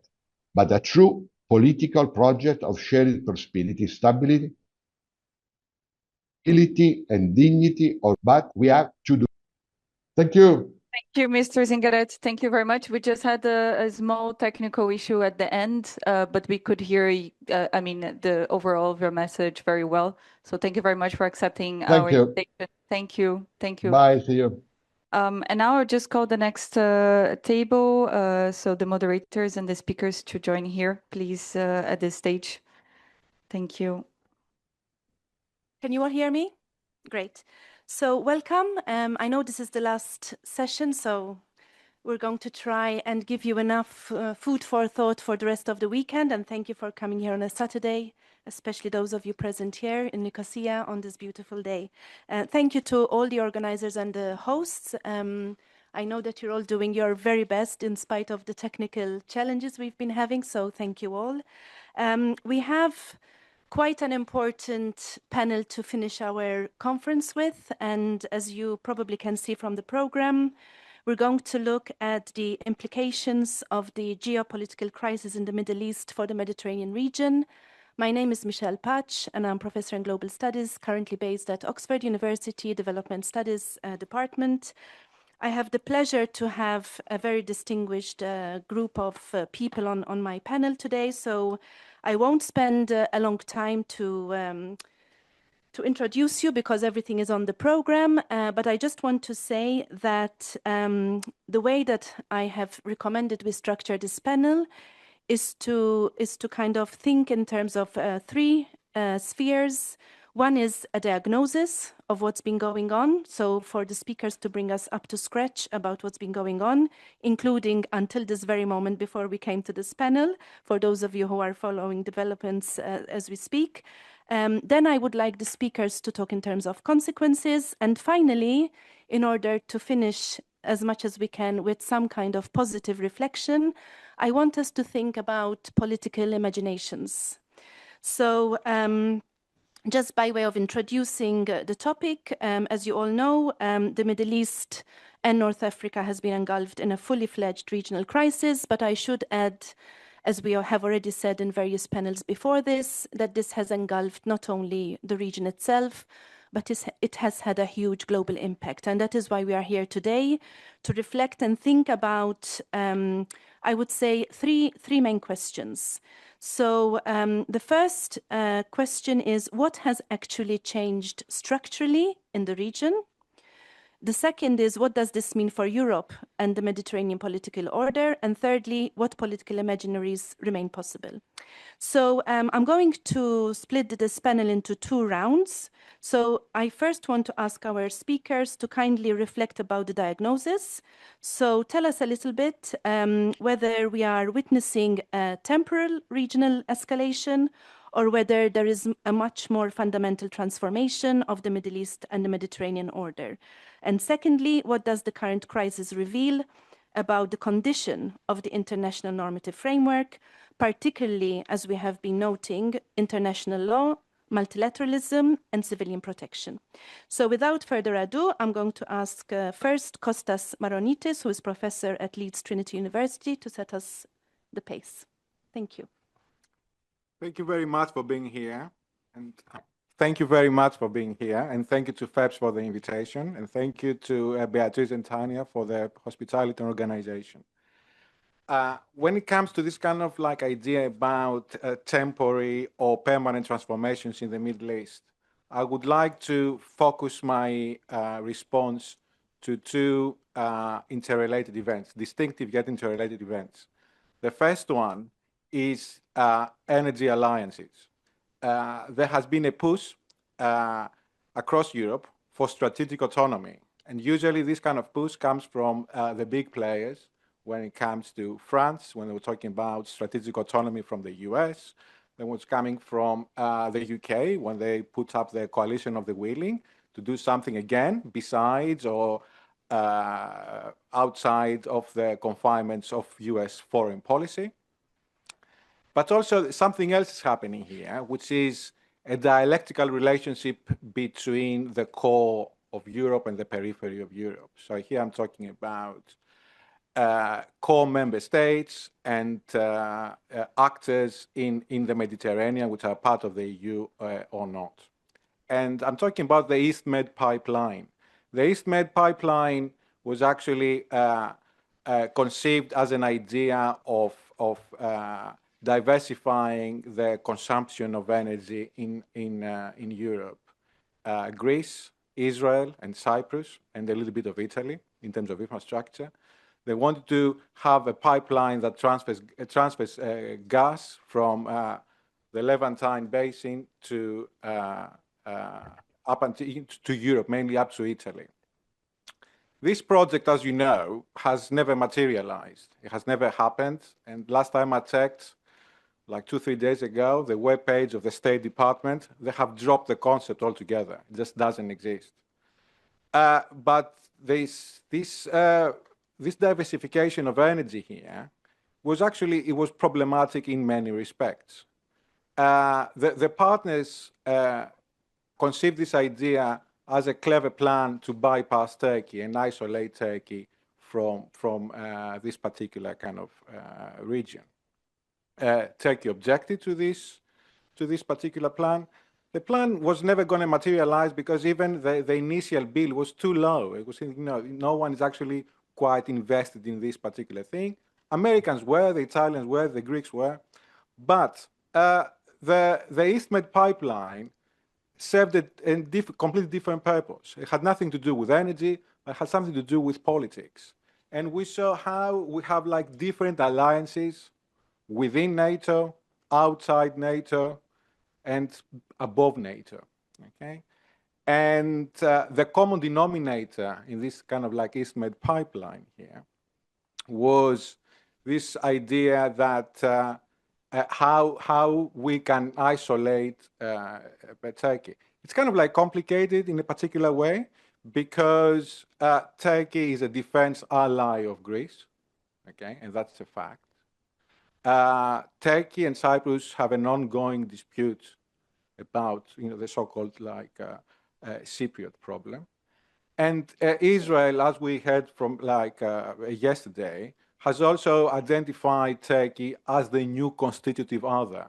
but a true political project of shared prosperity, stability, and dignity, but we have to do. Thank you. Thank you, Mr. Zingaretti. Thank you very much. We just had a small technical issue at the end, but we could hear, the overall of your message very well. So thank you very much for accepting our invitation. Thank you. Thank you. Bye. See you. And now I'll just call the next table. So the moderators and the speakers to join here, please, at this stage. Thank you. Can you all hear me? Great. So welcome. I know this is the last session, so we're going to try and give you enough food for thought for the rest of the weekend. And thank you for coming here on a Saturday, especially those of you present here in Nicosia on this beautiful day. Thank you to all the organizers and the hosts. I know that you're all doing your very best in spite of the technical challenges we've been having, so thank you all. We have quite an important panel to finish our conference with, and as you probably can see from the program, we're going to look at the implications of the geopolitical crisis in the Middle East for the Mediterranean region. My name is Michelle Patch, and I'm Professor in Global Studies, currently based at Oxford University Development Studies Department. I have the pleasure to have a very distinguished group of people on my panel today, so I won't spend a long time to introduce you because everything is on the program, but I just want to say that the way that I have recommended we structure this panel is to kind of think in terms of three spheres. One is a diagnosis of what's been going on, so for the speakers to bring us up to scratch about what's been going on, including until this very moment before we came to this panel, for those of you who are following developments as we speak. Then I would like the speakers to talk in terms of consequences, and finally, in order to finish as much as we can with some kind of positive reflection, I want us to think about political imaginations. So, just by way of introducing the topic, as you all know, the Middle East and North Africa has been engulfed in a fully fledged regional crisis, but I should add, as we have already said in various panels before this, that this has engulfed not only the region itself, but it has had a huge global impact. And that is why we are here today to reflect and think about, I would say, three main questions. So the first question is, what has actually changed structurally in the region? The second is, what does this mean for Europe and the Mediterranean political order? And thirdly, what political imaginaries remain possible? So I'm going to split this panel into two rounds. So I first want to ask our speakers to kindly reflect about the diagnosis. So tell us a little bit whether we are witnessing a temporal regional escalation or whether there is a much more fundamental transformation of the Middle East and the Mediterranean order. And secondly, what does the current crisis reveal about the condition of the international normative framework, particularly, as we have been noting, international law, multilateralism, and civilian protection. So without further ado, I'm going to ask first Costas Maronitis, who is professor at Leeds Trinity University, to set us the pace. Thank you. Thank you very much for being here. And thank you very much for being here. And thank you to FEPS for the invitation. And thank you to Beatrice and Tanya for their hospitality and organization. When it comes to this kind of idea about temporary or permanent transformations in the Middle East, I would like to focus my response to two interrelated events, distinctive yet interrelated events. The first one is energy alliances. There has been a push across Europe for strategic autonomy. And usually this kind of push comes from the big players when it comes to France, when they were talking about strategic autonomy from the US, then was coming from the UK when they put up the coalition of the willing to do something again besides or outside of the confinements of US foreign policy. But also something else is happening here, which is a dialectical relationship between the core of Europe and the periphery of Europe. So here I'm talking about core member states and actors in the Mediterranean, which are part of the EU or not. And I'm talking about the East Med pipeline. The East Med pipeline was actually conceived as an idea of diversifying the consumption of energy in Europe. Greece, Israel, and Cyprus, and a little bit of Italy in terms of infrastructure. They wanted to have a pipeline that transfers gas from the Levantine basin to up to Europe, mainly up to Italy. This project, as you know, has never materialized. It has never happened. And last time I checked, like 2-3 days ago, the webpage of the State Department, they have dropped the concept altogether. It just doesn't exist. But this diversification of energy here was actually, it was problematic in many respects. The partners conceived this idea as a clever plan to bypass Turkey and isolate Turkey from this particular kind of region. Turkey objected to this particular plan. The plan was never going to materialize because even the initial bill was too low. It was, no one is actually quite invested in this particular thing. Americans were, the Italians were, the Greeks were, but the East Med pipeline served a completely different purpose. It had nothing to do with energy, but it had something to do with politics. And we saw how we have like different alliances within NATO, outside NATO, and above NATO, okay? And the common denominator in this kind of like East Med pipeline here was this idea that how we can isolate Turkey. It's kind of like complicated in a particular way because Turkey is a defense ally of Greece, okay, and that's a fact. Turkey and Cyprus have an ongoing dispute about, the so-called like Cypriot problem, and Israel, as we heard from like yesterday, has also identified Turkey as the new constitutive other.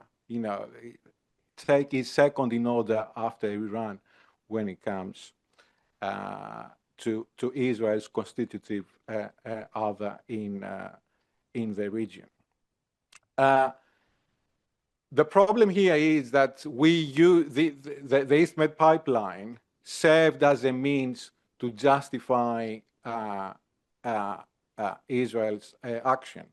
Turkey is second in order after Iran when it comes to Israel's constitutive other in the region. The problem here is that we use the East Med pipeline served as a means to justify Israel's action.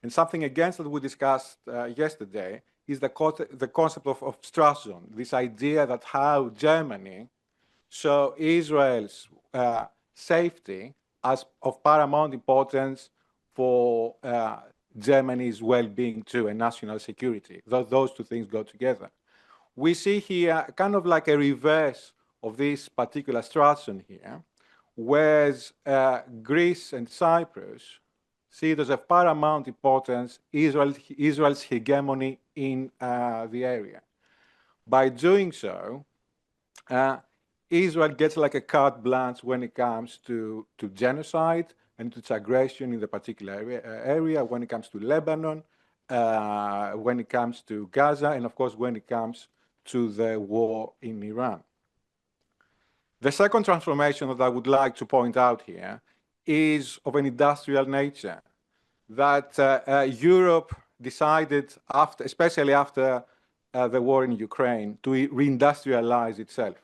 And something against that we discussed yesterday is the concept of Strasson, this idea that how Germany saw Israel's safety as of paramount importance for Germany's well-being too and national security. Those two things go together. We see here kind of like a reverse of this particular Strasson here, whereas Greece and Cyprus see it as of paramount importance Israel's hegemony in the area. By doing so, Israel gets like a carte blanche when it comes to genocide and to its aggression in the particular area, when it comes to Lebanon, when it comes to Gaza, and of course when it comes to the war in Iran. The second transformation that I would like to point out here is of an industrial nature, that Europe decided, especially after the war in Ukraine, to reindustrialize itself.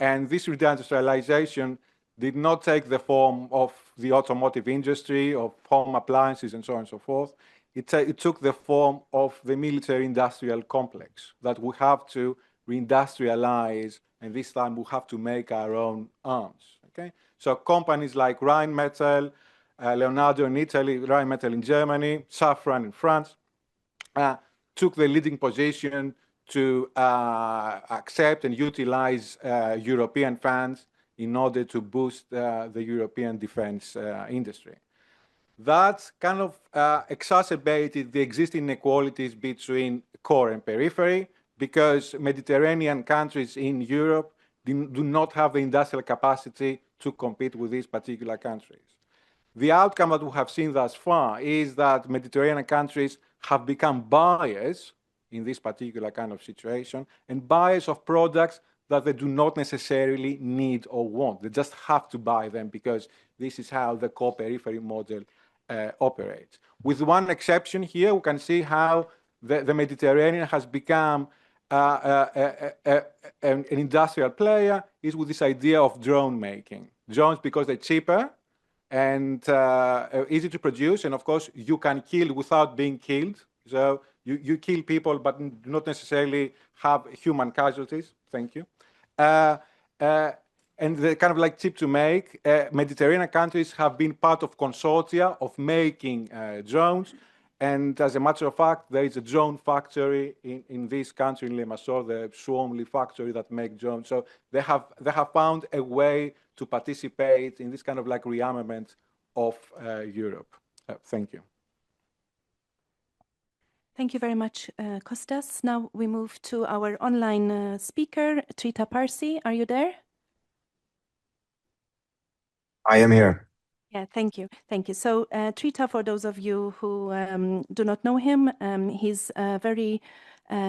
And this reindustrialization did not take the form of the automotive industry, of home appliances, and so on and so forth. It took the form of the military-industrial complex, that we have to reindustrialize, and this time we have to make our own arms. Okay, so companies like Rheinmetall, Leonardo in Italy, Rheinmetall in Germany, Safran in France, took the leading position to accept and utilize European funds in order to boost the European defense industry. That kind of exacerbated the existing inequalities between core and periphery, because Mediterranean countries in Europe do not have the industrial capacity to compete with these particular countries. The outcome that we have seen thus far is that Mediterranean countries have become buyers in this particular kind of situation, and buyers of products that they do not necessarily need or want. They just have to buy them because this is how the core periphery model operates. With one exception here, we can see how the Mediterranean has become an industrial player, is with this idea of drone making. Drones, because they're cheaper and easy to produce, and of course you can kill without being killed. So you kill people but do not necessarily have human casualties. Thank you. And the kind of like cheap to make, Mediterranean countries have been part of consortia of making drones. And as a matter of fact, there is a drone factory in this country, in Limassol, the Suomli factory that make drones. So they have found a way to participate in this kind of like rearmament of Europe. Thank you. Thank you very much, Costas. Now we move to our online speaker, Trita Parsi. Are you there? I am here. Yeah, thank you. Thank you. So Trita, for those of you who do not know him, he's a very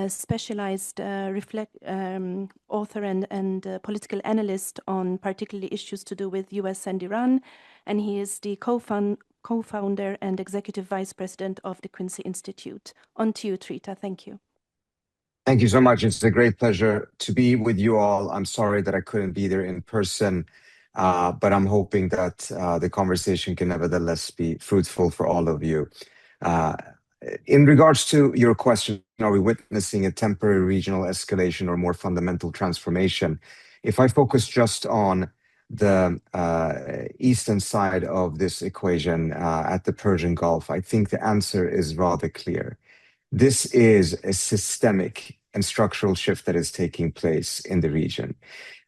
specialized author and political analyst on particularly issues to do with US and Iran. And he is the co-founder and executive vice president of the Quincy Institute. On to you, Trita. Thank you. Thank you so much. It's a great pleasure to be with you all. I'm sorry that I couldn't be there in person, but I'm hoping that the conversation can nevertheless be fruitful for all of you. In regards to your question, are we witnessing a temporary regional escalation or more fundamental transformation? If I focus just on the eastern side of this equation at the Persian Gulf, I think the answer is rather clear. This is a systemic and structural shift that is taking place in the region.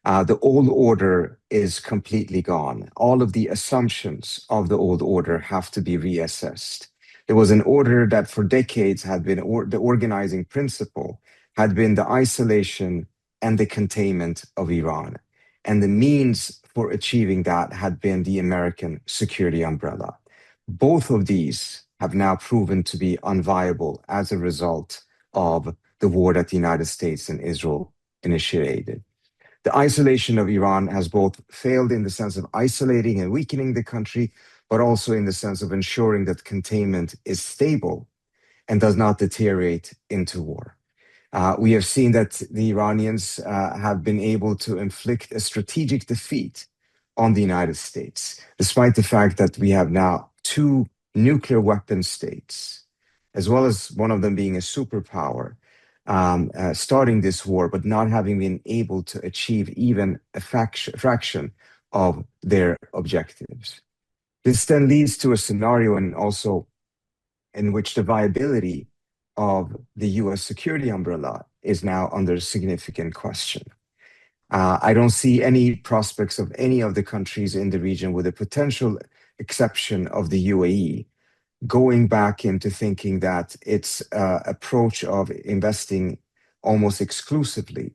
The old order is completely gone. All of the assumptions of the old order have to be reassessed. There was an order that for decades had been, the organizing principle had been the isolation and the containment of Iran. And the means for achieving that had been the American security umbrella. Both of these have now proven to be unviable as a result of the war that the United States and Israel initiated. The isolation of Iran has both failed in the sense of isolating and weakening the country, but also in the sense of ensuring that containment is stable and does not deteriorate into war. We have seen that the Iranians have been able to inflict a strategic defeat on the United States, despite the fact that we have now two nuclear weapon states, as well as one of them being a superpower, starting this war, but not having been able to achieve even a fraction of their objectives. This then leads to a scenario and also in which the viability of the US security umbrella is now under significant question. I don't see any prospects of any of the countries in the region, with a potential exception of the UAE, going back into thinking that its approach of investing almost exclusively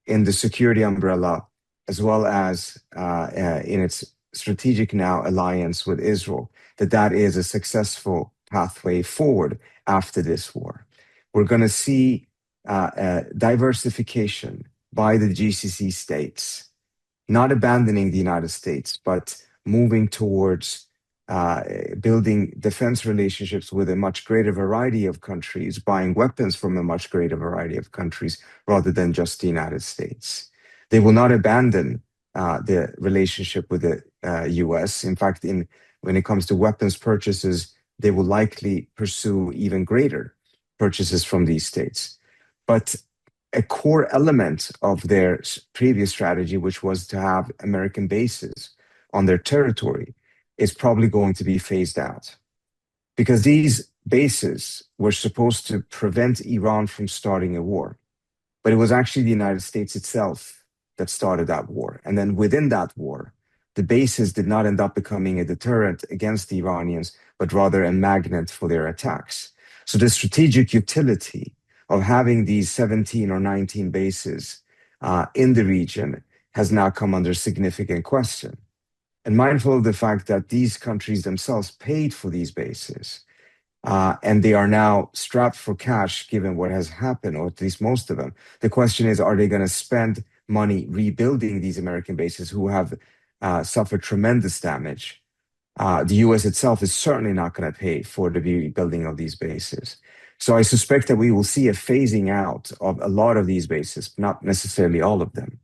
in the security umbrella, as well as in its strategic now alliance with Israel, that is a successful pathway forward after this war. We're going to see diversification by the GCC states, not abandoning the United States, but moving towards building defense relationships with a much greater variety of countries, buying weapons from a much greater variety of countries, rather than just the United States. They will not abandon the relationship with the US. In fact, when it comes to weapons purchases, they will likely pursue even greater purchases from these states. But a core element of their previous strategy, which was to have American bases on their territory, is probably going to be phased out. Because these bases were supposed to prevent Iran from starting a war. But it was actually the United States itself that started that war. And then within that war, the bases did not end up becoming a deterrent against the Iranians, but rather a magnet for their attacks. So the strategic utility of having these 17 or 19 bases in the region has now come under significant question. And mindful of the fact that these countries themselves paid for these bases, and they are now strapped for cash given what has happened, or at least most of them. The question is, are they going to spend money rebuilding these American bases who have suffered tremendous damage? The US itself is certainly not going to pay for the rebuilding of these bases. So I suspect that we will see a phasing out of a lot of these bases, not necessarily all of them.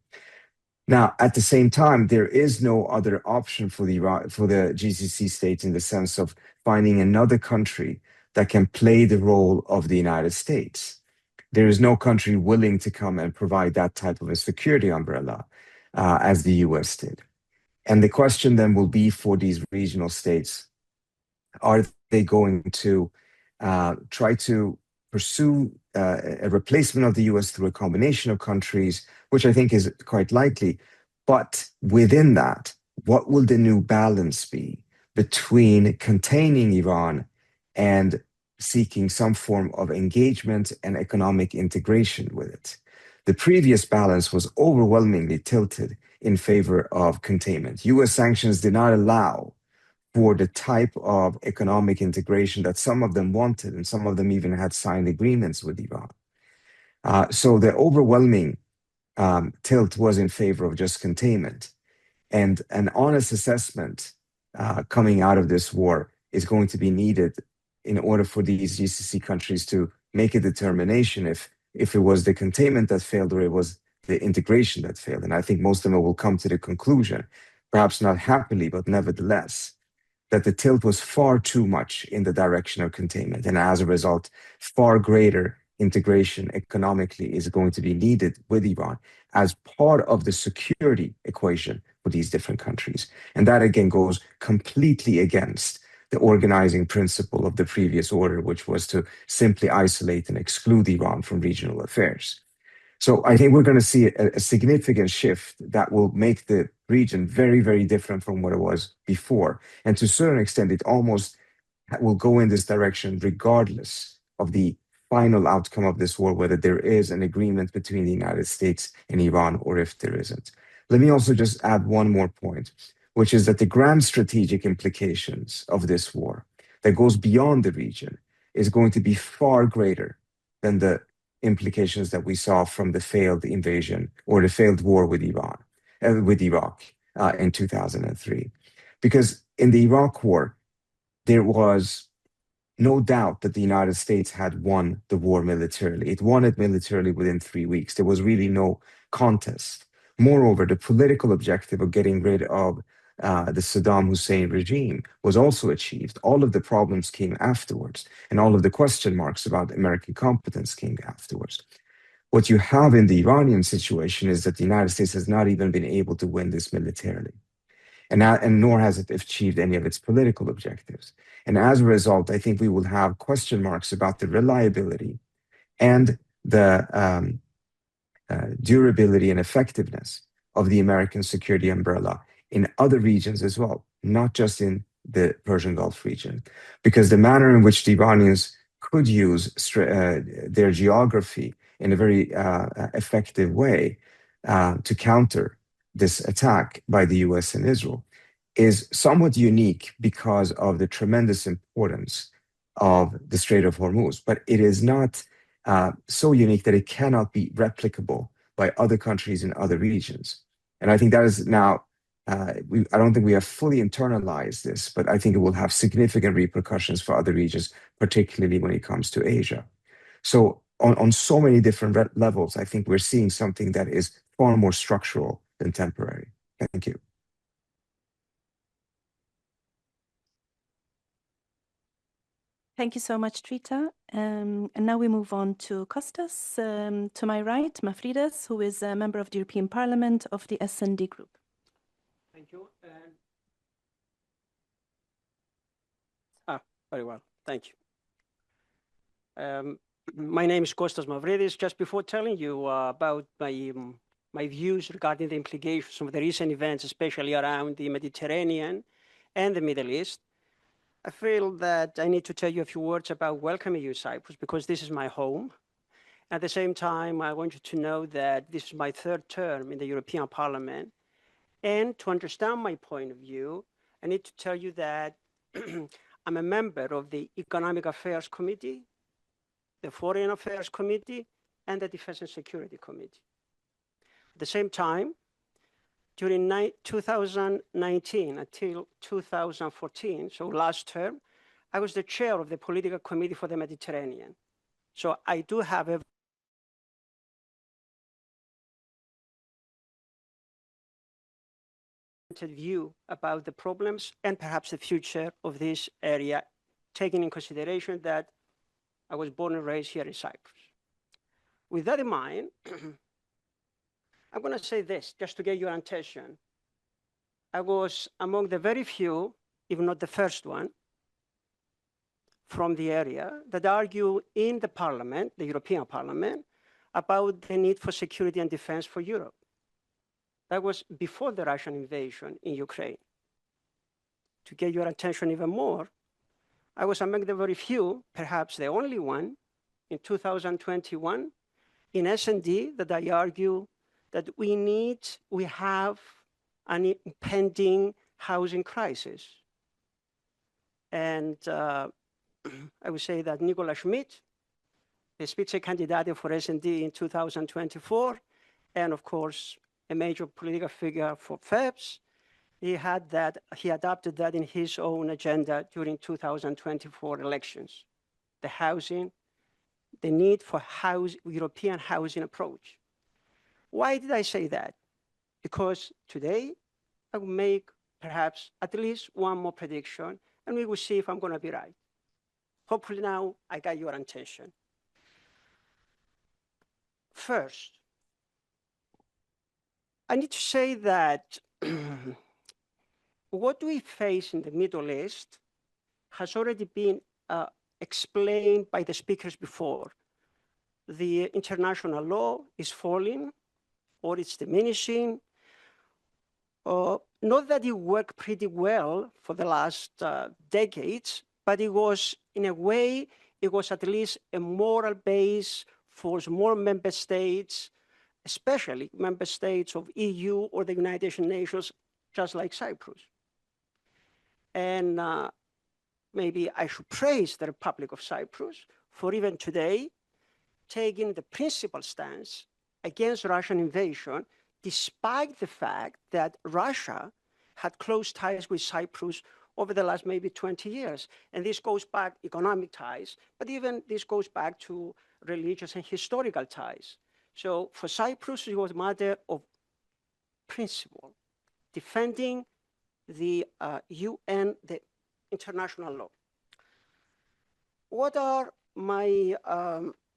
Now, at the same time, there is no other option for the GCC states in the sense of finding another country that can play the role of the United States. There is no country willing to come and provide that type of a security umbrella as the US did. And the question then will be for these regional states, are they going to try to pursue a replacement of the US through a combination of countries, which I think is quite likely. But within that, what will the new balance be between containing Iran and seeking some form of engagement and economic integration with it? The previous balance was overwhelmingly tilted in favor of containment. US sanctions did not allow for the type of economic integration that some of them wanted, and some of them even had signed agreements with Iran. So the overwhelming tilt was in favor of just containment. And an honest assessment coming out of this war is going to be needed in order for these GCC countries to make a determination if it was the containment that failed or it was the integration that failed. And I think most of them will come to the conclusion, perhaps not happily, but nevertheless, that the tilt was far too much in the direction of containment. And as a result, far greater integration economically is going to be needed with Iran as part of the security equation for these different countries. And that again goes completely against the organizing principle of the previous order, which was to simply isolate and exclude Iran from regional affairs. So I think we're going to see a significant shift that will make the region very, very different from what it was before. And to a certain extent, it almost will go in this direction regardless of the final outcome of this war, whether there is an agreement between the United States and Iran or if there isn't. Let me also just add one more point, which is that the grand strategic implications of this war that goes beyond the region is going to be far greater than the implications that we saw from the failed invasion or the failed war with Iran, with Iraq in 2003. Because in the Iraq war, there was no doubt that the United States had won the war militarily. It won it militarily within 3 weeks. There was really no contest. Moreover, the political objective of getting rid of the Saddam Hussein regime was also achieved. All of the problems came afterwards, and all of the question marks about American competence came afterwards. What you have in the Iranian situation is that the United States has not even been able to win this militarily, and nor has it achieved any of its political objectives. And as a result, I think we will have question marks about the reliability and the durability and effectiveness of the American security umbrella in other regions as well, not just in the Persian Gulf region, because the manner in which the Iranians could use their geography in a very effective way to counter this attack by the US and Israel is somewhat unique because of the tremendous importance of the Strait of Hormuz, but it is not so unique that it cannot be replicable by other countries in other regions. And I think that is now, I don't think we have fully internalized this, but I think it will have significant repercussions for other regions, particularly when it comes to Asia. So on so many different levels, I think we're seeing something that is far more structural than temporary. Thank you. Thank you so much, Trita. And now we move on to Costas. To my right, Mavrides, who is a member of the European Parliament of the S&D Group. Thank you. Very well. Thank you. My name is Costas Mavrides. Just before telling you about my views regarding the implications of the recent events, especially around the Mediterranean and the Middle East, I feel that I need to tell you a few words about welcoming you, Cyprus, because this is my home. At the same time, I want you to know that this is my third term in the European Parliament. And to understand my point of view, I need to tell you that I'm a member of the Economic Affairs Committee, the Foreign Affairs Committee, and the Defense and Security Committee. At the same time, during 2019 until 2014, so last term, I was the chair of the Political Committee for the Mediterranean. So I do have a view about the problems and perhaps the future of this area, taking in consideration that I was born and raised here in Cyprus. With that in mind, I'm going to say this just to get your attention. I was among the very few, if not the first one, from the area that argue in the Parliament, the European Parliament, about the need for security and defense for Europe. That was before the Russian invasion in Ukraine. To get your attention even more, I was among the very few, perhaps the only one, in 2021 in S&D that I argue that we have an impending housing crisis. And I would say that Nicola Schmidt, the Spitzenkandidatin for S&D in 2024, and of course, a major political figure for FEPS, he adopted that in his own agenda during 2024 elections. The housing, the need for European housing approach. Why did I say that? Because today I will make perhaps at least one more prediction, and we will see if I'm going to be right. Hopefully now I got your attention. First, I need to say that what we face in the Middle East has already been explained by the speakers before. The international law is falling, or it's diminishing. Not that it worked pretty well for the last decades, but it was, in a way, it was at least a moral base for more member states, especially member states of EU or the United Nations, just like Cyprus. And maybe I should praise the Republic of Cyprus for even today taking the principal stance against Russian invasion, despite the fact that Russia had close ties with Cyprus over the last maybe 20 years. And this goes back economic ties, but even this goes back to religious and historical ties. So for Cyprus, it was a matter of principle, defending the UN, the international law. What are my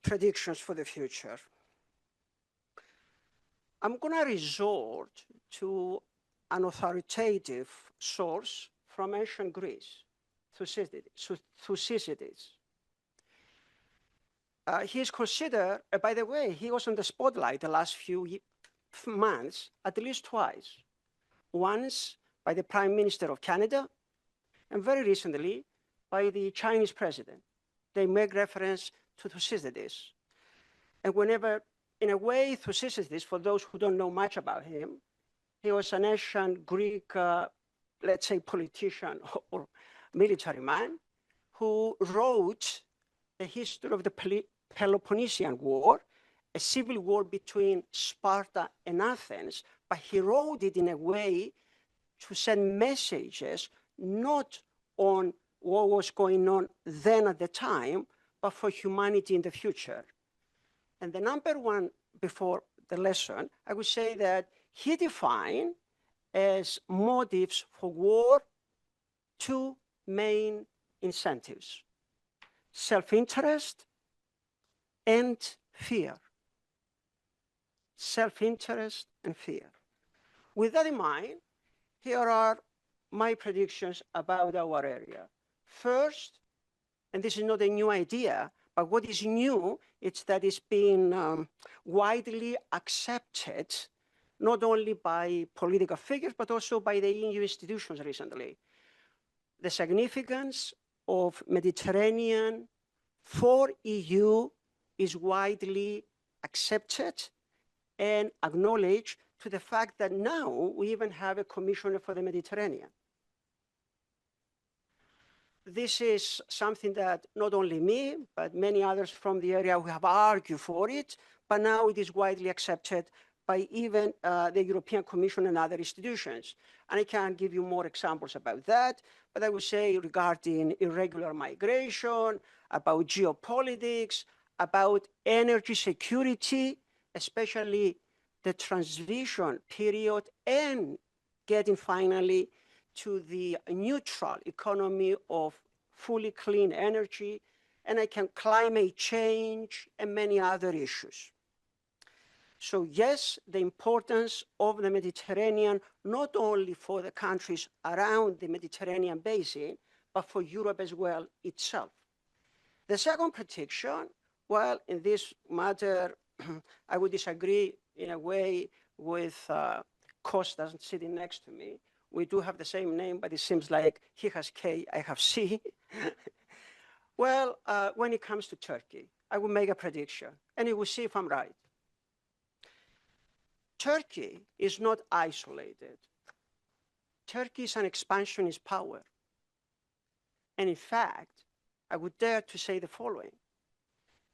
predictions for the future? I'm going to resort to an authoritative source from ancient Greece, Thucydides. He is considered, by the way, he was on the spotlight the last few months, at least twice. Once by the Prime Minister of Canada, and very recently by the Chinese president. They make reference to Thucydides. And whenever, in a way, Thucydides, for those who don't know much about him, he was an ancient Greek, let's say, politician or military man who wrote the history of the Peloponnesian War, a civil war between Sparta and Athens, but he wrote it in a way to send messages not on what was going on then at the time, but for humanity in the future. And the number one, before the lesson, I would say that he defined as motives for war two main incentives: self-interest and fear. Self-interest and fear. With that in mind, here are my predictions about our area. First, and this is not a new idea, but what is new is that it's been widely accepted, not only by political figures, but also by the EU institutions recently. The significance of Mediterranean for EU is widely accepted and acknowledged, to the fact that now we even have a commissioner for the Mediterranean. This is something that not only me, but many others from the area who have argued for it, but now it is widely accepted by even the European Commission and other institutions. And I can give you more examples about that, but I would say regarding irregular migration, about geopolitics, about energy security, especially the transition period, and getting finally to the neutral economy of fully clean energy, and climate change and many other issues. So yes, the importance of the Mediterranean, not only for the countries around the Mediterranean basin, but for Europe as well itself. The second prediction, well, in this matter, I would disagree in a way with Costas sitting next to me. We do have the same name, but it seems like he has K, I have C. Well, when it comes to Turkey, I will make a prediction, and you will see if I'm right. Turkey is not isolated. Turkey is an expansionist power. And in fact, I would dare to say the following.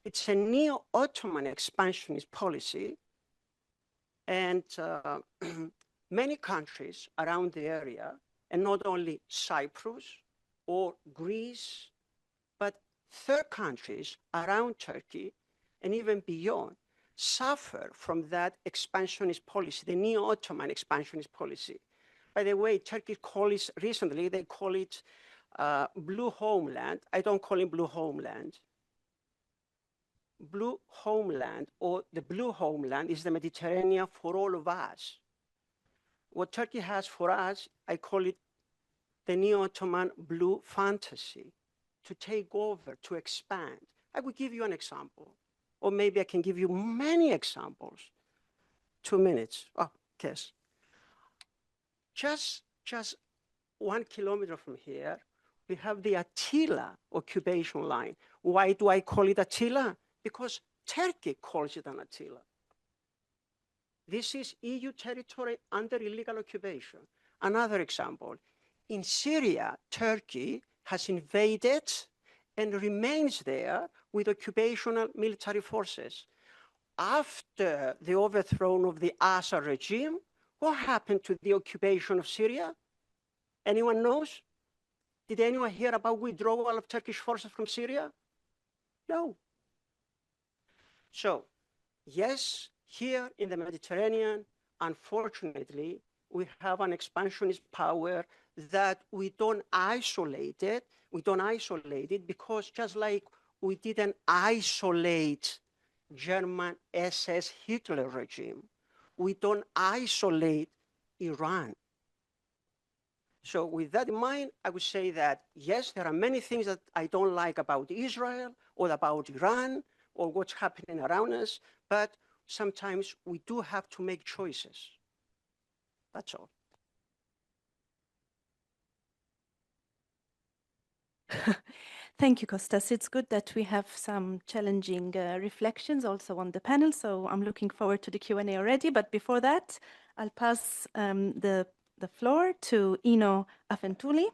It's a neo-Ottoman expansionist policy, and many countries around the area, and not only Cyprus or Greece, but third countries around Turkey and even beyond, suffer from that expansionist policy, the neo-Ottoman expansionist policy. By the way, Turkey called it recently, they call it blue homeland. I don't call it blue homeland. Blue homeland, or the blue homeland, is the Mediterranean for all of us. What Turkey has for us, I call it the neo-Ottoman blue fantasy, to take over, to expand. I will give you an example, or maybe I can give you many examples. 2 minutes. Oh, yes. Just 1 kilometer from here, we have the Attila occupation line. Why do I call it Attila? Because Turkey calls it an Attila. This is EU territory under illegal occupation. Another example, in Syria, Turkey has invaded and remains there with occupational military forces. After the overthrow of the Assad regime, what happened to the occupation of Syria? Anyone knows? Did anyone hear about withdrawal of Turkish forces from Syria? No. So, yes, here in the Mediterranean, unfortunately, we have an expansionist power that we don't isolate it. We don't isolate it because just like we didn't isolate German SS Hitler regime, we don't isolate Iran. So with that in mind, I would say that, yes, there are many things that I don't like about Israel or about Iran or what's happening around us, but sometimes we do have to make choices. That's all. Thank you, Costas. It's good that we have some challenging reflections also on the panel, so I'm looking forward to the Q&A already. But before that, I'll pass the floor to Ino Afentouli,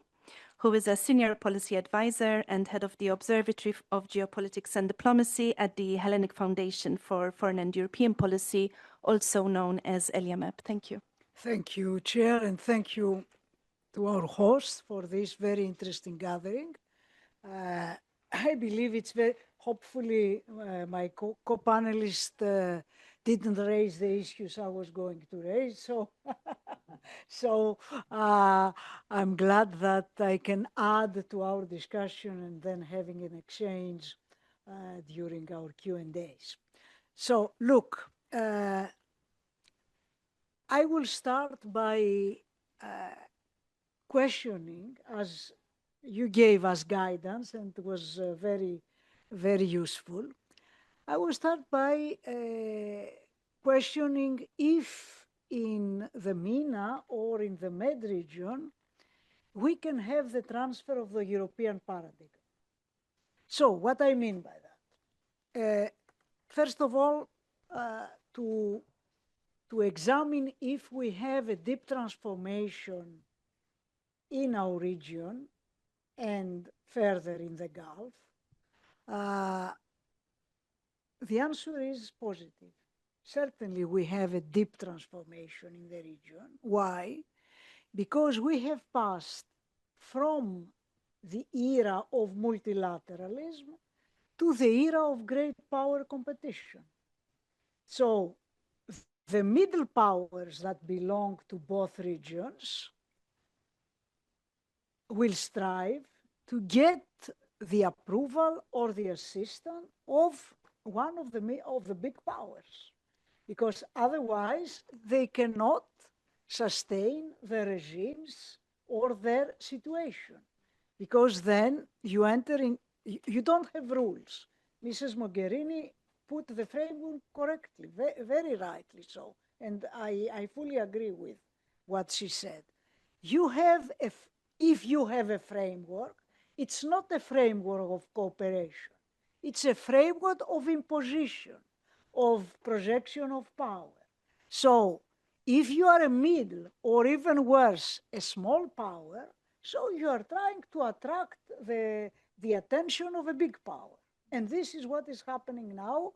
who is a senior policy advisor and head of the Observatory of Geopolitics and Diplomacy at the Hellenic Foundation for Foreign and European Policy, also known as ELIAMEP. Thank you. Thank you, Chair, and thank you to our hosts for this very interesting gathering. I believe it's very, hopefully my co-panelists didn't raise the issues I was going to raise. So, I'm glad that I can add to our discussion and then having an exchange during our Q&As. So look, I will start by questioning, as you gave us guidance and it was very, very useful. I will start by questioning if in the MENA or in the Med region, we can have the transfer of the European paradigm. So what I mean by that? First of all, to examine if we have a deep transformation in our region and further in the Gulf, the answer is positive. Certainly, we have a deep transformation in the region. Why? Because we have passed from the era of multilateralism to the era of great power competition. So the middle powers that belong to both regions will strive to get the approval or the assistance of one of the big powers, because otherwise they cannot sustain the regimes or their situation, because then you enter in, you don't have rules. Mrs. Mogherini put the framework correctly, very rightly so, and I fully agree with what she said. You have, if you have a framework, it's not a framework of cooperation. It's a framework of imposition, of projection of power. So if you are a middle, or even worse, a small power, so you are trying to attract the attention of a big power. And this is what is happening now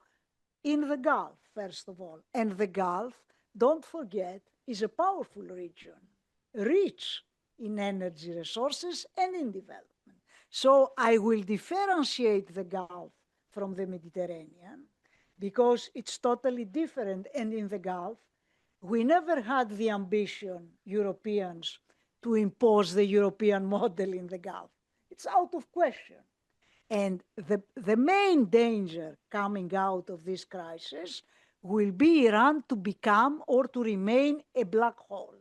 in the Gulf, first of all. And the Gulf, don't forget, is a powerful region, rich in energy resources and in development. So I will differentiate the Gulf from the Mediterranean because it's totally different. And in the Gulf, we never had the ambition, Europeans, to impose the European model in the Gulf. It's out of question. And the main danger coming out of this crisis will be Iran to become or to remain a black hole.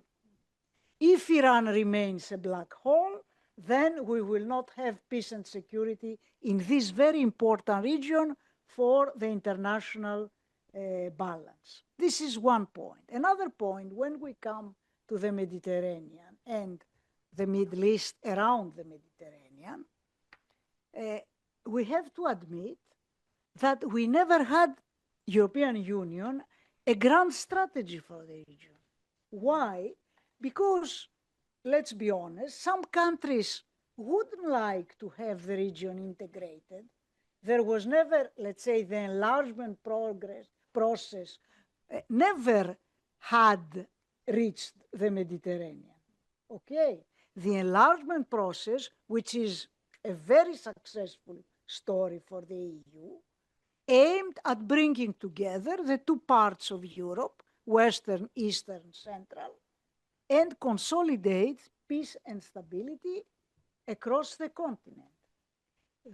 If Iran remains a black hole, then we will not have peace and security in this very important region for the international balance. This is one point. Another point, when we come to the Mediterranean and the Middle East around the Mediterranean, we have to admit that we never had, European Union, a grand strategy for the region. Why? Because, let's be honest, some countries wouldn't like to have the region integrated. There was never, let's say, the enlargement process never had reached the Mediterranean. Okay? The enlargement process, which is a very successful story for the EU, aimed at bringing together the two parts of Europe, Western, Eastern, Central, and consolidate peace and stability across the continent.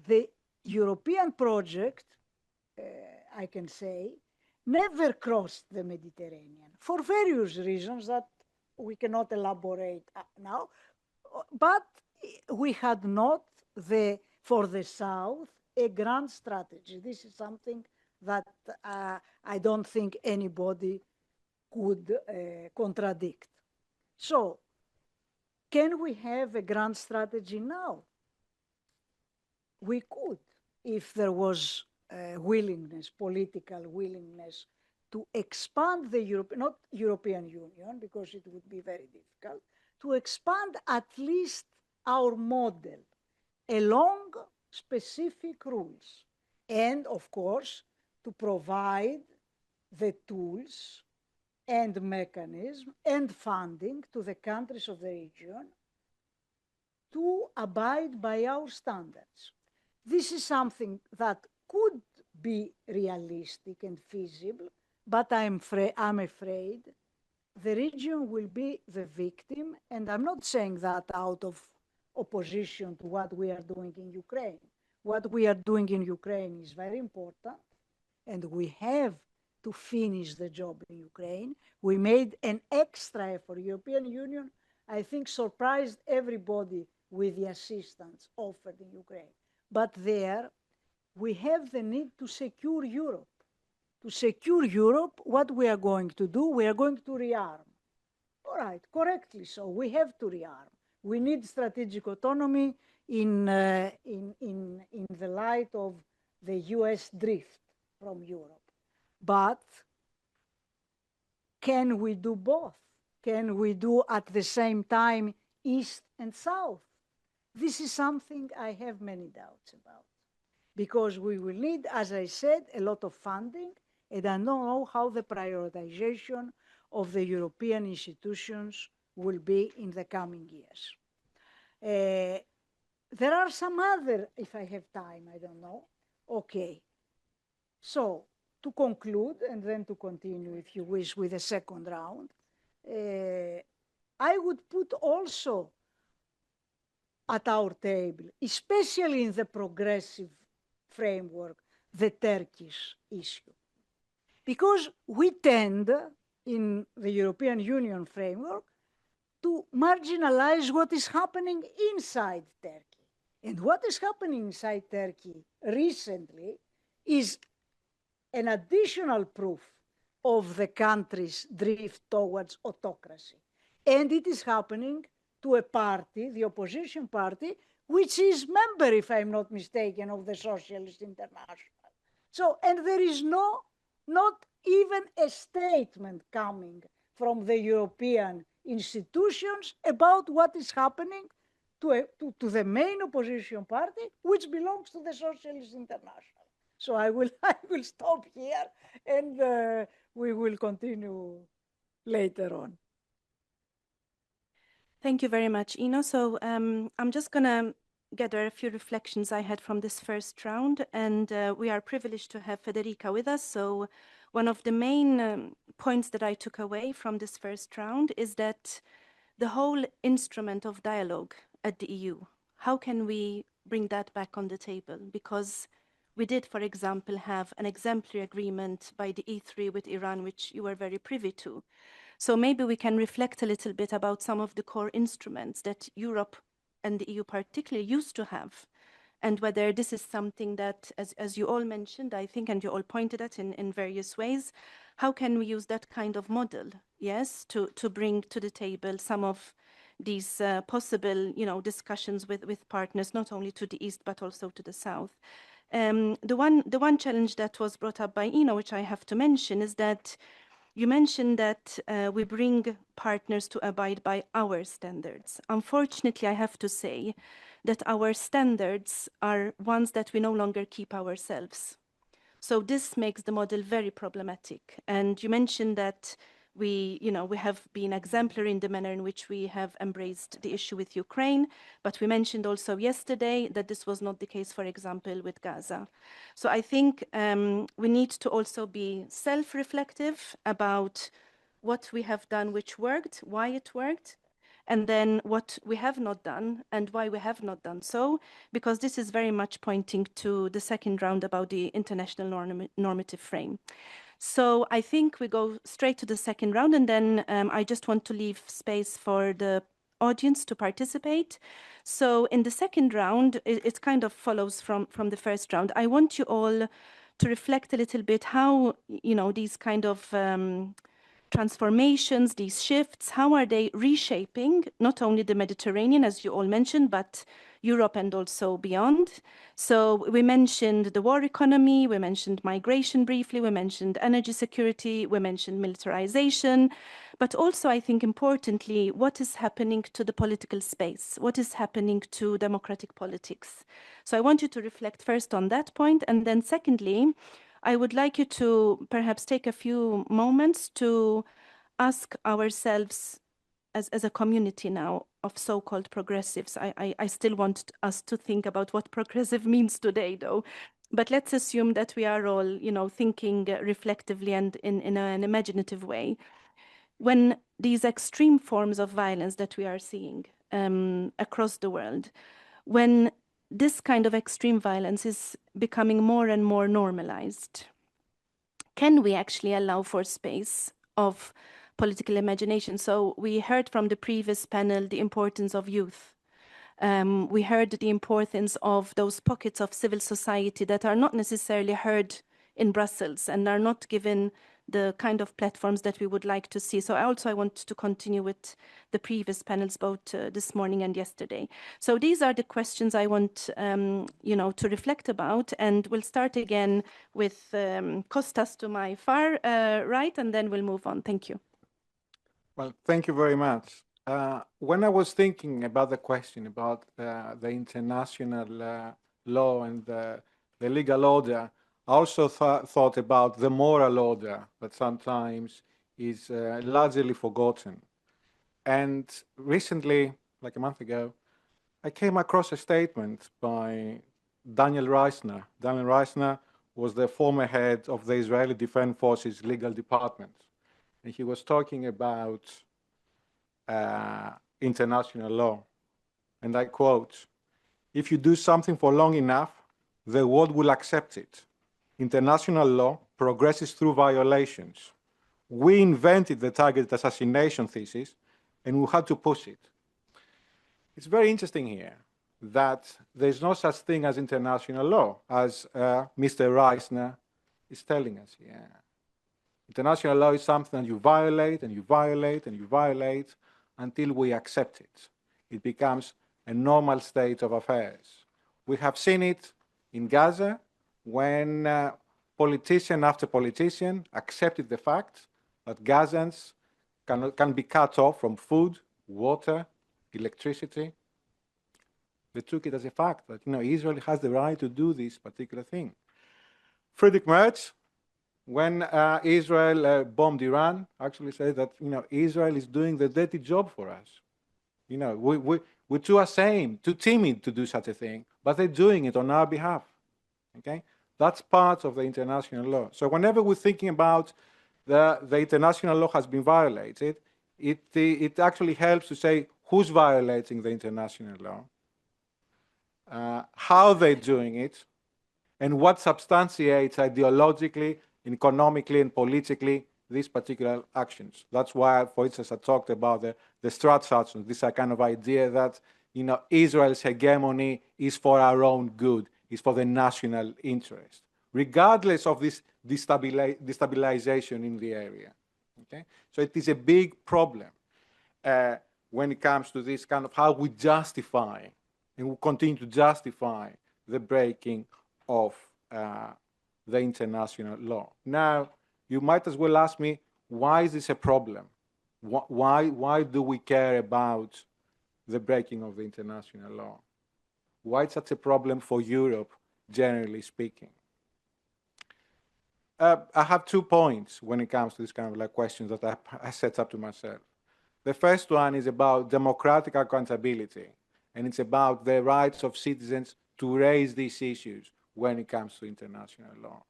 The European project, I can say, never crossed the Mediterranean for various reasons that we cannot elaborate now, but we had not for the South a grand strategy. This is something that I don't think anybody could contradict. So, can we have a grand strategy now? We could, if there was willingness, political willingness to expand the not European Union, because it would be very difficult, to expand at least our model along specific rules. And of course, to provide the tools and mechanism and funding to the countries of the region to abide by our standards. This is something that could be realistic and feasible, but I'm afraid the region will be the victim, and I'm not saying that out of opposition to what we are doing in Ukraine. What we are doing in Ukraine is very important, and we have to finish the job in Ukraine. We made an extra effort. European Union, I think, surprised everybody with the assistance offered in Ukraine. But there, we have the need to secure Europe. To secure Europe, what we are going to do, we are going to rearm. All right, correctly so, we have to rearm. We need strategic autonomy in the light of the US drift from Europe. But can we do both? Can we do at the same time East and South? This is something I have many doubts about, because we will need, as I said, a lot of funding, and I don't know how the prioritization of the European institutions will be in the coming years. There are some other, if I have time, I don't know. Okay. So, to conclude, and then to continue, if you wish, with the second round, I would put also at our table, especially in the progressive framework, the Turkish issue. Because we tend, in the European Union framework, to marginalize what is happening inside Turkey. And what is happening inside Turkey recently is an additional proof of the country's drift towards autocracy. And it is happening to a party, the opposition party, which is member, if I'm not mistaken, of the Socialist International. So, and there is not even a statement coming from the European institutions about what is happening to the main opposition party, which belongs to the Socialist International. So I will stop here, and we will continue later on. Thank you very much, Ino. So I'm just going to gather a few reflections I had from this first round, and we are privileged to have Federica with us. So one of the main points that I took away from this first round is that the whole instrument of dialogue at the EU, how can we bring that back on the table? Because we did, for example, have an exemplary agreement by the E3 with Iran, which you were very privy to. So maybe we can reflect a little bit about some of the core instruments that Europe and the EU particularly used to have, and whether this is something that, as you all mentioned, I think, and you all pointed at in various ways, how can we use that kind of model, yes, to bring to the table some of these possible, discussions with partners, not only to the East, but also to the South. The one challenge that was brought up by Ino, which I have to mention, is that you mentioned that we bring partners to abide by our standards. Unfortunately, I have to say that our standards are ones that we no longer keep ourselves. So this makes the model very problematic. And you mentioned that we have been exemplary in the manner in which we have embraced the issue with Ukraine, but we mentioned also yesterday that this was not the case, for example, with Gaza. So I think we need to also be self-reflective about what we have done which worked, why it worked, and then what we have not done and why we have not done so, because this is very much pointing to the second round about the international normative frame. So I think we go straight to the second round, and then I just want to leave space for the audience to participate. So in the second round, it kind of follows from the first round. I want you all to reflect a little bit how, these kind of transformations, these shifts, how are they reshaping not only the Mediterranean, as you all mentioned, but Europe and also beyond. So we mentioned the war economy, we mentioned migration briefly, we mentioned energy security, we mentioned militarization, but also I think importantly, what is happening to the political space? What is happening to democratic politics? So I want you to reflect first on that point, and then secondly, I would like you to perhaps take a few moments to ask ourselves as a community now of so-called progressives. I still want us to think about what progressive means today, though. But let's assume that we are all, thinking reflectively and in an imaginative way. When these extreme forms of violence that we are seeing across the world, when this kind of extreme violence is becoming more and more normalized, can we actually allow for space of political imagination? So we heard from the previous panel the importance of youth. We heard the importance of those pockets of civil society that are not necessarily heard in Brussels and are not given the kind of platforms that we would like to see. So I want to continue with the previous panels, both this morning and yesterday. So these are the questions I want, to reflect about, and we'll start again with Costas to my far right, and then we'll move on. Thank you. Well, thank you very much. When I was thinking about the question about the international law and the legal order, I also thought about the moral order that sometimes is largely forgotten. And recently, like a month ago, I came across a statement by Daniel Reisner. Daniel Reisner was the former head of the Israeli Defense Forces legal department. And he was talking about international law. And I quote, "If you do something for long enough, the world will accept it. International law progresses through violations. We invented the targeted assassination thesis, and we had to push it." It's very interesting here that there's no such thing as international law, as Mr. Reisner is telling us here. International law is something that you violate and you violate and you violate until we accept it. It becomes a normal state of affairs. We have seen it in Gaza when politician after politician accepted the fact that Gazans can be cut off from food, water, electricity. They took it as a fact that Israel has the right to do this particular thing. Friedrich Merz, when Israel bombed Iran, actually said that Israel is doing the dirty job for us. We're too ashamed, too timid to do such a thing, but they're doing it on our behalf. Okay, that's part of the international law. So whenever we're thinking about the international law has been violated, it actually helps to say who's violating the international law, how they're doing it, and what substantiates ideologically, economically, and politically these particular actions. That's why, for instance, I talked about the Strat actions. This kind of idea that Israel's hegemony is for our own good, is for the national interest, regardless of this destabilization in the area. Okay, so it is a big problem when it comes to this kind of how we justify and we continue to justify the breaking of the international law. Now, you might as well ask me, why is this a problem? Why do we care about the breaking of the international law? Why is such a problem for Europe, generally speaking? I have 2 points when it comes to this kind of questions that I set up to myself. The first one is about democratic accountability, and it's about the rights of citizens to raise these issues when it comes to international law.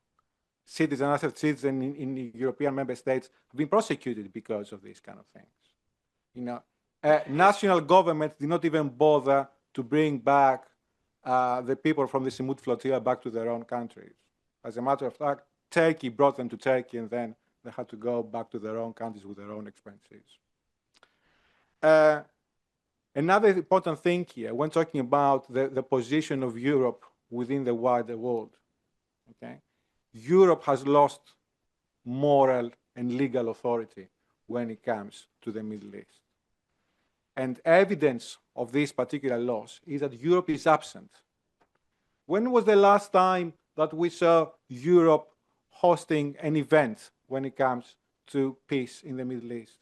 Citizens in the European member states have been prosecuted because of these kind of things. National governments did not even bother to bring back the people from the Simut flotilla back to their own countries. As a matter of fact, Turkey brought them to Turkey, and then they had to go back to their own countries with their own expenses. Another important thing here, when talking about the position of Europe within the wider world, okay? Europe has lost moral and legal authority when it comes to the Middle East. And evidence of these particular laws is that Europe is absent. When was the last time that we saw Europe hosting an event when it comes to peace in the Middle East?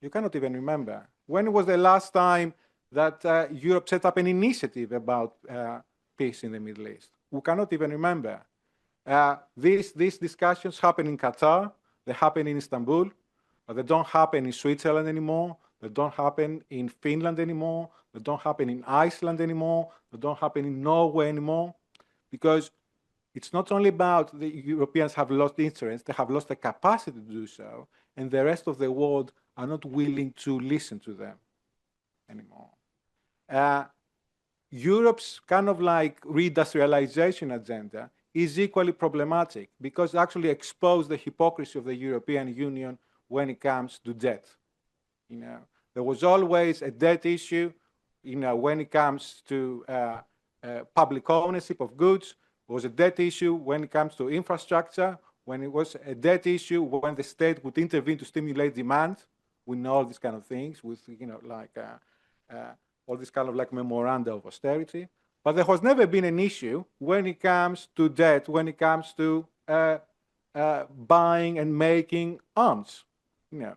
You cannot even remember. When was the last time that Europe set up an initiative about peace in the Middle East? We cannot even remember. These discussions happen in Qatar, they happen in Istanbul, but they don't happen in Switzerland anymore, they don't happen in Finland anymore, they don't happen in Iceland anymore, they don't happen in Norway anymore, because It's not only about the Europeans have lost interest, they have lost the capacity to do so, and the rest of the world are not willing to listen to them anymore. Europe's kind of like reindustrialization agenda is equally problematic because it actually exposed the hypocrisy of the European Union when it comes to debt. There was always a debt issue, when it comes to public ownership of goods. There was a debt issue when it comes to infrastructure, when it was a debt issue when the state would intervene to stimulate demand. We know all these kind of things with, all this kind of like memoranda of austerity. But there has never been an issue when it comes to debt, when it comes to buying and making arms.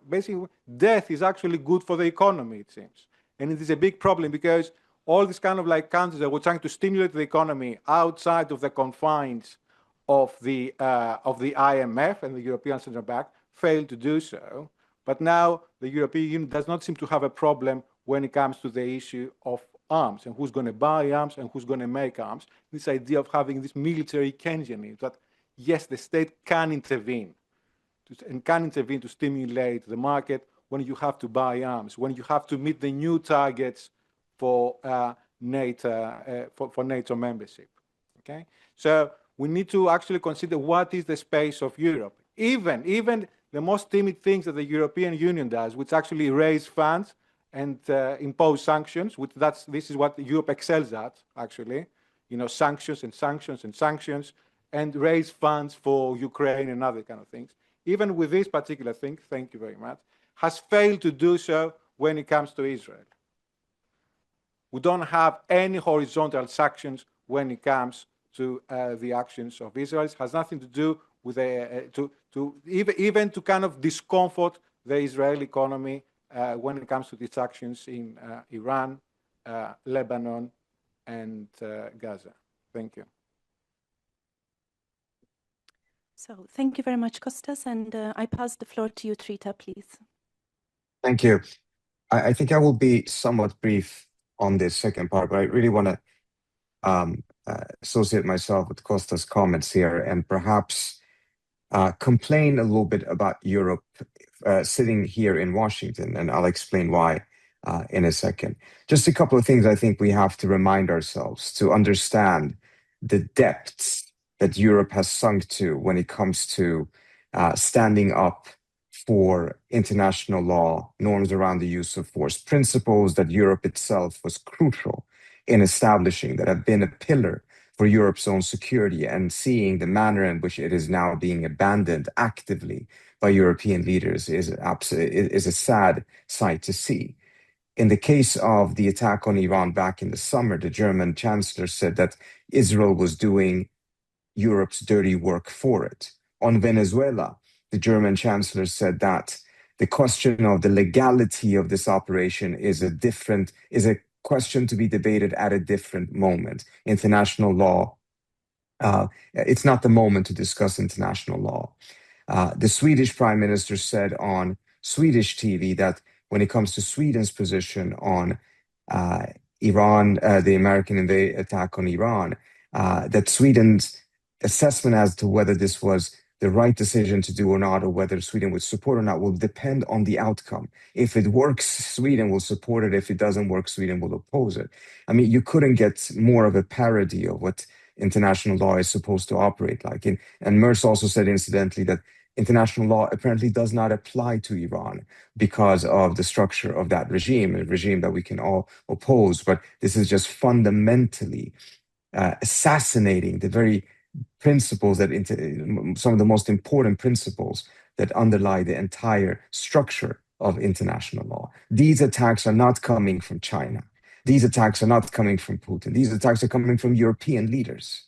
Basically, debt is actually good for the economy, it seems. And it is a big problem because all these kind of like countries that were trying to stimulate the economy outside of the confines of the IMF and the European Central Bank failed to do so. But now the European Union does not seem to have a problem when it comes to the issue of arms and who's going to buy arms and who's going to make arms. This idea of having this military Keynesianism that, yes, the state can intervene to stimulate the market when you have to buy arms, when you have to meet the new targets for NATO membership. Okay, so we need to actually consider what is the space of Europe. Even the most timid things that the European Union does, which actually raise funds and impose sanctions, this is what Europe excels at, actually. Sanctions and sanctions and sanctions, and raise funds for Ukraine and other kind of things. Even with this particular thing, thank you very much, has failed to do so when it comes to Israel. We don't have any horizontal sanctions when it comes to the actions of Israel. It has nothing to do with even to kind of discomfort the Israeli economy when it comes to these actions in Iran, Lebanon, and Gaza. Thank you. So thank you very much, Costas, and I pass the floor to you, Trita, please. Thank you. I think I will be somewhat brief on this second part, but I really want to associate myself with Costas' comments here and perhaps complain a little bit about Europe sitting here in Washington, and I'll explain why in a second. Just a couple of things I think we have to remind ourselves to understand the depths that Europe has sunk to when it comes to standing up for international law, norms around the use of force, principles that Europe itself was crucial in establishing, that have been a pillar for Europe's own security, and seeing the manner in which it is now being abandoned actively by European leaders is a sad sight to see. In the case of the attack on Iran back in the summer, the German chancellor said that Israel was doing Europe's dirty work for it. On Venezuela, the German chancellor said that the question of the legality of this operation is a question to be debated at a different moment. International law, it's not the moment to discuss international law. The Swedish prime minister said on Swedish TV that when it comes to Sweden's position on Iran, the American attack on Iran, that Sweden's assessment as to whether this was the right decision to do or not, or whether Sweden would support or not, will depend on the outcome. If it works, Sweden will support it. If it doesn't work, Sweden will oppose it. I mean, you couldn't get more of a parody of what international law is supposed to operate like. And Merce also said, incidentally, that international law apparently does not apply to Iran because of the structure of that regime, a regime that we can all oppose. But this is just fundamentally assassinating the very principles that some of the most important principles that underlie the entire structure of international law. These attacks are not coming from China. These attacks are not coming from Putin. These attacks are coming from European leaders.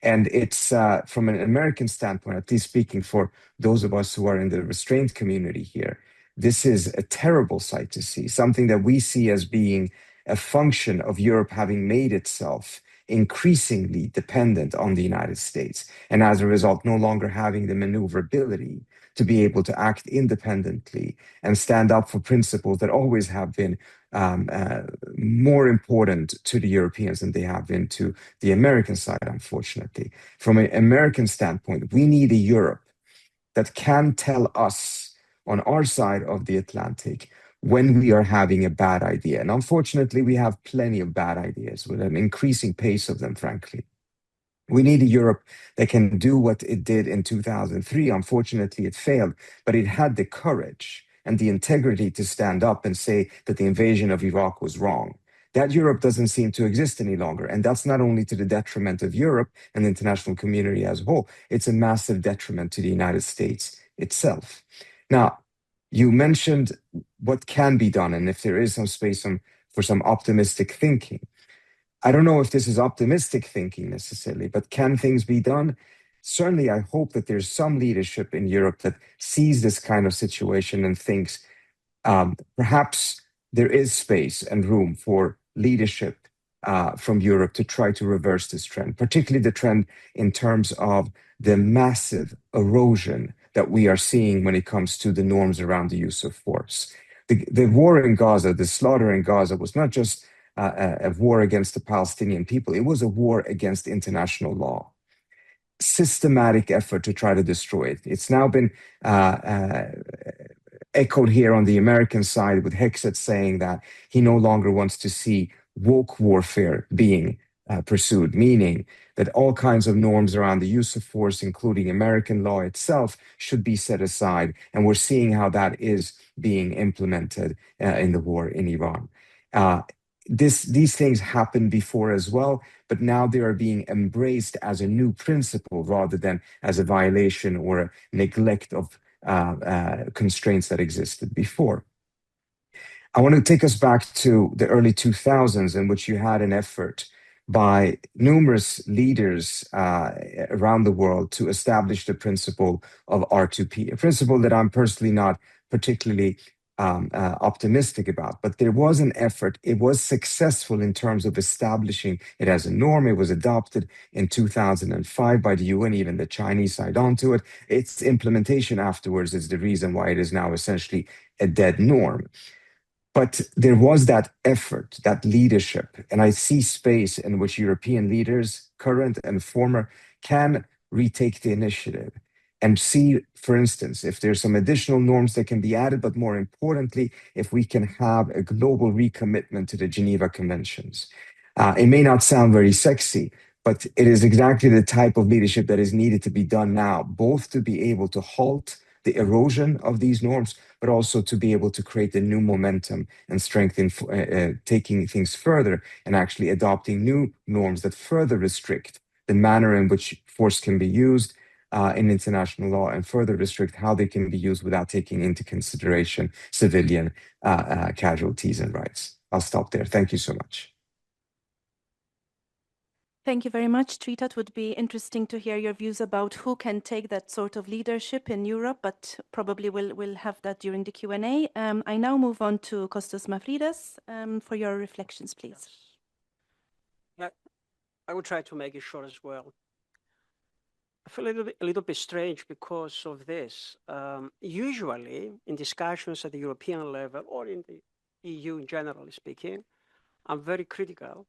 And it's from an American standpoint, at least speaking for those of us who are in the restrained community here, this is a terrible sight to see, something that we see as being a function of Europe having made itself increasingly dependent on the United States, and as a result, no longer having the maneuverability to be able to act independently and stand up for principles that always have been more important to the Europeans than they have been to the American side, unfortunately. From an American standpoint, we need a Europe that can tell us on our side of the Atlantic when we are having a bad idea. And unfortunately, we have plenty of bad ideas with an increasing pace of them, frankly. We need a Europe that can do what it did in 2003. Unfortunately, it failed, but it had the courage and the integrity to stand up and say that the invasion of Iraq was wrong. That Europe doesn't seem to exist any longer. And that's not only to the detriment of Europe and the international community as a whole, it's a massive detriment to the United States itself. Now, you mentioned what can be done and if there is some space for some optimistic thinking. I don't know if this is optimistic thinking necessarily, but can things be done? Certainly, I hope that there's some leadership in Europe that sees this kind of situation and thinks perhaps there is space and room for leadership from Europe to try to reverse this trend, particularly the trend in terms of the massive erosion that we are seeing when it comes to the norms around the use of force. The war in Gaza, the slaughter in Gaza was not just a war against the Palestinian people, it was a war against international law. Systematic effort to try to destroy it. It's now been echoed here on the American side with Hegseth saying that he no longer wants to see woke warfare being pursued, meaning that all kinds of norms around the use of force, including American law itself, should be set aside. And we're seeing how that is being implemented in the war in Iran. These things happened before as well, but now they are being embraced as a new principle rather than as a violation or a neglect of constraints that existed before. I want to take us back to the early 2000s in which you had an effort by numerous leaders around the world to establish the principle of R2P, a principle that I'm personally not particularly optimistic about, but there was an effort. It was successful in terms of establishing it as a norm. It was adopted in 2005 by the UN, even the Chinese signed on to it. Its implementation afterwards is the reason why it is now essentially a dead norm. But there was that effort, that leadership, and I see space in which European leaders, current and former, can retake the initiative and see, for instance, if there's some additional norms that can be added, but more importantly, if we can have a global recommitment to the Geneva Conventions. It may not sound very sexy, but it is exactly the type of leadership that is needed to be done now, both to be able to halt the erosion of these norms, but also to be able to create a new momentum and strengthen, taking things further and actually adopting new norms that further restrict the manner in which force can be used in international law and further restrict how they can be used without taking into consideration civilian casualties and rights. I'll stop there. Thank you so much. Thank you very much, Trita. It would be interesting to hear your views about who can take that sort of leadership in Europe, but probably we'll have that during the Q&A. I now move on to Costas Mavrides for your reflections, please. Yes. I will try to make it short as well. I feel a little bit strange because of this. Usually, in discussions at the European level or in the EU, generally speaking, I'm very critical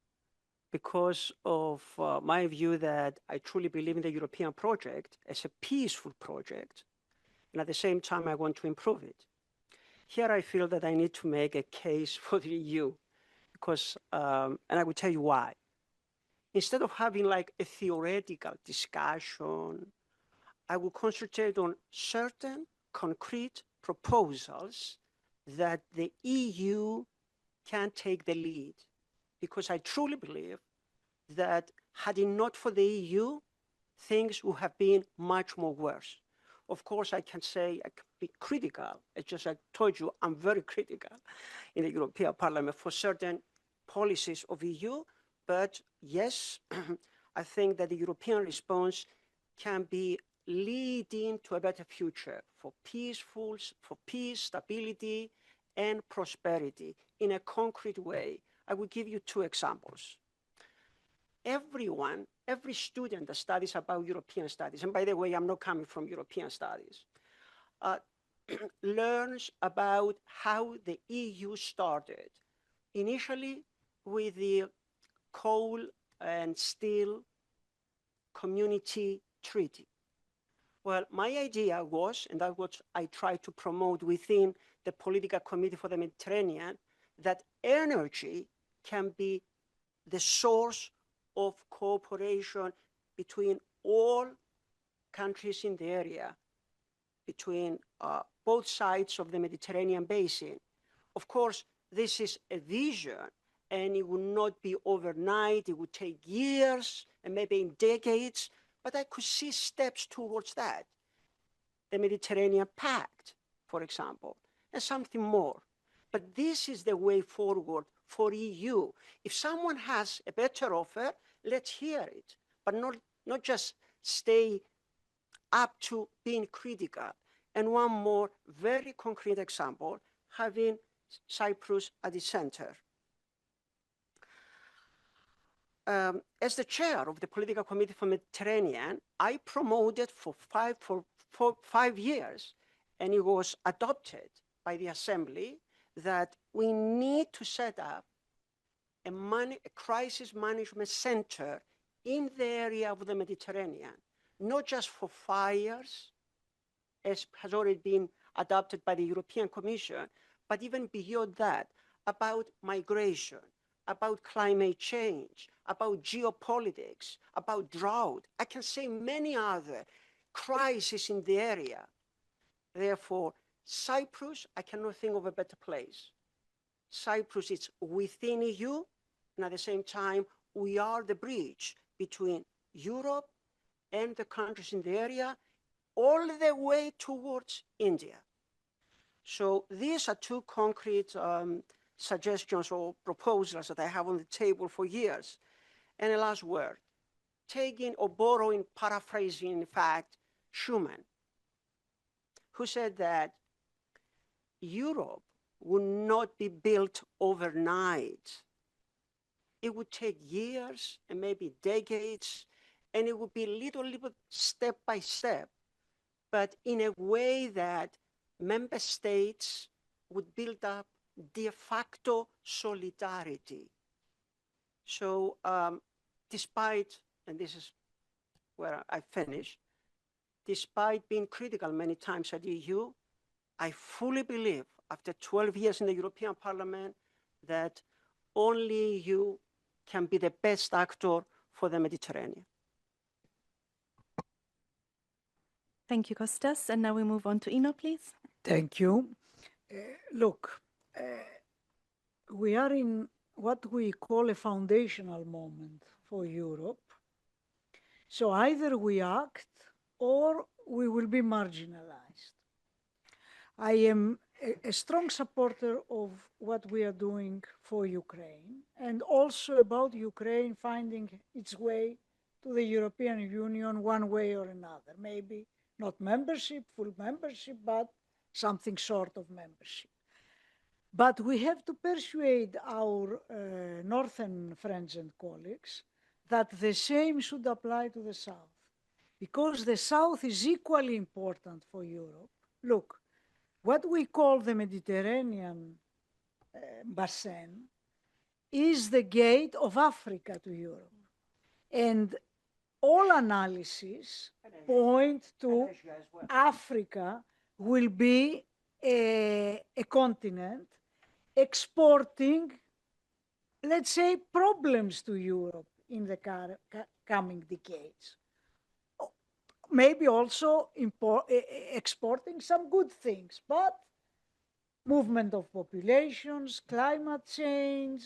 because of my view that I truly believe in the European project as a peaceful project, and at the same time, I want to improve it. Here, I feel that I need to make a case for the EU because, and I will tell you why. Instead of having like a theoretical discussion, I will concentrate on certain concrete proposals that the EU can take the lead. Because I truly believe that had it not for the EU, things would have been much more worse. Of course, I can say I can be critical. It's just I told you I'm very critical in the European Parliament for certain policies of EU. But yes, I think that the European response can be leading to a better future for peace, stability, and prosperity in a concrete way. I will give you two examples. Every student that studies about European studies, and by the way, I'm not coming from European studies, learns about how the EU started initially with the Coal and Steel Community Treaty. Well, my idea was, and that's what I tried to promote within the Political Committee for the Mediterranean, that energy can be the source of cooperation between all countries in the area, between both sides of the Mediterranean basin. Of course, this is a vision, and it would not be overnight. It would take years and maybe in decades, but I could see steps towards that. The Mediterranean Pact, for example, and something more. But this is the way forward for EU. If someone has a better offer, let's hear it, but not just stay up to being critical. And one more very concrete example, having Cyprus at the center. As the chair of the Political Committee for Mediterranean, I promoted for five years, and it was adopted by the Assembly, that we need to set up a crisis management center in the area of the Mediterranean, not just for fires, as has already been adopted by the European Commission, but even beyond that, about migration, about climate change, about geopolitics, about drought. I can say many other crises in the area. Therefore, Cyprus, I cannot think of a better place. Cyprus is within EU, and at the same time, we are the bridge between Europe and the countries in the area, all the way towards India. So these are two concrete suggestions or proposals that I have on the table for years. And a last word, taking or borrowing, paraphrasing, in fact, Schuman, who said that Europe would not be built overnight. It would take years and maybe decades, and it would be little step by step, but in a way that member states would build up de facto solidarity. So despite, and this is where I finish, despite being critical many times at the EU, I fully believe, after 12 years in the European Parliament, that only EU can be the best actor for the Mediterranean. Thank you, Costas. And now we move on to Ino, please. Thank you. Look, we are in what we call a foundational moment for Europe. So either we act or we will be marginalized. I am a strong supporter of what we are doing for Ukraine, and also about Ukraine finding its way to the European Union one way or another. Maybe not membership, full membership, but something short of membership. But we have to persuade our northern friends and colleagues that the same should apply to the south, because the south is equally important for Europe. Look, what we call the Mediterranean basin is the gate of Africa to Europe. And all analysis point to Africa will be a continent exporting, let's say, problems to Europe in the coming decades. Maybe also exporting some good things, but movement of populations, climate change,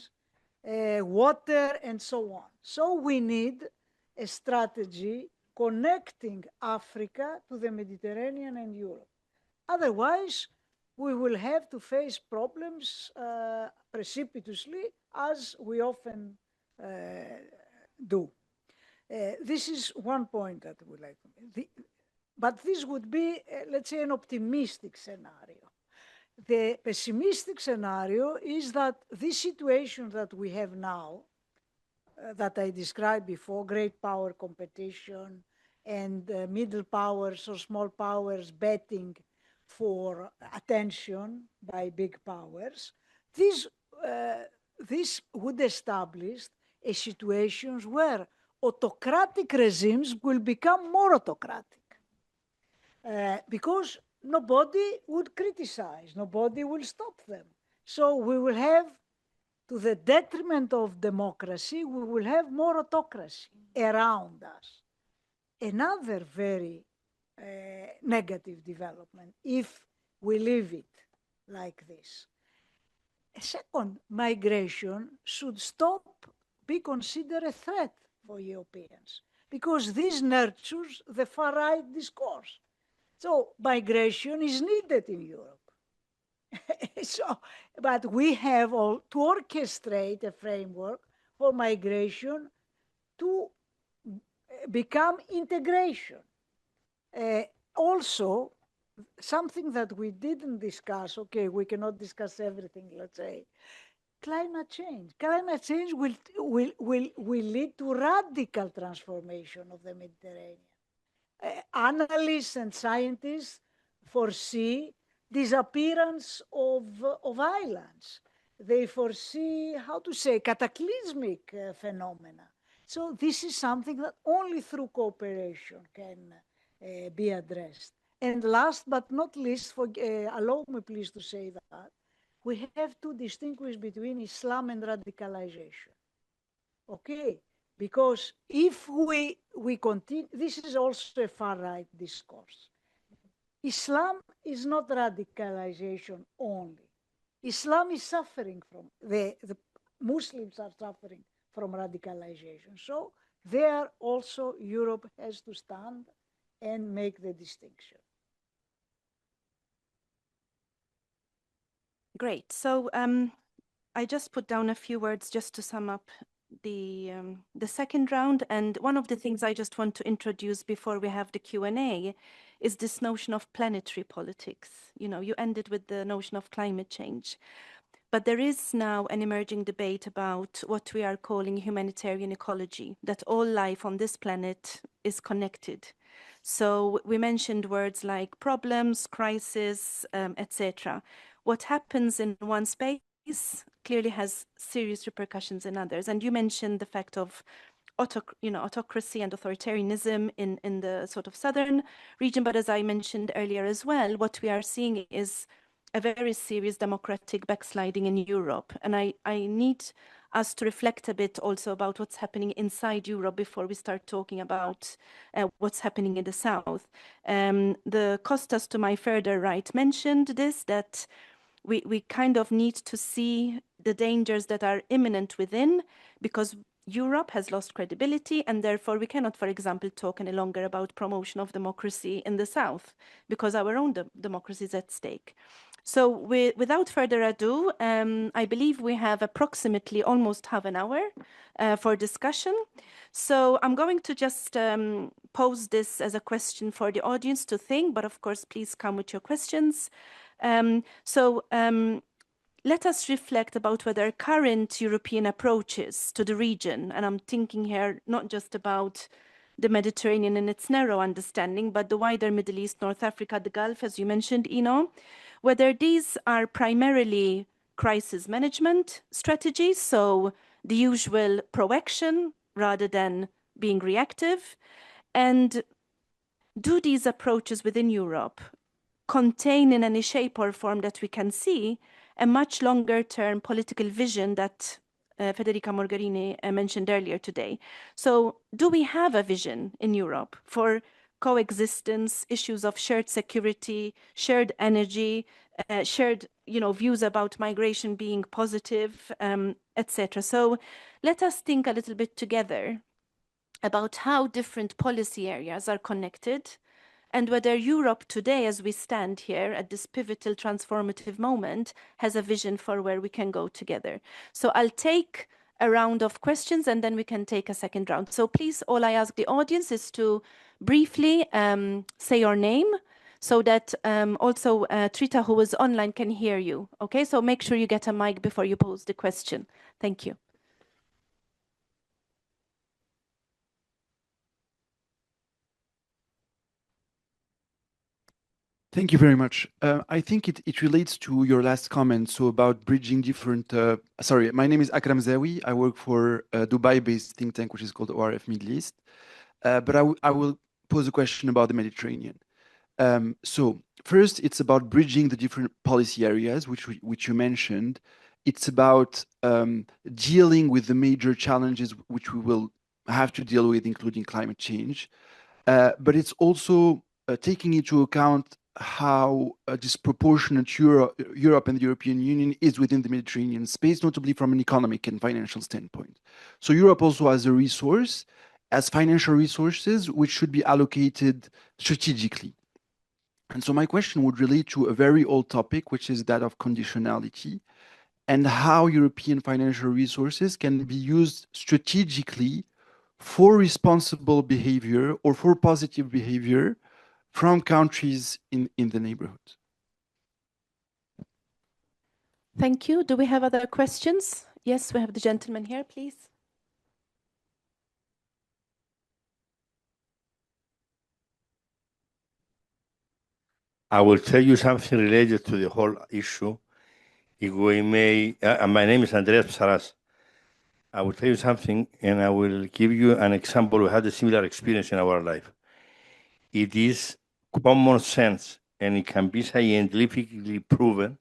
water, and so on. So we need a strategy connecting Africa to the Mediterranean and Europe. Otherwise, we will have to face problems precipitously, as we often do. This is one point that we like to make. But this would be, let's say, an optimistic scenario. The pessimistic scenario is that this situation that we have now, that I described before, great power competition and middle powers or small powers betting for attention by big powers, this this would establish a situation where autocratic regimes will become more autocratic. Because nobody would criticize, nobody will stop them. So we will have, to the detriment of democracy, we will have more autocracy around us. Another very negative development, if we leave it like this. A second, migration should stop, be considered a threat for Europeans, because this nurtures the far-right discourse. So migration is needed in Europe. But we have all to orchestrate a framework for migration to become integration. Also, something that we didn't discuss, okay, we cannot discuss everything, let's say, climate change. Climate change will lead to radical transformation of the Mediterranean. Analysts and scientists foresee disappearance of islands. They foresee, how to say, cataclysmic phenomena. So this is something that only through cooperation can be addressed. And last but not least, allow me please to say that, we have to distinguish between Islam and radicalization. Okay? Because if we continue, this is also a far-right discourse. Islam is not radicalization only. Islam is suffering from, the Muslims are suffering from radicalization. So there also Europe has to stand and make the distinction. Great. So I just put down a few words just to sum up the second round. And one of the things I just want to introduce before we have the Q&A is this notion of planetary politics. You know, you ended with the notion of climate change. But there is now an emerging debate about what we are calling humanitarian ecology, that all life on this planet is connected. So we mentioned words like problems, crisis, etc. What happens in one space clearly has serious repercussions in others. And you mentioned the fact of autocracy and authoritarianism in the sort of southern region. But as I mentioned earlier as well, what we are seeing is a very serious democratic backsliding in Europe. And I need us to reflect a bit also about what's happening inside Europe before we start talking about what's happening in the south. The Costas to my further right mentioned this, that we kind of need to see the dangers that are imminent within, because Europe has lost credibility, and therefore we cannot, for example, talk any longer about promotion of democracy in the south, because our own democracy is at stake. So without further ado, I believe we have approximately almost half an hour for discussion. So I'm going to just pose this as a question for the audience to think, but of course, please come with your questions. Let us reflect about whether current European approaches to the region, and I'm thinking here not just about the Mediterranean in its narrow understanding, but the wider Middle East, North Africa, the Gulf, as you mentioned, Ino, whether these are primarily crisis management strategies, so the usual proaction rather than being reactive, and do these approaches within Europe contain in any shape or form that we can see a much longer term political vision that Federica Mogherini mentioned earlier today. So do we have a vision in Europe for coexistence, issues of shared security, shared energy, shared views about migration being positive, etc. So let us think a little bit together about how different policy areas are connected, and whether Europe today, as we stand here at this pivotal transformative moment, has a vision for where we can go together. So I'll take a round of questions and then we can take a second round. So please, all I ask the audience is to briefly say your name so that also Trita, who is online, can hear you. Okay, so make sure you get a mic before you pose the question. Thank you. Thank you very much. I think it relates to your last comment, so about bridging different. Sorry, my name is Akram Zawi. I work for a Dubai-based think tank, which is called ORF Middle East. But I will pose a question about the Mediterranean. So first, it's about bridging the different policy areas, which you mentioned. It's about dealing with the major challenges which we will have to deal with, including climate change. But it's also taking into account how disproportionate Europe and the European Union is within the Mediterranean space, notably from an economic and financial standpoint. So Europe also has a resource, as financial resources, which should be allocated strategically. And so my question would relate to a very old topic, which is that of conditionality, and how European financial resources can be used strategically for responsible behavior or for positive behavior from countries in the neighborhood. Thank you. Do we have other questions? Yes, we have the gentleman here, please. I will tell you something related to the whole issue. If we may, my name is Andreas Psaras. I will tell you something, and I will give you an example. We had a similar experience in our life. It is common sense, and it can be scientifically proven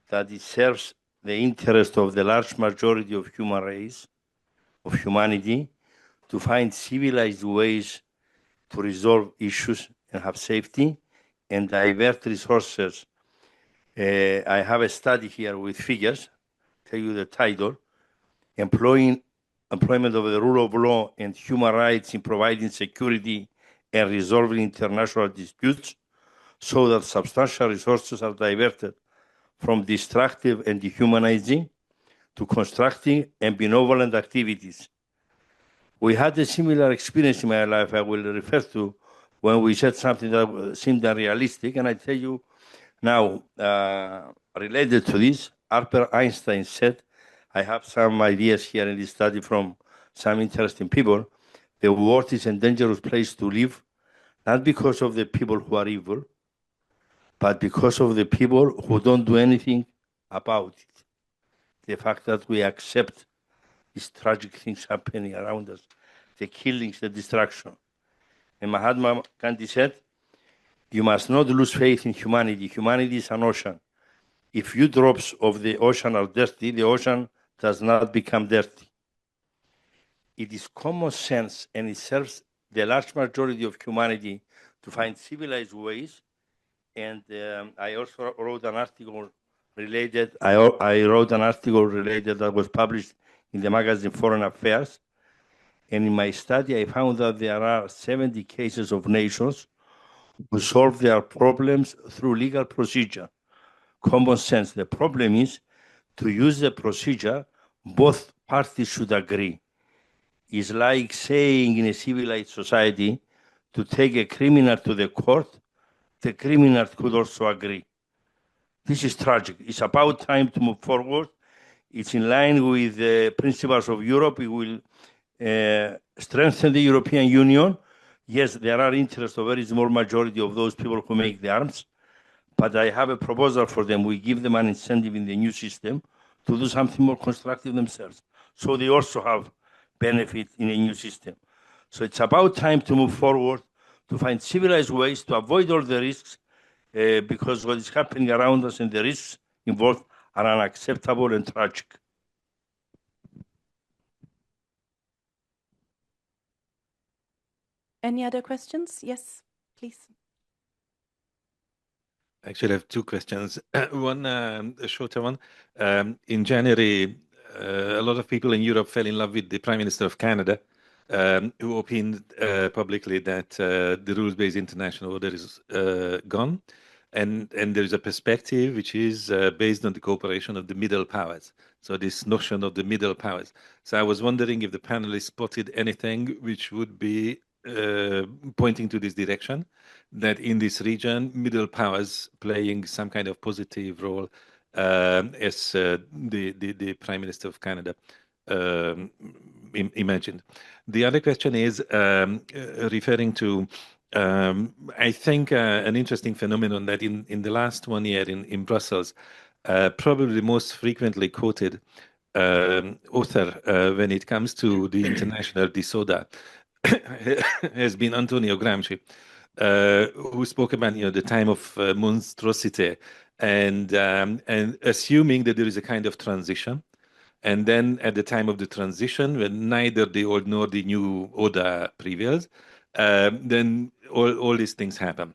that it serves the interest of the large majority of human race, of humanity, to find civilized ways to resolve issues and have safety and divert resources. I have a study here with figures, tell you the title, Employment of the Rule of Law and Human Rights in Providing Security and Resolving International Disputes, so that substantial resources are diverted from destructive and dehumanizing to constructive and benevolent activities. We had a similar experience in my life I will refer to when we said something that seemed unrealistic, and I tell you now, related to this, Albert Einstein said, I have some ideas here in this study from some interesting people. The world is a dangerous place to live, not because of the people who are evil, but because of the people who don't do anything about it. The fact that we accept these tragic things happening around us, the killings, the destruction. And Mahatma Gandhi said, you must not lose faith in humanity. Humanity is an ocean. If few drops of the ocean are dirty, the ocean does not become dirty. It is common sense, and it serves the large majority of humanity to find civilized ways. And I also wrote an article related. I wrote an article related that was published in the magazine Foreign Affairs. And in my study, I found that there are 70 cases of nations who solve their problems through legal procedure. Common sense. The problem is to use the procedure, both parties should agree. It's like saying in a civilized society to take a criminal to the court, the criminal could also agree. This is tragic. It's about time to move forward. It's in line with the principles of Europe. It will strengthen the European Union. Yes, there are interests of a very small majority of those people who make the arms, but I have a proposal for them. We give them an incentive in the new system to do something more constructive themselves, so they also have benefit in a new system. So it's about time to move forward, to find civilized ways to avoid all the risks, because what is happening around us and the risks involved are unacceptable and tragic. Any other questions? Yes, please. Actually, I have two questions. One, a shorter one. In January, a lot of people in Europe fell in love with the Prime Minister of Canada, who opined publicly that the rules-based international order is gone. And there is a perspective which is based on the cooperation of the middle powers. So this notion of the middle powers. So I was wondering if the panelists spotted anything which would be pointing to this direction, that in this region, middle powers playing some kind of positive role, as the Prime Minister of Canada imagined. The other question is referring to I think an interesting phenomenon that in the last 1 year in Brussels, probably the most frequently quoted author when it comes to the international disorder has been Antonio Gramsci, who spoke about the time of monstrosity and assuming that there is a kind of transition. And then at the time of the transition, when neither the old nor the new order prevails, then all these things happen.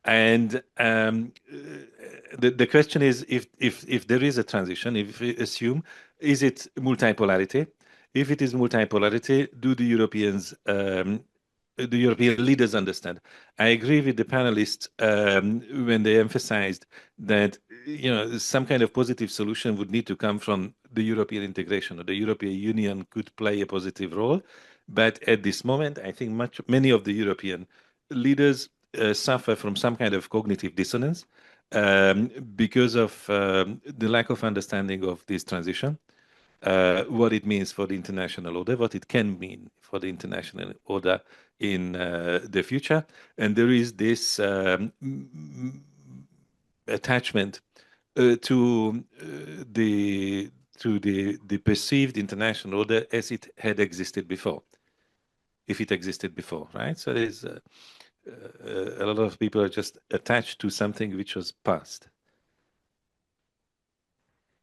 And the question is, if there is a transition, if we assume, is it multipolarity? If it is multipolarity, do the European leaders understand? I agree with the panelists when they emphasized that some kind of positive solution would need to come from the European integration, or the European Union could play a positive role. But at this moment, I think many of the European leaders suffer from some kind of cognitive dissonance because of the lack of understanding of this transition, what it means for the international order, what it can mean for the international order in the future. And there is this attachment to the perceived international order as it had existed before, if it existed before, right? So there's a lot of people are just attached to something which was past.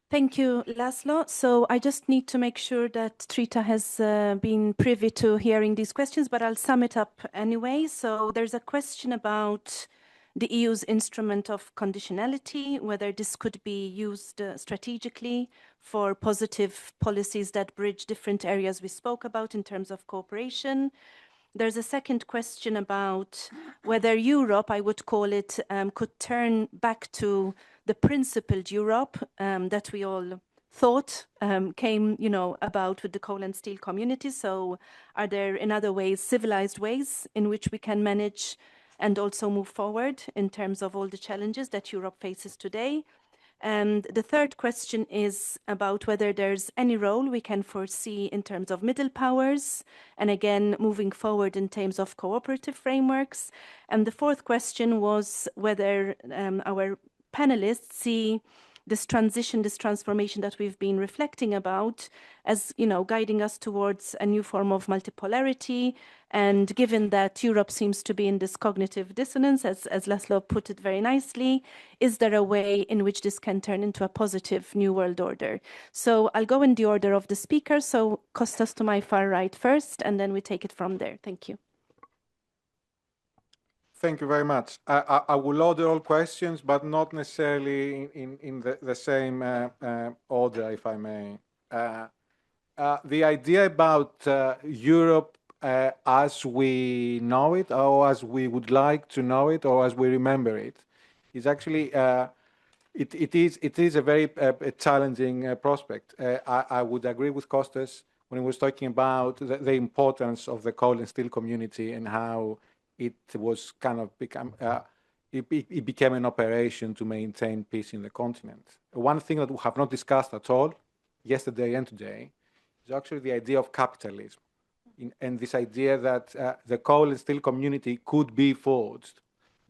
Thank you, Laszlo. So I just need to make sure that Trita has been privy to hearing these questions, but I'll sum it up anyway. So there's a question about the EU's instrument of conditionality, whether this could be used strategically for positive policies that bridge different areas we spoke about in terms of cooperation. There's a second question about whether Europe, I would call it, could turn back to the principled Europe that we all thought came, about with the coal and steel community. So are there, in other ways, civilized ways in which we can manage and also move forward in terms of all the challenges that Europe faces today? And the third question is about whether there's any role we can foresee in terms of middle powers, and again, moving forward in terms of cooperative frameworks. And the fourth question was whether our panelists see this transition, this transformation that we've been reflecting about as, guiding us towards a new form of multipolarity. And given that Europe seems to be in this cognitive dissonance, as Laszlo put it very nicely, is there a way in which this can turn into a positive new world order? So I'll go in the order of the speakers. So Costas to my far right first, and then we take it from there. Thank you. Thank you very much. I will order all questions, but not necessarily in the same order, if I may. The idea about Europe as we know it, or as we would like to know it, or as we remember it, is actually it is a very challenging prospect. I would agree with Costas when he was talking about the importance of the coal and steel community and how it was kind of it became an operation to maintain peace in the continent. One thing that we have not discussed at all yesterday and today is actually the idea of capitalism, and this idea that the coal and steel community could be forged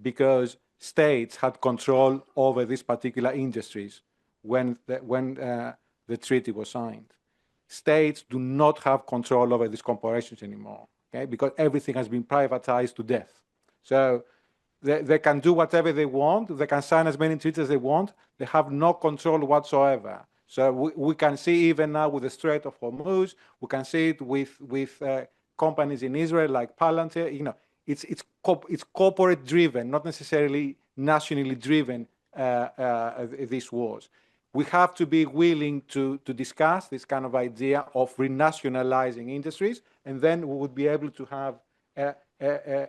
because states had control over these particular industries when the treaty was signed. States do not have control over these corporations anymore. Okay, because everything has been privatized to death. So they can do whatever they want. They can sign as many treaties as they want. They have no control whatsoever. So we can see even now with the Strait of Hormuz, we can see it with companies in Israel like Palantir. It's corporate driven, not necessarily nationally driven. These wars. We have to be willing to discuss this kind of idea of renationalizing industries, and then we would be able to have a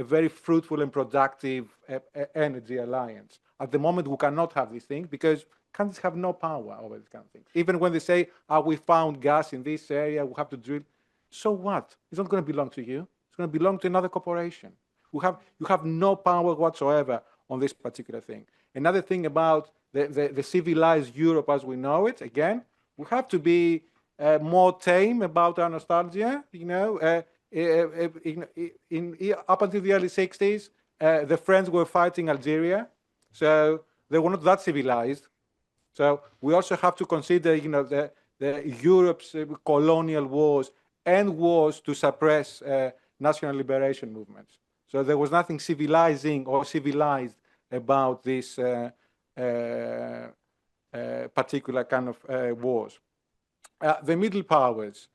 very fruitful and productive energy alliance. At the moment, we cannot have these things because countries have no power over these kind of things. Even when they say, we found gas in this area, we have to drill. So what? It's not going to belong to you. It's going to belong to another corporation. You have no power whatsoever on this particular thing. Another thing about the civilized Europe as we know it, again, we have to be more tame about our nostalgia. up until the early 60s, the French were fighting Algeria, so they were not that civilized. So we also have to consider, the Europe's colonial wars and wars to suppress national liberation movements. So there was nothing civilizing or civilized about this particular kind of wars. The Middle Powers.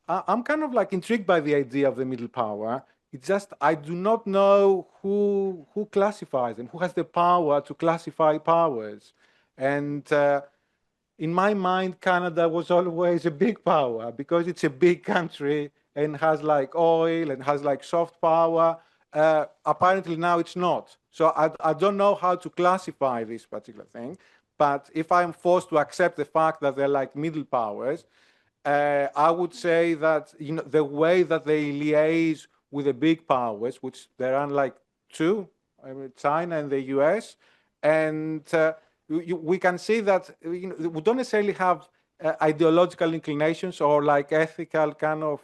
I'm kind of like intrigued by the idea of the middle power. It's just I do not know who classifies them, who has the power to classify powers. And in my mind, Canada was always a big power because it's a big country and has like oil and has like soft power. Apparently now it's not. So I don't know how to classify this particular thing. But if I'm forced to accept the fact that they're like middle powers, I would say that the way that they liaise with the big powers, which there are like two, China and the US, and we can see that we don't necessarily have ideological inclinations or like ethical kind of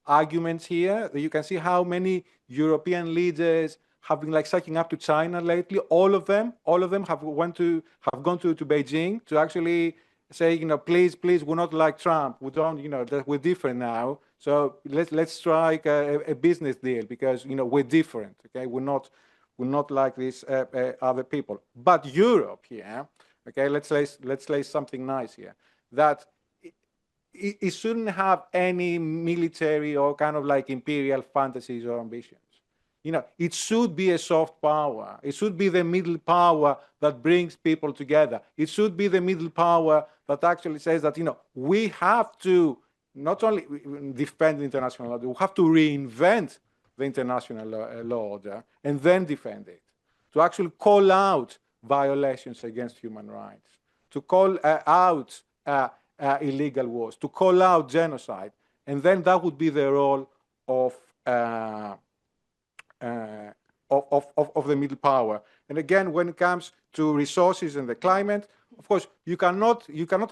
arguments here. You can see how many European leaders have been like sucking up to China lately. All of them have gone to Beijing to actually say, please, we're not like Trump. We don't, we're different now. So let's strike a business deal because we're different. Okay, we're not like these other people. But Europe here, okay, let's lay something nice here. That it shouldn't have any military or kind of like imperial fantasies or ambitions. It should be a soft power. It should be the middle power that brings people together. It should be the middle power that actually says that, we have to not only defend the international order, we have to reinvent the international law order and then defend it. To actually call out violations against human rights, to call out illegal wars, to call out genocide. And then that would be the role of the middle power. And again, when it comes to resources and the climate, of course, you cannot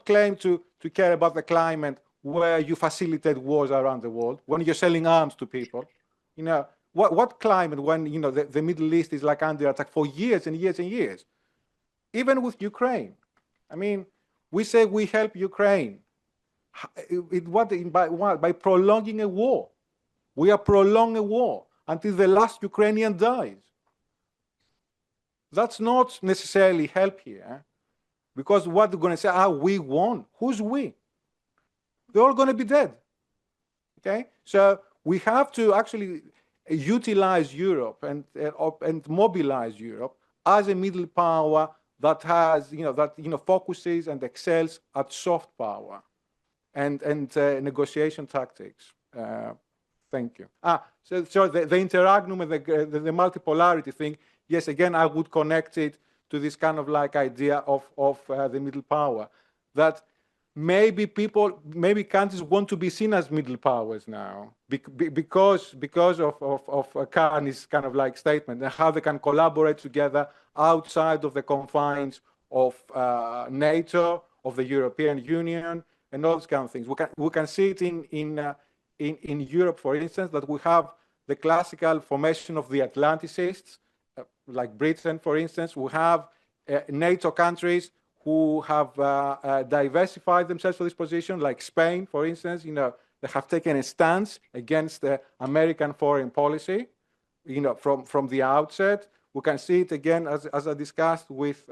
claim to care about the climate where you facilitate wars around the world, when you're selling arms to people. What climate when the Middle East is like under attack for years and years and years? Even with Ukraine. I mean, we say we help Ukraine. By prolonging a war. We are prolonging a war until the last Ukrainian dies. That's not necessarily help here, because what they're going to say, we won. Who's we? They're all going to be dead. Okay? So we have to actually utilize Europe and mobilize Europe as a middle power that has, focuses and excels at soft power and negotiation tactics. Thank you. So the interregnum and the multipolarity thing, yes, again, I would connect it to this kind of like idea of the middle power. That maybe countries want to be seen as middle powers now because of Carney's kind of like statement and how they can collaborate together outside of the confines of NATO, of the European Union, and all those kind of things. We can see it in Europe, for instance, that we have the classical formation of the Atlanticists, like Britain, for instance. We have NATO countries who have diversified themselves for this position, like Spain, for instance. They have taken a stance against the American foreign policy, from the outset. We can see it again, as I discussed, with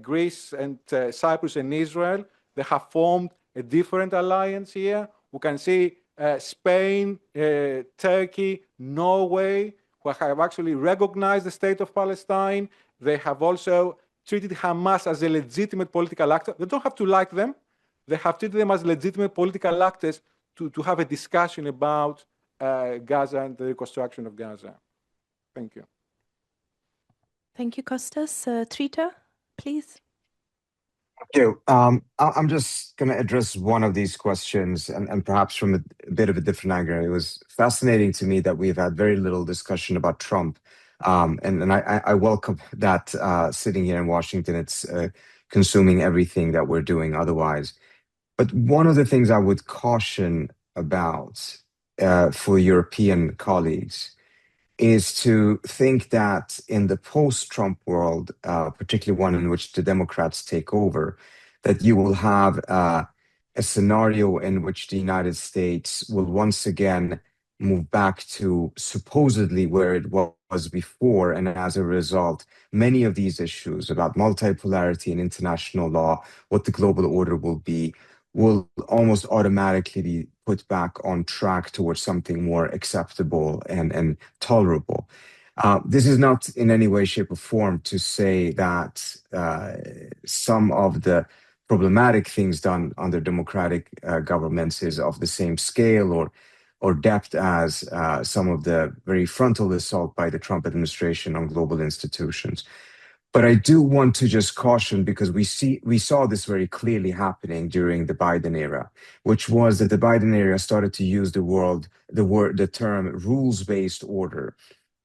Greece and Cyprus and Israel. They have formed a different alliance here. We can see Spain, Turkey, Norway, who have actually recognized the state of Palestine. They have also treated Hamas as a legitimate political actor. They don't have to like them. They have treated them as legitimate political actors to have a discussion about Gaza and the reconstruction of Gaza. Thank you. Thank you, Costas. Trita, please. Thank you. I'm just going to address one of these questions and perhaps from a bit of a different angle. It was fascinating to me that we've had very little discussion about Trump. And I welcome that sitting here in Washington, it's consuming everything that we're doing otherwise. But one of the things I would caution about for European colleagues is to think that in the post-Trump world, particularly one in which the Democrats take over, that you will have a scenario in which the United States will once again move back to supposedly where it was before. And as a result, many of these issues about multipolarity and international law, what the global order will be, will almost automatically be put back on track towards something more acceptable and tolerable. This is not in any way, shape, or form to say that some of the problematic things done under democratic governments is of the same scale or depth as some of the very frontal assault by the Trump administration on global institutions. But I do want to just caution, because we saw this very clearly happening during the Biden era, which was that the Biden era started to use the term rules-based order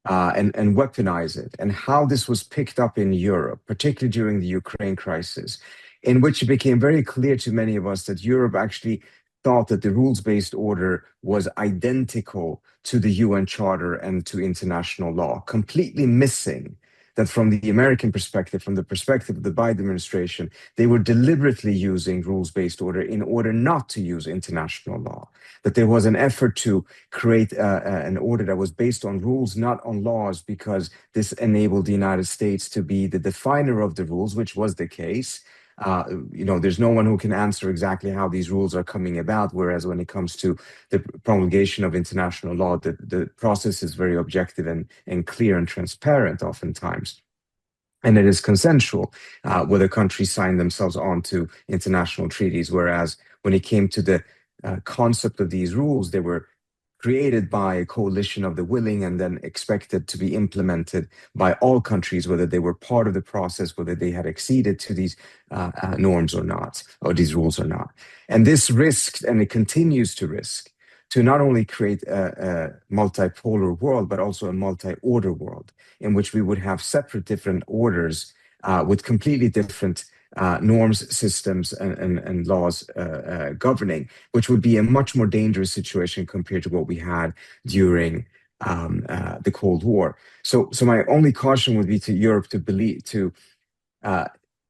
and weaponize it, and how this was picked up in Europe, particularly during the Ukraine crisis, in which it became very clear to many of us that Europe actually thought that the rules-based order was identical to the UN Charter and to international law, completely missing that from the American perspective, from the perspective of the Biden administration, they were deliberately using rules-based order in order not to use international law. That there was an effort to create an order that was based on rules, not on laws, because this enabled the United States to be the definer of the rules, which was the case. There's no one who can answer exactly how these rules are coming about, whereas when it comes to the promulgation of international law, the process is very objective and clear and transparent oftentimes. And it is consensual whether countries sign themselves onto international treaties, whereas when it came to the concept of these rules, they were created by a coalition of the willing and then expected to be implemented by all countries, whether they were part of the process, whether they had acceded to these norms or not, or these rules or not. And this risked, and it continues to risk, to not only create a multipolar world, but also a multi-order world in which we would have separate different orders with completely different norms, systems, and laws governing, which would be a much more dangerous situation compared to what we had during the Cold War. So my only caution would be to Europe to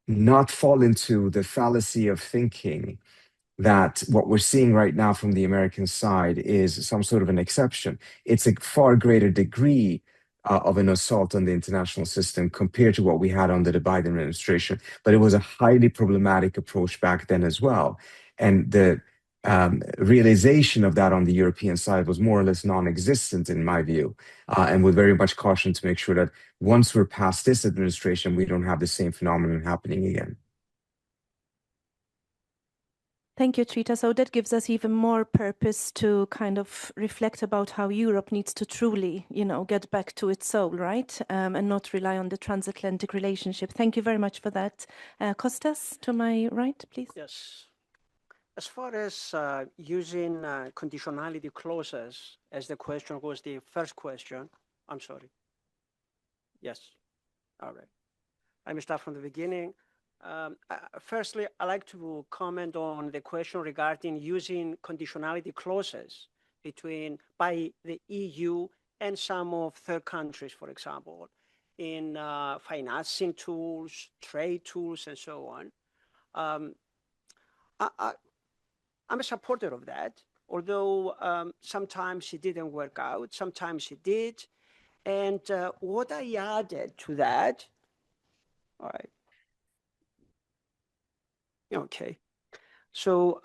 not fall into the fallacy of thinking that what we're seeing right now from the American side is some sort of an exception. It's a far greater degree of an assault on the international system compared to what we had under the Biden administration. But it was a highly problematic approach back then as well. And the realization of that on the European side was more or less non-existent in my view, and with very much caution to make sure that once we're past this administration, we don't have the same phenomenon happening again. Thank you, Trita. So that gives us even more purpose to kind of reflect about how Europe needs to truly, get back to its soul, right? And not rely on the transatlantic relationship. Thank you very much for that. Costas, to my right, please. Yes. As far as using conditionality clauses, as the question was the first question, I'm sorry. Yes. All right. Let me start from the beginning. Firstly, I'd like to comment on the question regarding using conditionality clauses by the EU and some of third countries, for example, in financing tools, trade tools, and so on. I'm a supporter of that, although sometimes it didn't work out, sometimes it did. And what I added to that, all right. Okay. So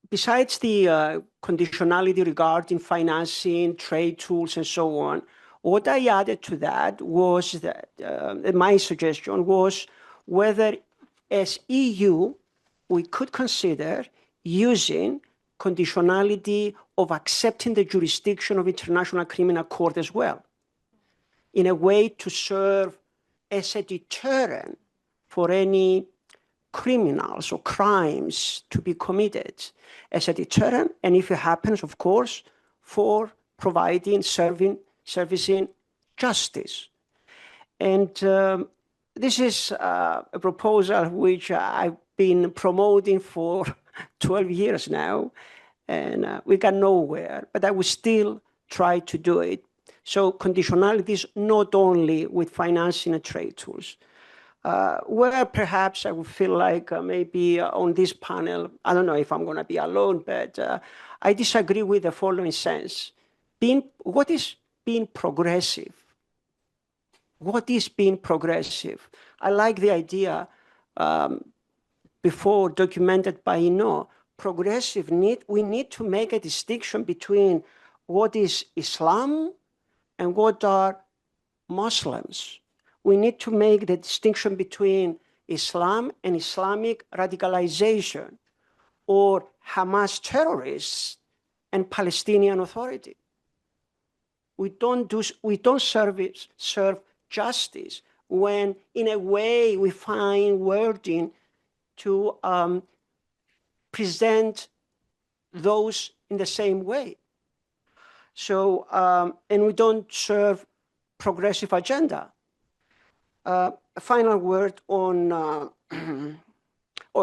besides the conditionality regarding financing, trade tools, and so on, what I added to that was that my suggestion was whether as EU, we could consider using conditionality of accepting the jurisdiction of International Criminal Court as well, in a way to serve as a deterrent for any criminals or crimes to be committed, as a deterrent, and if it happens, of course, for servicing justice. And this is a proposal which I've been promoting for 12 years now, and we got nowhere, but I will still try to do it. So conditionalities not only with financing and trade tools. Where perhaps I would feel like maybe on this panel, I don't know if I'm going to be alone, but I disagree with the following sense. What is being progressive? What is being progressive? I like the idea before documented by Ino. Progressive we need to make a distinction between what is Islam and what are Muslims. We need to make the distinction between Islam and Islamic radicalization, or Hamas terrorists and Palestinian Authority. We don't serve justice when, in a way, we find wording to present those in the same way. So, and we don't serve progressive agenda. A final word on, oh,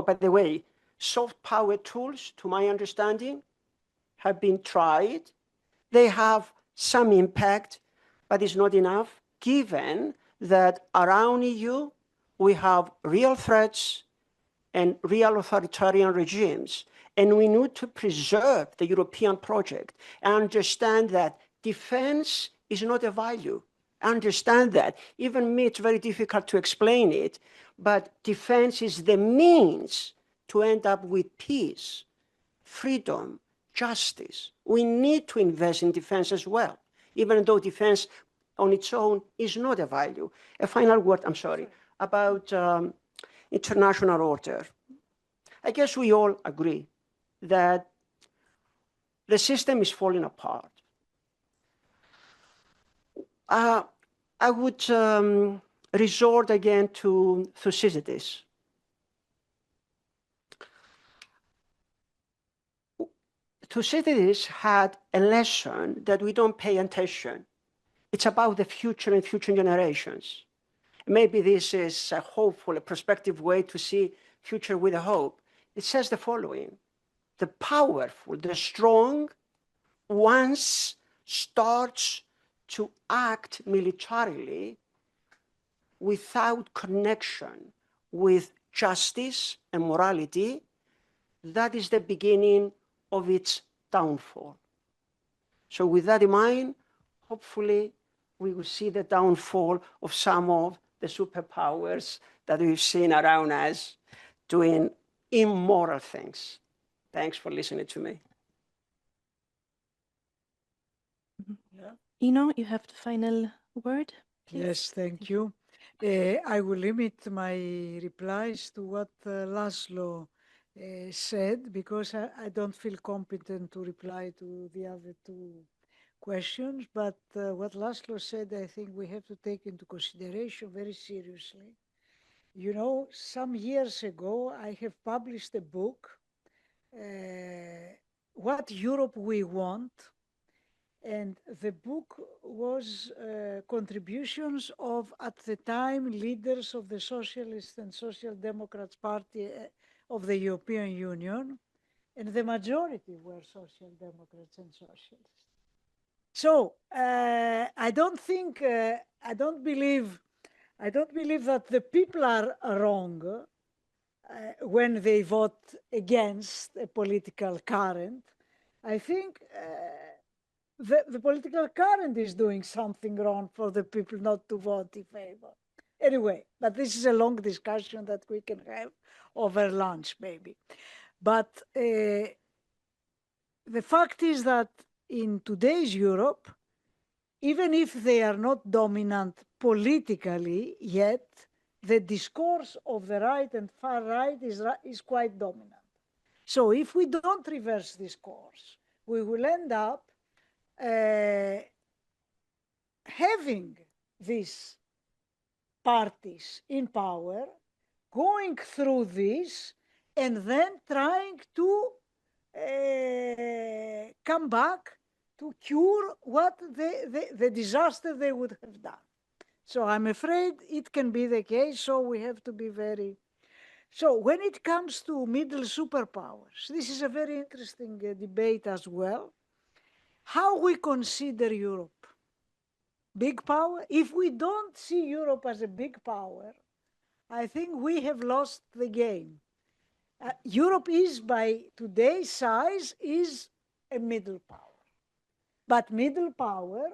by the way, soft power tools, to my understanding, have been tried. They have some impact, but it's not enough, given that around EU, we have real threats and real authoritarian regimes. And we need to preserve the European project and understand that defense is not a value. I understand that. Even me, it's very difficult to explain it, but defense is the means to end up with peace, freedom, justice. We need to invest in defense as well, even though defense on its own is not a value. A final word, I'm sorry, about international order. I guess we all agree that the system is falling apart. I would resort again to Thucydides. Thucydides had a lesson that we don't pay attention. It's about the future and future generations. Maybe this is a hopeful, a prospective way to see future with a hope. It says the following: the powerful, the strong, once starts to act militarily without connection with justice and morality, that is the beginning of its downfall. So with that in mind, hopefully we will see the downfall of some of the superpowers that we've seen around us doing immoral things. Thanks for listening to me. Ino, you have the final word, please. Yes, thank you. I will limit my replies to what Laszlo said, because I don't feel competent to reply to the other two questions. But what Laszlo said, I think we have to take into consideration very seriously. You know, some years ago, I have published a book, What Europe We Want. And the book was contributions of, at the time, leaders of the Socialist and Social Democrats Party of the European Union, and the majority were Social Democrats and Socialists. So I don't believe that the people are wrong when they vote against a political current. I think the political current is doing something wrong for the people not to vote in favor. Anyway, but this is a long discussion that we can have over lunch, maybe. But the fact is that in today's Europe, even if they are not dominant politically yet, the discourse of the right and far right is quite dominant. So if we don't reverse this course, we will end up having these parties in power, going through this, and then trying to come back to cure what the disaster they would have done. So I'm afraid it can be the case, so we have to be very... So when it comes to middle superpowers, this is a very interesting debate as well. How we consider Europe? Big power? If we don't see Europe as a big power, I think we have lost the game. Europe is, by today's size, is a middle power. But middle power,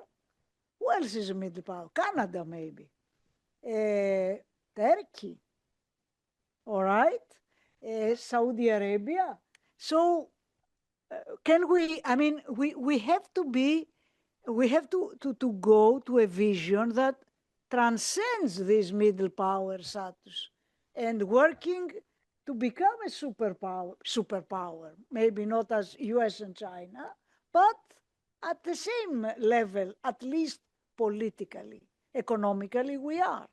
who else is a middle power? Canada, maybe. Turkey, all right? Saudi Arabia. So can we, I mean, we have to be, we have to go to a vision that transcends this middle power status and working to become a superpower, maybe not as US and China, but at the same level, at least politically, economically, we are.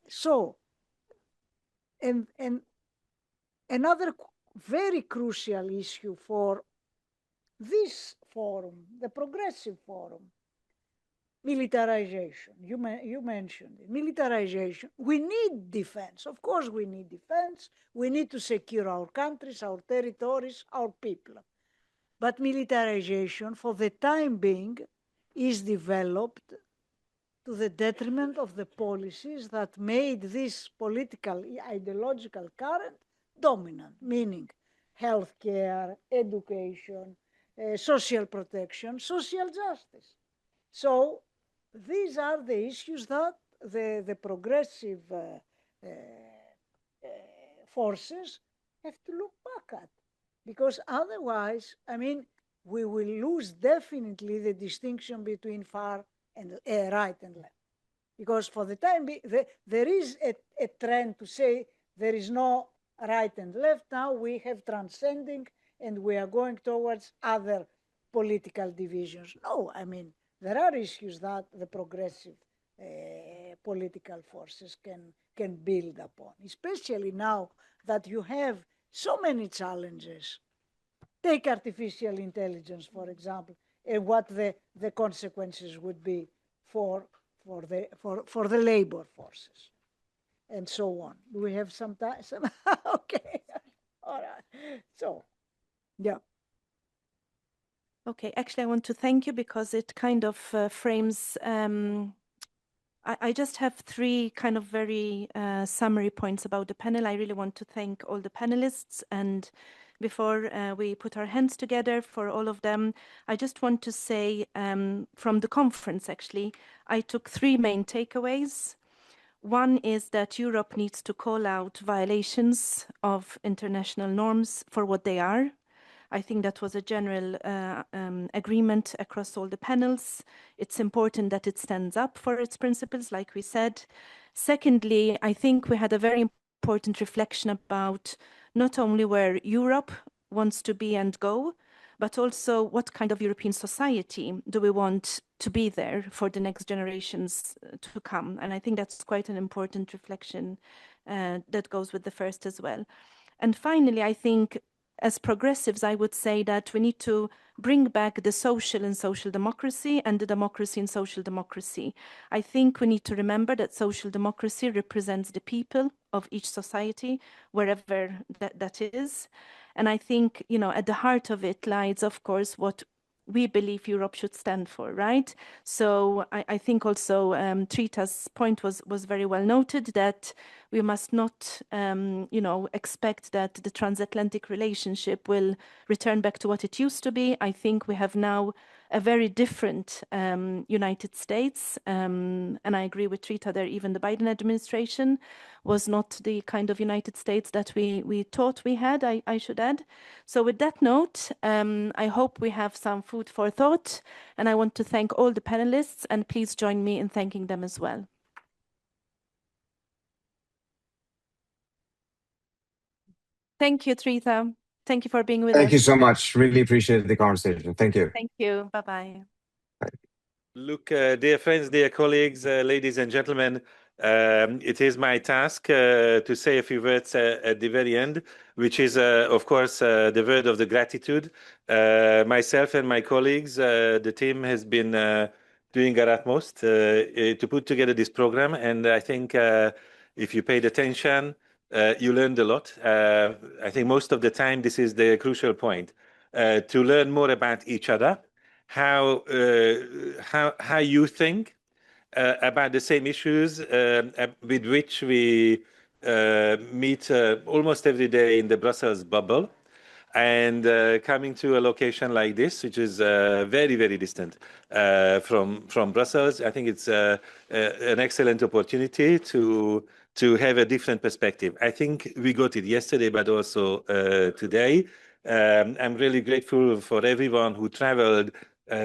So, and another very crucial issue for this forum, the Progressive Forum, militarization. You mentioned it. Militarization. We need defense. Of course, we need defense. We need to secure our countries, our territories, our people. But militarization, for the time being, is developed to the detriment of the policies that made this political, ideological current dominant, meaning healthcare, education, social protection, social justice. So these are the issues that the progressive forces have to look back at. Because otherwise, I mean, we will lose definitely the distinction between far and right and left. Because for the time being, there is a trend to say there is no right and left. Now we have transcending and we are going towards other political divisions. No, I mean, there are issues that the progressive political forces can build upon, especially now that you have so many challenges. Take artificial intelligence, for example, and what the consequences would be for the labor forces, and so on. Do we have some time? Okay, all right. So, yeah. Okay, actually, I want to thank you because it kind of frames. I just have three kind of very summary points about the panel. I really want to thank all the panelists, and before we put our hands together for all of them, I just want to say from the conference, actually, I took three main takeaways. One is that Europe needs to call out violations of international norms for what they are. I think that was a general agreement across all the panels. It's important that it stands up for its principles, like we said. Secondly, I think we had a very important reflection about not only where Europe wants to be and go, but also what kind of European society do we want to be there for the next generations to come. And I think that's quite an important reflection that goes with the first as well. And finally, I think as progressives, I would say that we need to bring back the social in social democracy and the democracy in social democracy. I think we need to remember that social democracy represents the people of each society, wherever that is. And I think, you know, at the heart of it lies, of course, what we believe Europe should stand for, right? So I think also Trita's point was very well noted, that we must not, you know, expect that the transatlantic relationship will return back to what it used to be. I think we have now a very different United States, and I agree with Trita there, even the Biden administration was not the kind of United States that we thought we had, I should add. So with that note, I hope we have some food for thought, and I want to thank all the panelists, and please join me in thanking them as well. Thank you, Trita. Thank you for being with us. Thank you so much. Really appreciate the conversation. Thank you. Thank you. Bye-bye. Look, dear friends, dear colleagues, ladies and gentlemen, it is my task to say a few words at the very end, which is, of course, the word of the gratitude. Myself and my colleagues, the team has been doing our utmost to put together this program. And I think if you paid attention, you learned a lot. I think most of the time, this is the crucial point, to learn more about each other, how you think about the same issues with which we meet almost every day in the Brussels bubble. And coming to a location like this, which is very, very distant from Brussels, I think it's an excellent opportunity to have a different perspective. I think we got it yesterday, but also today. I'm really grateful for everyone who traveled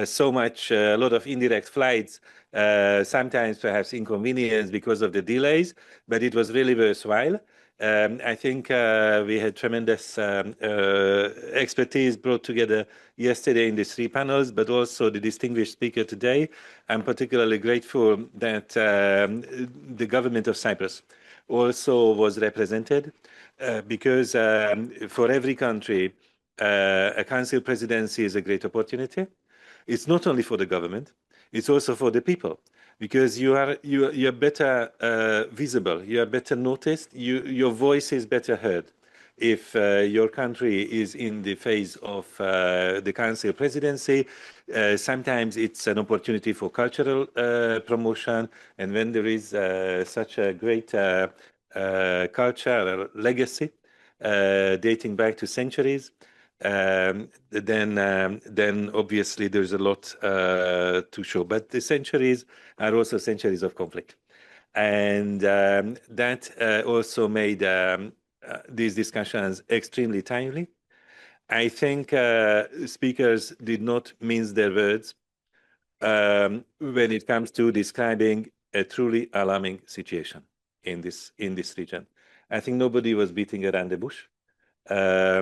so much, a lot of indirect flights, sometimes perhaps inconvenience because of the delays, but it was really worthwhile. I think we had tremendous expertise brought together yesterday in these three panels, but also the distinguished speaker today. I'm particularly grateful that the government of Cyprus also was represented because for every country, a council presidency is a great opportunity. It's not only for the government, it's also for the people. Because you are better visible, you are better noticed, your voice is better heard if your country is in the phase of the council presidency. Sometimes it's an opportunity for cultural promotion, and when there is such a great culture legacy dating back to centuries, then obviously there's a lot to show. But the centuries are also centuries of conflict. And that also made these discussions extremely timely. I think speakers did not mince their words when it comes to describing a truly alarming situation in this region. I think nobody was beating around the bush. All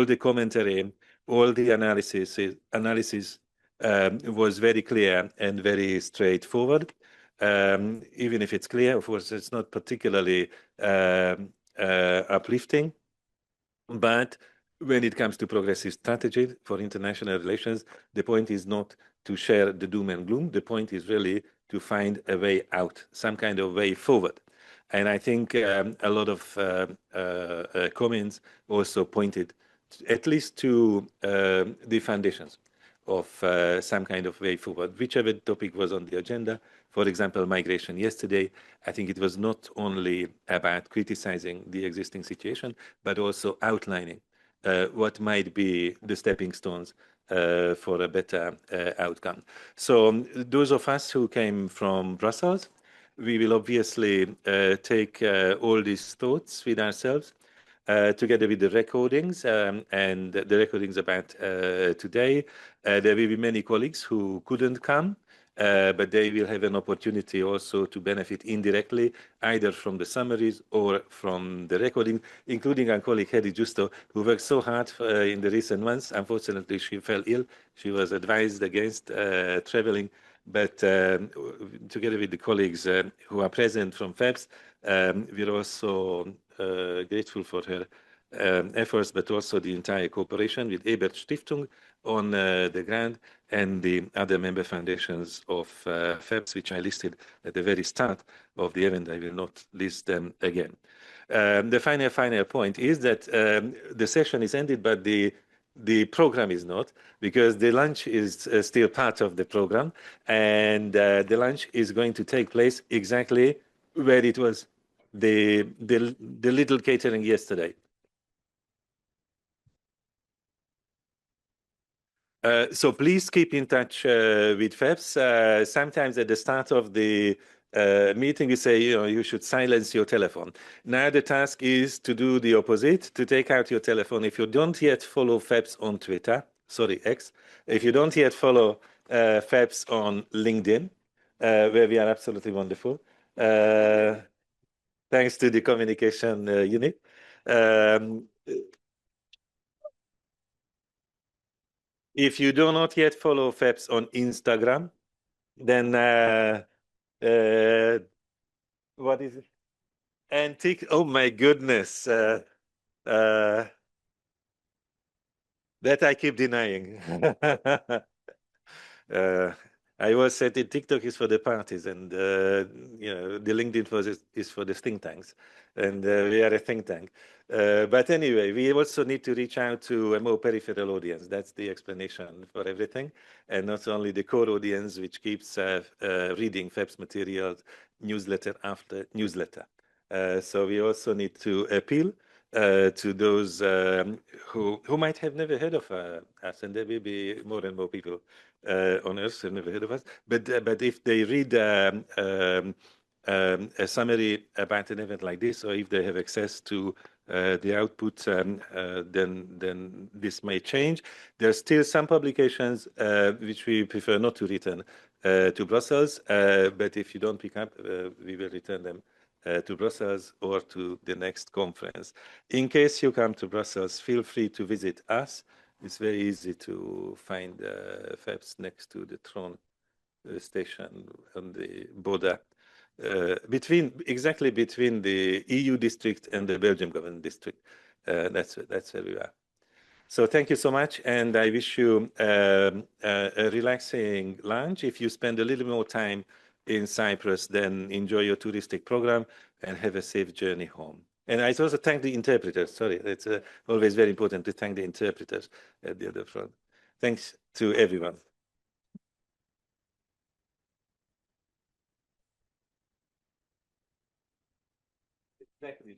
the commentary, all the analysis was very clear and very straightforward. Even if it's clear, of course, it's not particularly uplifting. But when it comes to progressive strategy for international relations, the point is not to share the doom and gloom. The point is really to find a way out, some kind of way forward. And I think a lot of comments also pointed at least to the foundations of some kind of way forward, whichever topic was on the agenda. For example, migration yesterday, I think it was not only about criticizing the existing situation, but also outlining what might be the stepping stones for a better outcome. So those of us who came from Brussels, we will obviously take all these thoughts with ourselves, together with the recordings and the recordings about today. There will be many colleagues who couldn't come, but they will have an opportunity also to benefit indirectly, either from the summaries or from the recording, including our colleague Hedy Justo, who worked so hard in the recent months. Unfortunately, she fell ill. She was advised against traveling. But together with the colleagues who are present from FEBS, we're also grateful for her efforts, but also the entire cooperation with Ebert Stiftung on the ground and the other member foundations of FEBS, which I listed at the very start of the event. I will not list them again. The final point is that the session is ended, but the program is not, because the lunch is still part of the program, and the lunch is going to take place exactly where it was, the little catering yesterday. So please keep in touch with FEBS. Sometimes at the start of the meeting, we say, you should silence your telephone. Now the task is to do the opposite, to take out your telephone. If you don't yet follow FEBS on Twitter, X, if you don't yet follow FEBS on LinkedIn, where we are absolutely wonderful, thanks to the communication unit. If you do not yet follow FEBS on Instagram, then what is it? Antique. Oh my goodness. That I keep denying. I always said that TikTok is for the parties, and the LinkedIn is for the think tanks, and we are a think tank. But anyway, we also need to reach out to a more peripheral audience. That's the explanation for everything, and not only the core audience, which keeps reading FEPS materials, newsletter after newsletter. So we also need to appeal to those who might have never heard of us, and there will be more and more people on Earth who have never heard of us. But if they read a summary about an event like this, or if they have access to the output, then this may change. There are still some publications which we prefer not to return to Brussels, but if you don't pick up, we will return them to Brussels or to the next conference. In case you come to Brussels, feel free to visit us. It's very easy to find FEPS next to the Tron station on the border, exactly between the EU district and the Belgian government district. That's where we are. So thank you so much, and I wish you a relaxing lunch. If you spend a little more time in Cyprus, then enjoy your touristic program and have a safe journey home. And I also thank the interpreters. Sorry, it's always very important to thank the interpreters at the other front. Thanks to everyone. Exactly.